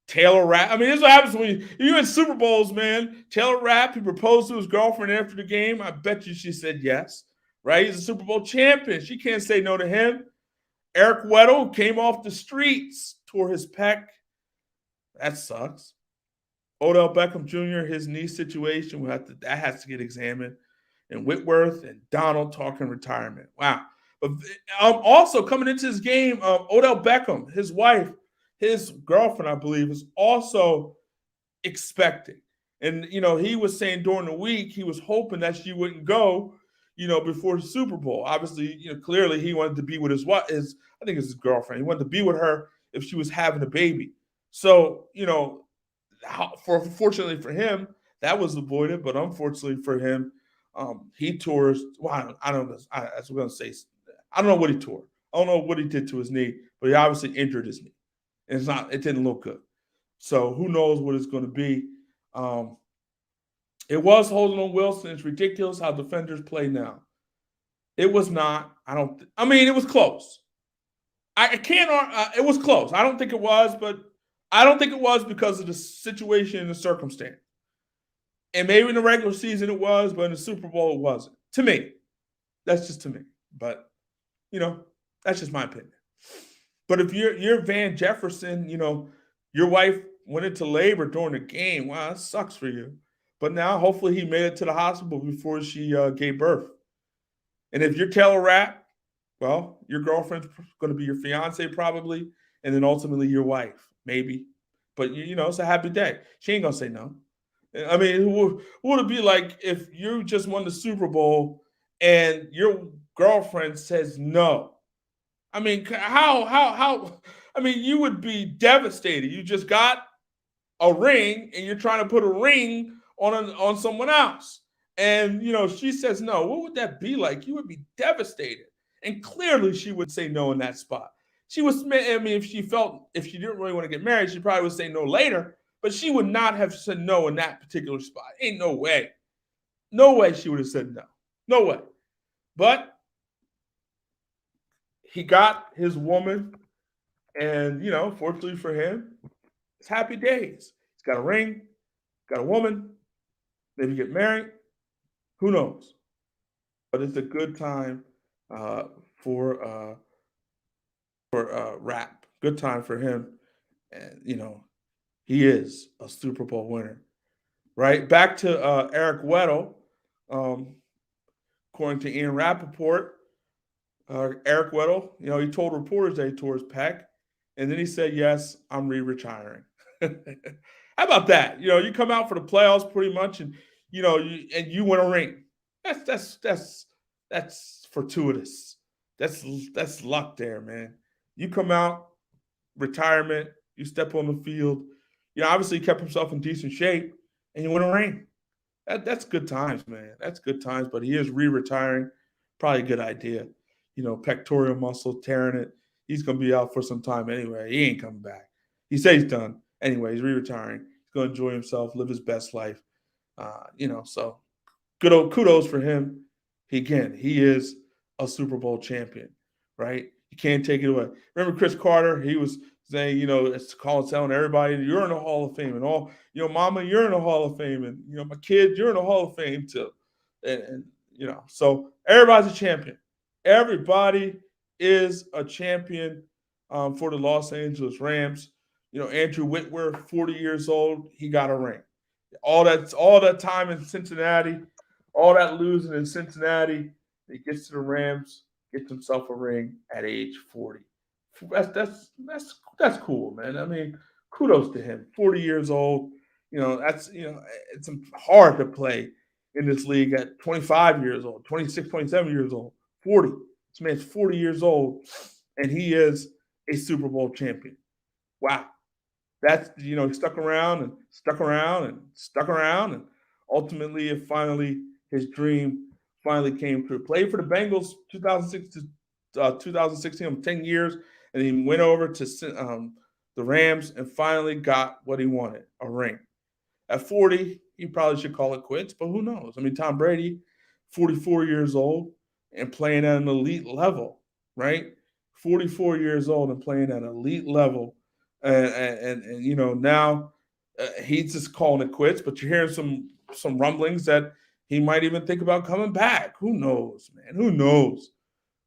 Speaker 1: Taylor Rapp. I mean, this is what happens when you in Super Bowls, man. Taylor Rapp, he proposed to his girlfriend after the game. I bet you she said yes, right? He's a Super Bowl champion. She can't say no to him. Eric Weddle came off the streets, tore his pec. That sucks. Odell Beckham Jr., his knee situation, that has to get examined. And Whitworth and Donald talking retirement. Wow. But also coming into this game, Odell Beckham, his wife, his girlfriend, I believe, is also expecting. And, he was saying during the week, he was hoping that she wouldn't go, before the Super Bowl. Obviously, clearly he wanted to be with his wife, I think it's his girlfriend. He wanted to be with her if she was having a baby. So, fortunately for him, that was avoided. But unfortunately for him, he tore. Well, I don't know. I was going to say, I don't know what he tore. I don't know what he did to his knee, but he obviously injured his knee. And it didn't look good. So who knows what it's going to be. It was holding on Wilson. It's ridiculous how defenders play now. It was not. It was close. I can't. It was close. I don't think it was, but I don't think it was because of the situation and the circumstance. And maybe in the regular season it was, but in the Super Bowl it wasn't. To me. That's just to me. But, that's just my opinion. But if you're Van Jefferson, your wife went into labor during the game. Wow, that sucks for you. But now hopefully he made it to the hospital before she gave birth. And if you're Taylor Rapp, well, your girlfriend's going to be your fiance probably, and then ultimately your wife, maybe. But, it's a happy day. She ain't going to say no. I mean, what would it be like if you just won the Super Bowl and your girlfriend says no? I mean, how? I mean, you would be devastated. You just got a ring, and you're trying to put a ring on someone else, and she says no. What would that be like? You would be devastated, and clearly she would say no in that spot. She was. I mean, if she didn't really want to get married, she probably would say no later, but she would not have said no in that particular spot. Ain't no way. No way she would have said no. No way. But he got his woman, and fortunately for him, it's happy days. He's got a ring, got a woman, maybe get married. Who knows? But it's a good time for Rap. Good time for him, and he is a Super Bowl winner. Right back to Eric Weddle, according to Ian Rappaport. Eric Weddle, he told reporters that he tore his pec, and then he said, "Yes, I'm retiring." How about that? You come out for the playoffs pretty much, and you win a ring. That's fortuitous. That's luck there, man. You come out, retirement, you step on the field. Obviously he kept himself in decent shape, and you win a ring. That's good times, man. That's good times. But he is retiring. Probably a good idea. Pectoral muscle tearing it. He's going to be out for some time anyway. He ain't coming back. He said he's done. Anyway, he's retiring. He's going to enjoy himself, live his best life. So good old kudos for him. He is a Super Bowl champion, right? You can't take it away. Remember Chris Carter? He was saying, it's telling everybody, you're in the Hall of Fame. And all, mama, you're in the Hall of Fame. And, my kid, you're in the Hall of Fame too. And so everybody's a champion. Everybody is a champion for the Los Angeles Rams. Andrew Whitworth, 40 years old, he got a ring. All that time in Cincinnati, all that losing in Cincinnati, he gets to the Rams, gets himself a ring at age 40. That's cool, man. I mean, kudos to him. 40 years old. It's hard to play in this league at 25 years old, 26, 27 years old, 40. This man's 40 years old, and he is a Super Bowl champion. Wow. That's, he stuck around and stuck around and stuck around, and ultimately, his dream finally came true. Played for the Bengals 2006 to 2016, 10 years, and he went over to the Rams and finally got what he wanted, a ring. At 40, he probably should call it quits, but who knows? I mean, Tom Brady, 44 years old and playing at an elite level, right? 44 years old and playing at an elite level. And now he's just calling it quits, but you're hearing some rumblings that he might even think about coming back. Who knows, man? Who knows?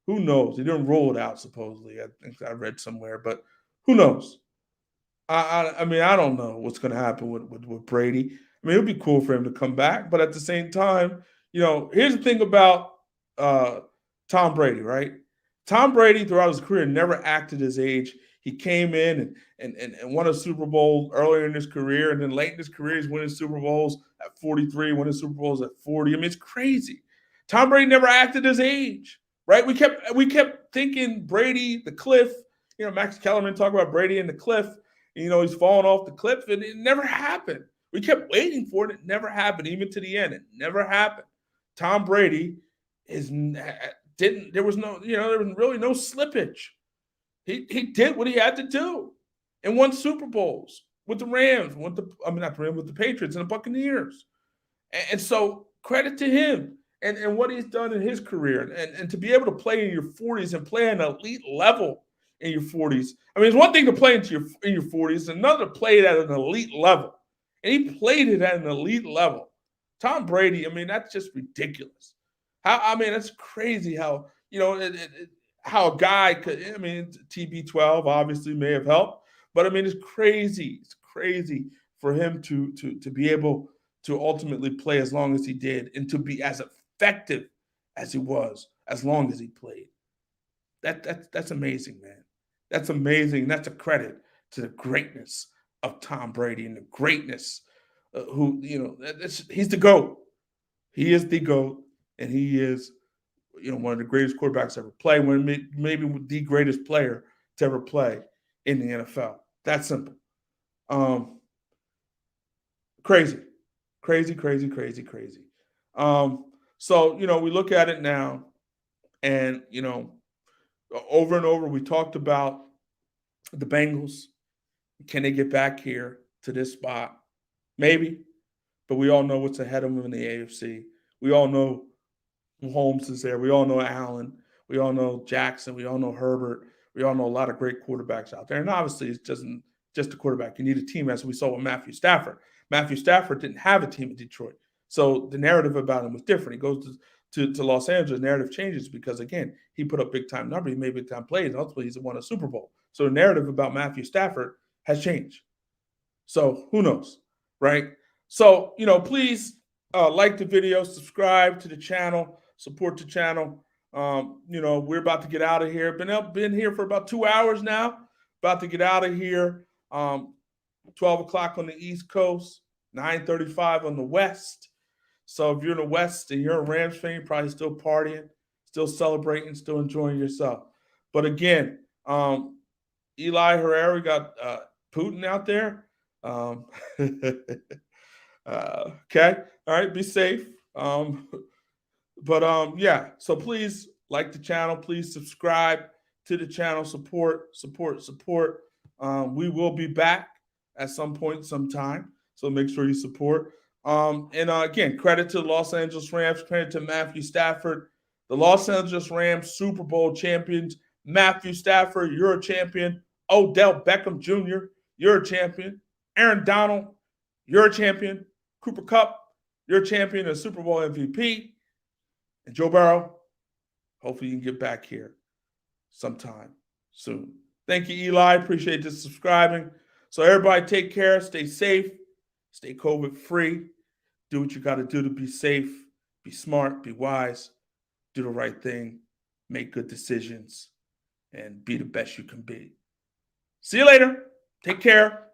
Speaker 1: Who knows? He didn't roll it out, supposedly. I think I read somewhere, but who knows? I mean, I don't know what's going to happen with Brady. I mean, it would be cool for him to come back, but at the same time, here's the thing about uh, Tom Brady, right? Tom Brady, throughout his career, never acted his age. He came in and won a Super Bowl earlier in his career, and then late in his career, he's winning Super Bowls at 43, winning Super Bowls at 40. I mean, it's crazy. Tom Brady never acted his age, right? We kept thinking Brady, the cliff. Max Kellerman talked about Brady and the cliff. He's falling off the cliff, and it never happened. We kept waiting for it. It never happened, even to the end. It never happened. Tom Brady there was really no slippage. He did what he had to do and won Super Bowls with the Rams, not the Rams, with the Patriots and the Buccaneers. And so credit to him and what he's done in his career. And to be able to play in your 40s and play at an elite level in your 40s. I mean, it's one thing to play in your 40s, another to play it at an elite level. And he played it at an elite level. Tom Brady, I mean, that's just ridiculous. That's crazy how, how a guy could, I mean, TB12 obviously may have helped, but I mean, it's crazy. It's crazy for him to be able to ultimately play as long as he did and to be as effective as he was as long as he played. That's amazing, man. That's amazing. That's a credit to the greatness of Tom Brady and the greatness he's the GOAT. He is the GOAT, and he is one of the greatest quarterbacks ever play, maybe the greatest player to ever play in the NFL. That's simple. Crazy. So, we look at it now, and, over and over, we talked about the Bengals. Can they get back here to this spot? Maybe, but we all know what's ahead of them in the AFC. We all know Holmes is there. We all know Allen. We all know Jackson. We all know Herbert. We all know a lot of great quarterbacks out there. And obviously, it doesn't just a quarterback. You need a team, as we saw with Matthew Stafford. Matthew Stafford didn't have a team in Detroit. So the narrative about him was different. He goes to Los Angeles, narrative changes because, again, he put up big-time numbers. He made big-time plays, and ultimately he's won a Super Bowl. So the narrative about Matthew Stafford has changed. So who knows, right? So, please like the video, subscribe to the channel, support the channel. We're about to get out of here. Been here for about 2 hours now. About to get out of here. 12 o'clock on the East Coast, 9:35 on the West. So if you're in the West and you're a Rams fan, you're probably still partying, still celebrating, still enjoying yourself. But again, Eli Herrera got Putin out there. Okay. All right. Be safe. Yeah. So please like the channel. Please subscribe to the channel. Support. We will be back at some point, sometime. So make sure you support. Again, credit to the Los Angeles Rams. Credit to Matthew Stafford. The Los Angeles Rams Super Bowl champions. Matthew Stafford, you're a champion. Odell Beckham Jr., you're a champion. Aaron Donald, you're a champion. Cooper Kupp, you're a champion and Super Bowl MVP. And Joe Burrow, hopefully you can get back here sometime soon. Thank you, Eli. Appreciate the subscribing. So everybody take care. Stay safe. Stay COVID-free. Do what you got to do to be safe. Be smart. Be wise. Do the right thing. Make good decisions. And be the best you can be. See you later. Take care.